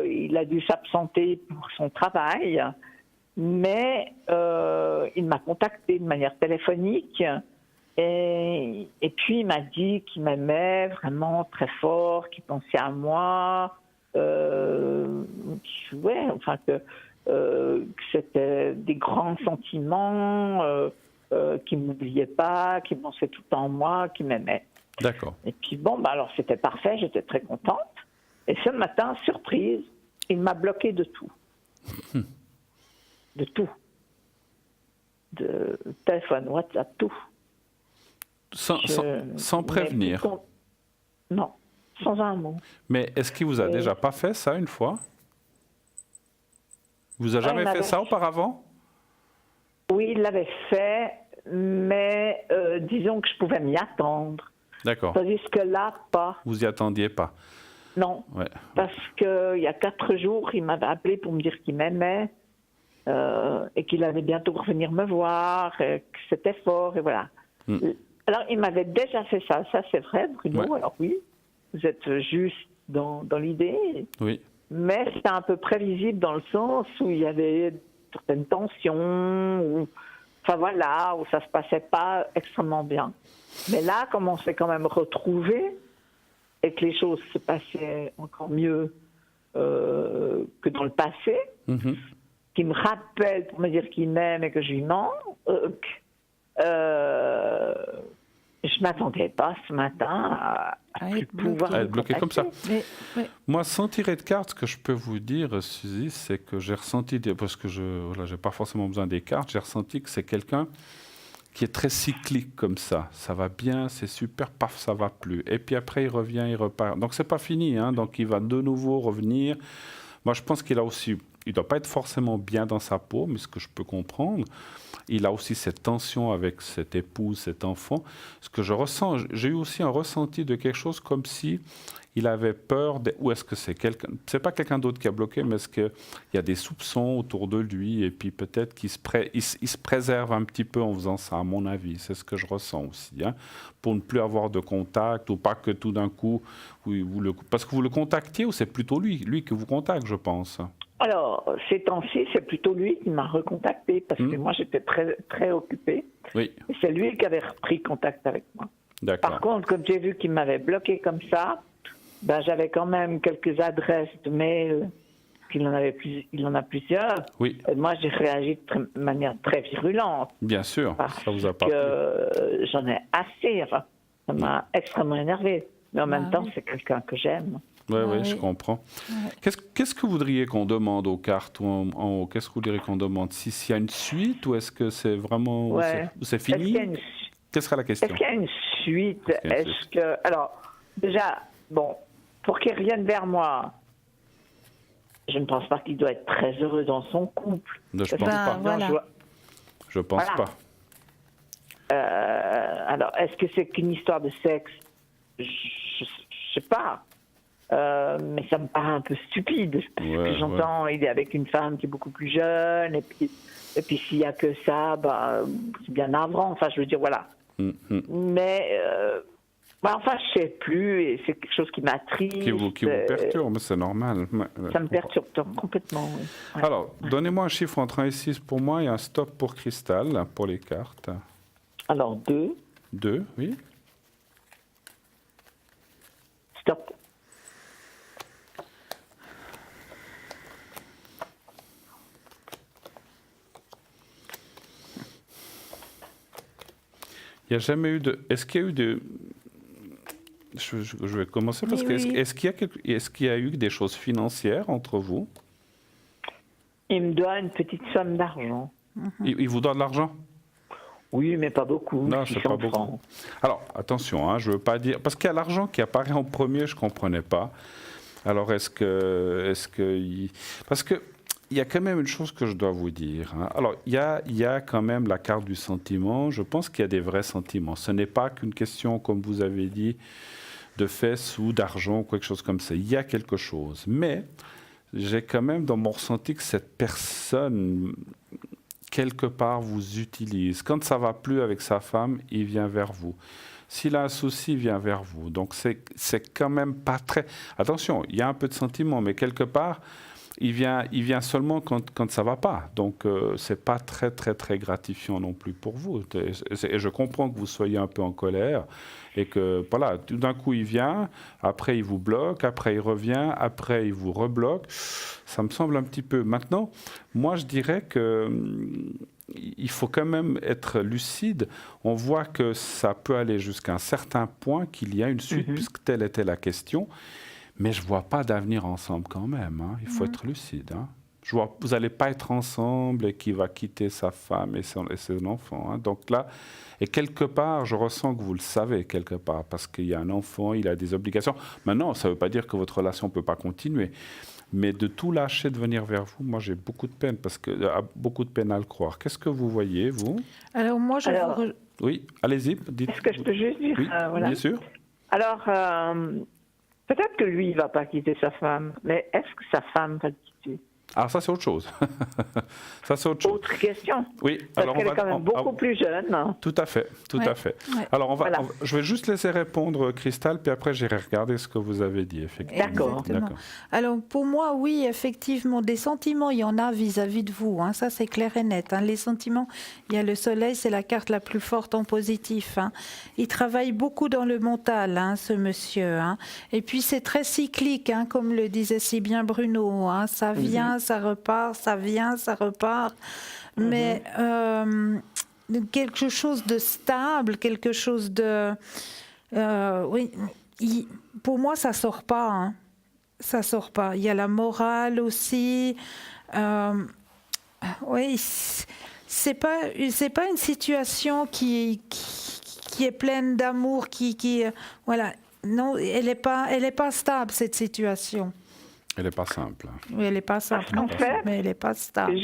il a dû s'absenter pour son travail, mais il m'a contacté de manière téléphonique et puis il m'a dit qu'il m'aimait vraiment très fort, qu'il pensait à moi, que c'était des grands sentiments, qui ne m'oubliait pas, qui pensait tout le temps en moi, qui m'aimait. D'accord. Et puis alors c'était parfait, j'étais très contente. Et ce matin, surprise, il m'a bloqué de tout. De tout. De téléphone, WhatsApp, tout. Sans prévenir. Non, sans un mot. Mais est-ce qu'il vous a déjà pas fait ça une fois? Il vous a jamais fait ça auparavant? Oui, il l'avait fait, mais disons que je pouvais m'y attendre. D'accord. Tandis que là, pas. Vous y attendiez pas? Non. Ouais. Parce qu'il y a 4 jours, il m'avait appelé pour me dire qu'il m'aimait et qu'il allait bientôt revenir me voir, et que c'était fort, et voilà. Alors, il m'avait déjà fait ça. Ça, c'est vrai, Bruno. Ouais. Alors oui, vous êtes juste dans l'idée. Oui. Mais c'était un peu prévisible dans le sens où il y avait certaines tensions, où ça se passait pas extrêmement bien. Mais là, comme on s'est quand même retrouvés et que les choses se passaient encore mieux que dans le passé, qui me rappelle pour me dire qu'il m'aime et que je lui mens, je ne m'attendais pas ce matin à pouvoir être bloqué comme ça. Mais... Moi, sans tirer de cartes, ce que je peux vous dire, Suzy, c'est que j'ai ressenti, parce que je n'ai pas forcément besoin des cartes, j'ai ressenti que c'est quelqu'un qui est très cyclique comme ça. Ça va bien, c'est super, paf, ça va plus. Et puis après, il revient, il repart. Donc, c'est pas fini, hein, donc il va de nouveau revenir. Moi, je pense qu'il a aussi... Il ne doit pas être forcément bien dans sa peau, mais ce que je peux comprendre, il a aussi cette tension avec cette épouse, cet enfant. Ce que je ressens, j'ai eu aussi un ressenti de quelque chose comme si il avait peur, ou est-ce que c'est quelqu'un, c'est pas quelqu'un d'autre qui a bloqué, mais est-ce qu'il y a des soupçons autour de lui, et puis peut-être qu'il se préserve un petit peu en faisant ça, à mon avis. C'est ce que je ressens aussi, hein, pour ne plus avoir de contact, ou pas que tout d'un coup, parce que vous le contactiez, ou c'est plutôt lui qui vous contacte, je pense. Alors, ces temps-ci, c'est plutôt lui qui m'a recontacté, parce que moi, j'étais très, très occupée. Oui. Et c'est lui qui avait repris contact avec moi. D'accord. Par contre, comme j'ai vu qu'il m'avait bloqué comme ça, j'avais quand même quelques adresses de mail, il en a plusieurs. Oui. Et moi, j'ai réagi de manière très virulente. Bien sûr, ça vous a pas plu. J'en ai assez, ça m'a extrêmement énervé. Mais en même temps, c'est quelqu'un que j'aime. Oui, je comprends. Ouais. Qu'est-ce que vous voudriez qu'on demande aux cartes en haut? Qu'est-ce que vous voudriez qu'on demande? S'il y a une suite, ou est-ce que c'est vraiment... ou c'est fini? Quelle sera la question? Est-ce qu'il y a une suite? Alors, déjà, pour qu'il revienne vers moi, je ne pense pas qu'il doit être très heureux dans son couple. Je pense pas. Voilà. Je pense pas. Alors, est-ce que c'est qu'une histoire de sexe? Je sais pas. Mais ça me paraît un peu stupide. Parce que j'entends, il est avec une femme qui est beaucoup plus jeune, et puis s'il n'y a que ça, c'est bien navrant. Enfin, je veux dire, voilà. Mais, enfin, je ne sais plus, et c'est quelque chose qui m'attriste. Qui vous perturbe, c'est normal. Ça me perturbe complètement, oui. Ouais. Alors, donnez-moi un chiffre entre 1 et 6 pour moi, et un stop pour Cristal, pour les cartes. Alors, 2. 2, oui. Stop. Il n'y a jamais eu de... Est-ce qu'il y a eu de... Je vais commencer parce que est-ce qu'il y a eu des choses financières entre vous? Il me doit une petite somme d'argent. Il vous doit de l'argent? Oui, mais pas beaucoup. Non, c'est pas beaucoup. Francs. Alors, attention, hein, je ne veux pas dire... Parce qu'il y a l'argent qui apparaît en premier, je ne comprenais pas. Alors, parce qu'il y a quand même une chose que je dois vous dire. Hein. Alors, il y a quand même la carte du sentiment. Je pense qu'il y a des vrais sentiments. Ce n'est pas qu'une question, comme vous avez dit, de fesses ou d'argent ou quelque chose comme ça. Il y a quelque chose. Mais j'ai quand même dans mon ressenti que cette personne, quelque part, vous utilise. Quand ça ne va plus avec sa femme, il vient vers vous. S'il a un souci, il vient vers vous. Donc, c'est quand même pas très... Attention, il y a un peu de sentiment, mais quelque part, il vient seulement quand ça ne va pas. Donc, ce n'est pas très, très, très gratifiant non plus pour vous. Et je comprends que vous soyez un peu en colère et que, voilà, tout d'un coup, il vient, après, il vous bloque, après, il revient, après, il vous rebloque. Ça me semble un petit peu... Maintenant, moi, je dirais que... Il faut quand même être lucide. On voit que ça peut aller jusqu'à un certain point, qu'il y a une suite, puisque telle était la question. Mais je ne vois pas d'avenir ensemble quand même. Hein. Il faut être lucide. Hein. Vous n'allez pas être ensemble et qu'il va quitter sa femme et ses enfants. Hein. Donc là, et quelque part, je ressens que vous le savez quelque part, parce qu'il y a un enfant, il a des obligations. Maintenant, ça ne veut pas dire que votre relation ne peut pas continuer. Mais de tout lâcher, de venir vers vous, moi j'ai beaucoup de peine, beaucoup de peine à le croire. Qu'est-ce que vous voyez, vous? Alors moi, Oui, allez-y. Dites. Est-ce que je peux juste dire Oui, voilà. Bien sûr. Alors, peut-être que lui, il ne va pas quitter sa femme, mais est-ce que sa femme va le quitter? Ah, ça c'est autre chose. Ça c'est autre chose. Autre question. Oui. Parce alors qu'elle est quand même beaucoup plus jeune. Hein. Tout à fait, tout à fait. Ouais. Alors je vais juste laisser répondre Christelle, puis après j'irai regarder ce que vous avez dit effectivement. D'accord. Alors pour moi, oui, effectivement, des sentiments, il y en a vis-à-vis de vous. Hein, ça c'est clair et net. Hein. Les sentiments, il y a le soleil, c'est la carte la plus forte en positif. Hein. Il travaille beaucoup dans le mental, hein, ce monsieur. Hein. Et puis c'est très cyclique, hein, comme le disait si bien Bruno. Hein. Ça vient, ça repart, ça vient, ça repart. Mais quelque chose de stable, quelque chose de... oui, pour moi, ça ne sort pas. Hein. Ça ne sort pas. Il y a la morale aussi. Oui, c'est pas une situation qui est pleine d'amour, voilà. Non, elle est pas stable, cette situation. Elle n'est pas simple. Oui, elle n'est pas simple, En fait, mais elle n'est pas stable.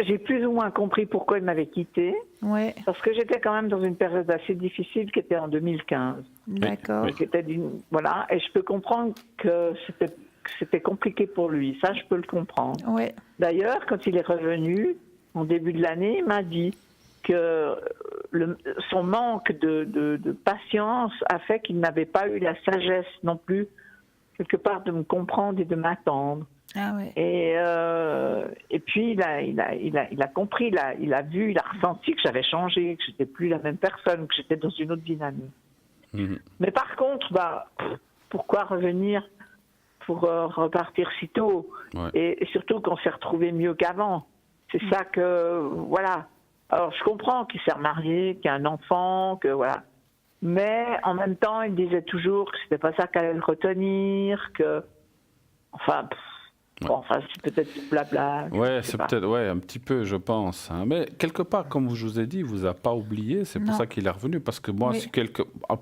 J'ai plus ou moins compris pourquoi il m'avait quitté. Ouais. Parce que j'étais quand même dans une période assez difficile qui était en 2015. D'accord. Oui. Voilà, et je peux comprendre que c'était compliqué pour lui. Ça, je peux le comprendre. Ouais. D'ailleurs, quand il est revenu, en début de l'année, il m'a dit que son manque de patience a fait qu'il n'avait pas eu la sagesse non plus, quelque part, de me comprendre et de m'attendre. Ah ouais. Et puis il a compris, il a vu, il a ressenti que j'avais changé, que j'étais plus la même personne, que j'étais dans une autre dynamique. Mais par contre, pourquoi revenir pour repartir si tôt? Et surtout qu'on s'est retrouvés mieux qu'avant. C'est ça que voilà. Alors je comprends qu'il s'est remarié, qu'il y a un enfant, que voilà. Mais en même temps, il disait toujours que c'était pas ça qu'allait le retenir, que enfin. Bon, enfin, c'est peut-être du blabla. Ouais, c'est peut-être, un petit peu, je pense. Hein. Mais quelque part, comme je vous ai dit, il vous a pas oublié. C'est pour ça qu'il est revenu. Parce que moi,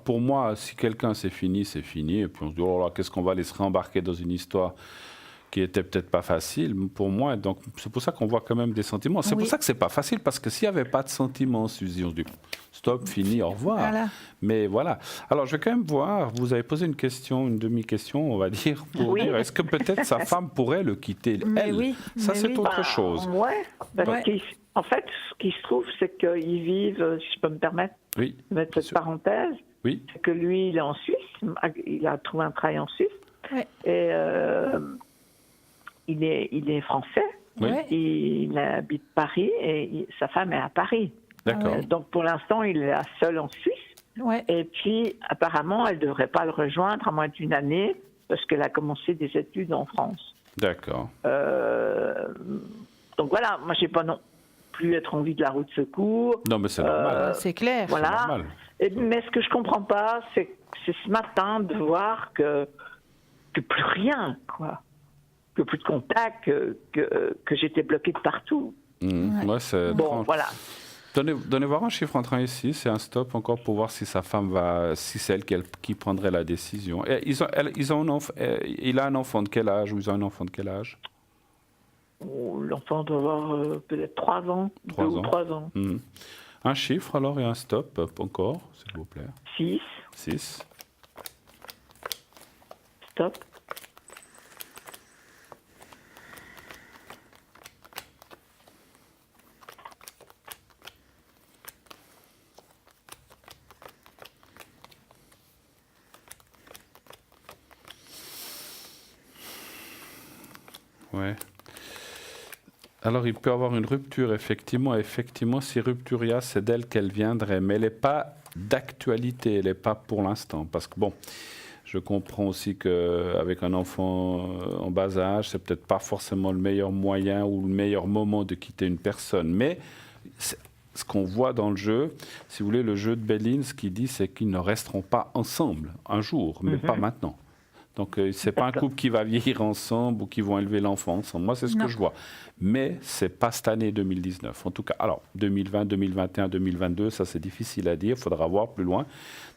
pour moi, si quelqu'un c'est fini. Et puis on se dit, oh là, qu'est-ce qu'on va aller se réembarquer dans une histoire qui était peut-être pas facile pour moi. Donc c'est pour ça qu'on voit quand même des sentiments. C'est pour ça que c'est pas facile, parce que s'il y avait pas de sentiments, Suzy, on se dit stop, fini, au revoir. Voilà. Mais voilà. Alors je vais quand même voir. Vous avez posé une question, une demi-question, on va dire, pour dire est-ce que peut-être sa femme pourrait le quitter elle. Ça c'est autre chose. En fait, ce qui se trouve, c'est qu'ils vivent, si je peux me permettre, de mettre cette parenthèse, c'est que lui, il est en Suisse, il a trouvé un travail en Suisse, et il est français, il habite Paris et sa femme est à Paris. D'accord. Donc pour l'instant, il est seul en Suisse. Et puis apparemment, elle ne devrait pas le rejoindre à moins d'une année parce qu'elle a commencé des études en France. D'accord. Donc voilà, moi j'ai pas plus être en vie de la roue de secours. Non, mais c'est normal. C'est clair. Voilà. C'est normal. Mais ce que je comprends pas, c'est ce matin de voir que plus rien, quoi. Que plus de contact, que j'étais bloquée de partout. Ouais, c'est bon, voilà. Donnez voir un chiffre entrant ici, c'est un stop encore pour voir si sa femme si c'est elle qui prendrait la décision. Et il a un enfant de quel âge ou ils ont un enfant de quel âge? L'enfant doit avoir peut-être 3 ans, 2 ou 3 ans. Un chiffre alors et un stop encore, s'il vous plaît. 6. 6. Stop. Ouais. Alors, il peut y avoir une rupture, effectivement. Effectivement, si rupture il y a, c'est d'elle qu'elle viendrait. Mais elle n'est pas d'actualité, elle n'est pas pour l'instant. Parce que, bon, je comprends aussi qu'avec un enfant en bas âge, c'est peut-être pas forcément le meilleur moyen ou le meilleur moment de quitter une personne. Mais ce qu'on voit dans le jeu, si vous voulez, le jeu de Béline, ce qu'il dit, c'est qu'ils ne resteront pas ensemble un jour, mais pas maintenant. Donc, ce n'est pas un couple qui va vieillir ensemble ou qui vont élever l'enfant ensemble. Moi, c'est ce que je vois. Mais ce n'est pas cette année 2019. En tout cas, alors, 2020, 2021, 2022, ça, c'est difficile à dire. Il faudra voir plus loin.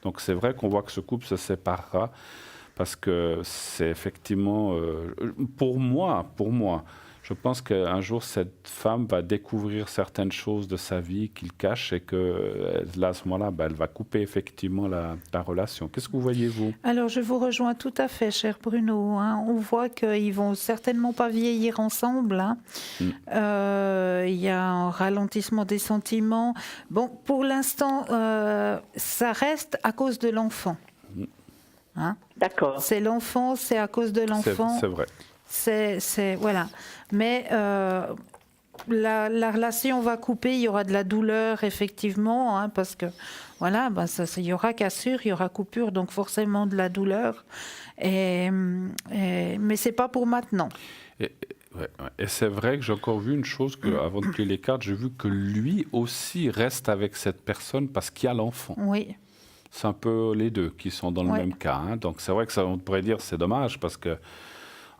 Donc, c'est vrai qu'on voit que ce couple se séparera parce que c'est effectivement... pour moi, je pense qu'un jour, cette femme va découvrir certaines choses de sa vie qu'il cache et que là, à ce moment-là, elle va couper effectivement la relation. Qu'est-ce que vous voyez, vous? Alors, je vous rejoins tout à fait, cher Bruno. On voit qu'ils vont certainement pas vieillir ensemble. Il y a un ralentissement des sentiments. Bon, pour l'instant, ça reste à cause de l'enfant. D'accord. C'est l'enfant, c'est à cause de l'enfant. C'est vrai. Voilà. Mais la relation va couper, il y aura de la douleur, effectivement, parce que, voilà, il y aura cassure, il y aura coupure, donc forcément de la douleur. Mais ce n'est pas pour maintenant. Et c'est vrai que j'ai encore vu une chose, avant de plier les cartes, j'ai vu que lui aussi reste avec cette personne parce qu'il y a l'enfant. Oui. C'est un peu les deux qui sont dans le même cas. Donc c'est vrai que on pourrait dire c'est dommage parce que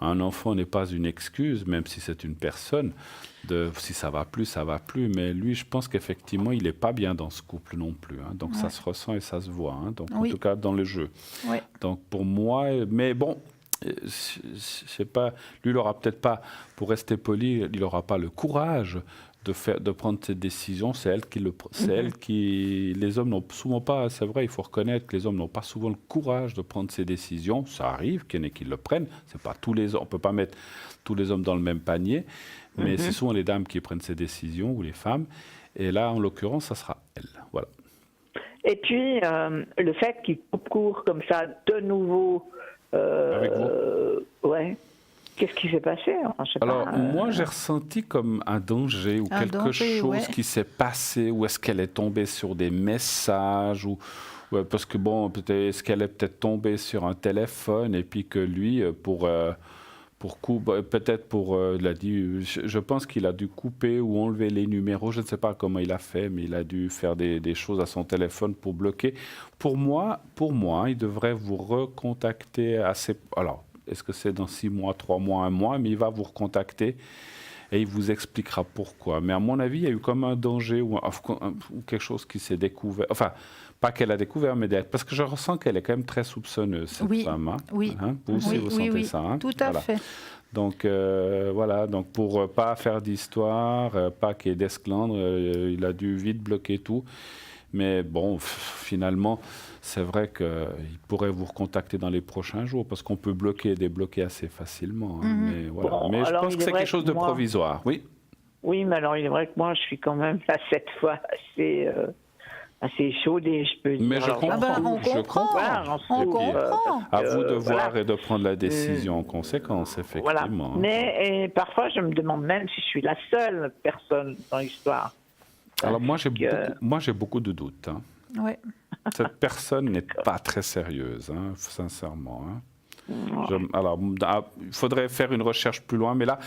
un enfant n'est pas une excuse, même si c'est une personne. Si ça va plus, ça va plus. Mais lui, je pense qu'effectivement, il n'est pas bien dans ce couple non plus. Donc ça se ressent et ça se voit. Donc en tout cas dans le jeu. Ouais. Donc pour moi, mais bon, je sais pas. Lui, il n'aura peut-être pas, pour rester poli, il n'aura pas le courage de prendre cette décision. C'est elle qui les hommes n'ont souvent pas, c'est vrai, il faut reconnaître que les hommes n'ont pas souvent le courage de prendre ces décisions. Ça arrive qu'il y en ait qui le prennent. C'est pas tous les hommes, on peut pas mettre tous les hommes dans le même panier, mais c'est souvent les dames qui prennent ces décisions ou les femmes. Et là, en l'occurrence, ça sera elle. Voilà. Et puis le fait qu'il coupe court comme ça de nouveau. Avec vous. Ouais. Qu'est-ce qui s'est passé? Moi, j'ai ressenti comme un danger ou quelque chose qui s'est passé, ou est-ce qu'elle est tombée sur des messages, parce que bon, est-ce qu'elle est peut-être tombée sur un téléphone, et puis que lui, il a dit, je pense qu'il a dû couper ou enlever les numéros, je ne sais pas comment il a fait, mais il a dû faire des choses à son téléphone pour bloquer. Pour moi, il devrait vous recontacter assez... Alors, est-ce que c'est dans 6 mois, 3 mois, 1 mois? Mais il va vous recontacter et il vous expliquera pourquoi. Mais à mon avis, il y a eu comme un danger ou quelque chose qui s'est découvert. Enfin, pas qu'elle a découvert, mais parce que je ressens qu'elle est quand même très soupçonneuse, cette femme. Oui, vous aussi, vous sentez ça. Tout à fait. Donc, voilà. Donc, pour pas faire d'histoire, pas qu'il y ait d'esclandre, il a dû vite bloquer tout. Mais bon, finalement, c'est vrai qu'il pourrait vous recontacter dans les prochains jours parce qu'on peut bloquer et débloquer assez facilement. Mais, voilà. Bon, mais je pense que c'est quelque chose de provisoire. Oui. Oui, mais alors il est vrai que moi, je suis quand même là cette fois assez chaudée, je peux dire. Mais je comprends. On comprend. À vous de voir et de prendre la décision en conséquence, effectivement. Voilà. Mais parfois, je me demande même si je suis la seule personne dans l'histoire. Alors moi, j'ai beaucoup de doutes. Ouais. Cette personne n'est pas très sérieuse, sincèrement. Alors, il faudrait faire une recherche plus loin, mais là,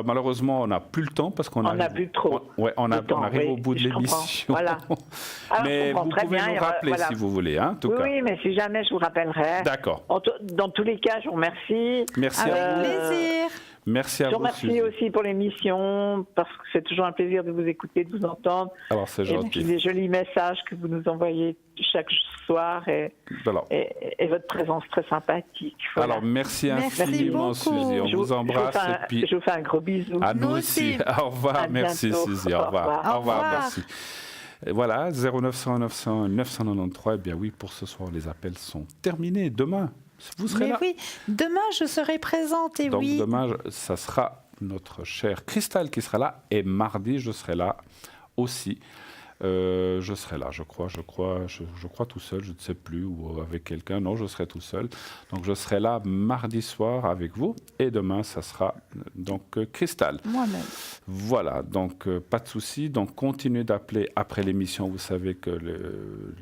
malheureusement, on n'a plus le temps parce qu'on n'a plus trop. On arrive au bout de l'émission. Voilà. Mais vous pouvez nous rappeler si vous voulez, hein, en tout cas. Oui, mais si jamais, je vous rappellerai. D'accord. Dans tous les cas, je vous remercie. Merci à vous. Avec plaisir. Merci à vous. Je vous remercie aussi pour l'émission, parce que c'est toujours un plaisir de vous écouter, de vous entendre. Alors, c'est gentil. Et puis les jolis messages que vous nous envoyez chaque soir et votre présence très sympathique. Voilà. Alors, merci infiniment, Suzy. On vous embrasse. Je vous fais un gros bisou. À nous aussi. Au revoir. Merci, Suzy. Au revoir. Au revoir. Merci. Et voilà, 0900 900 993. Eh bien oui, pour ce soir, les appels sont terminés. Demain, vous serez là. Oui, demain, je serai présente. Et donc, demain, ça sera notre chère Christelle qui sera là. Et mardi, je serai là aussi. Je serai là, je crois tout seul, je ne sais plus, ou avec quelqu'un. Non, je serai tout seul. Donc, je serai là mardi soir avec vous. Et demain, ça sera donc Christelle. Moi-même. Voilà, donc pas de souci. Donc, continuez d'appeler après l'émission. Vous savez que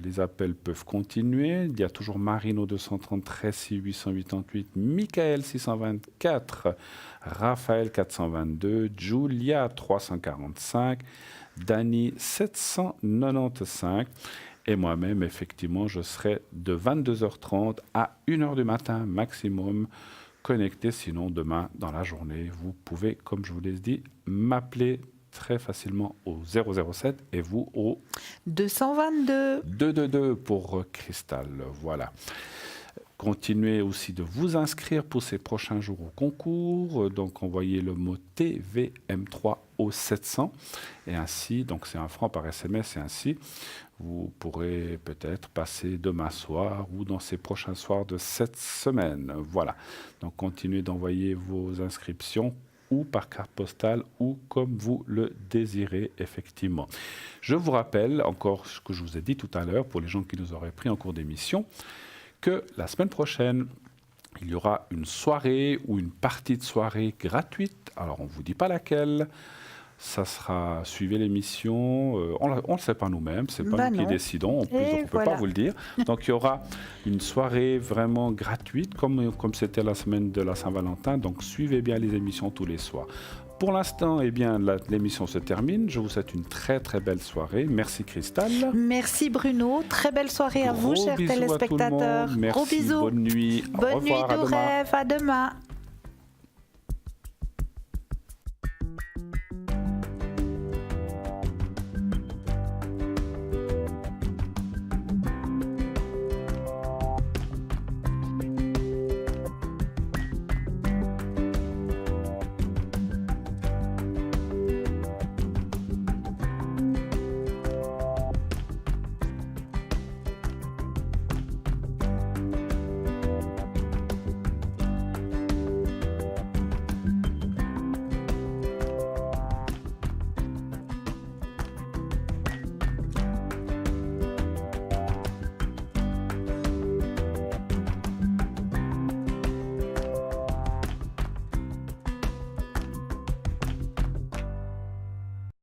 les appels peuvent continuer. Il y a toujours Marine au 233 6888, Michael 624, Raphaël 422, Julia 345, Dany 795 et moi-même, effectivement, je serai de 22h30 à 1h du matin maximum connecté. Sinon, demain, dans la journée, vous pouvez, comme je vous l'ai dit, m'appeler très facilement au 007 et vous au 222 222 pour Christelle. Voilà. Continuez aussi de vous inscrire pour ces prochains jours au concours. Donc, envoyez le mot TVM3 au 700. Et ainsi, donc c'est 1 franc par SMS. Et ainsi, vous pourrez peut-être passer demain soir ou dans ces prochains soirs de cette semaine. Voilà. Donc, continuez d'envoyer vos inscriptions ou par carte postale ou comme vous le désirez, effectivement. Je vous rappelle encore ce que je vous ai dit tout à l'heure pour les gens qui nous auraient pris en cours d'émission, que la semaine prochaine, il y aura une soirée ou une partie de soirée gratuite. Alors, on ne vous dit pas laquelle. Ça sera, suivez l'émission. On ne le sait pas nous-mêmes, c'est pas nous qui décidons. En plus, donc on ne peut pas vous le dire. Donc, il y aura une soirée vraiment gratuite, comme c'était la semaine de la Saint-Valentin. Donc, suivez bien les émissions tous les soirs. Pour l'instant, eh bien, l'émission se termine. Je vous souhaite une très très belle soirée. Merci Christelle. Merci Bruno. Très belle soirée à vous, chers téléspectateurs. Merci, gros bisous. Bonne nuit. Bonne nuit, doux rêves. À demain.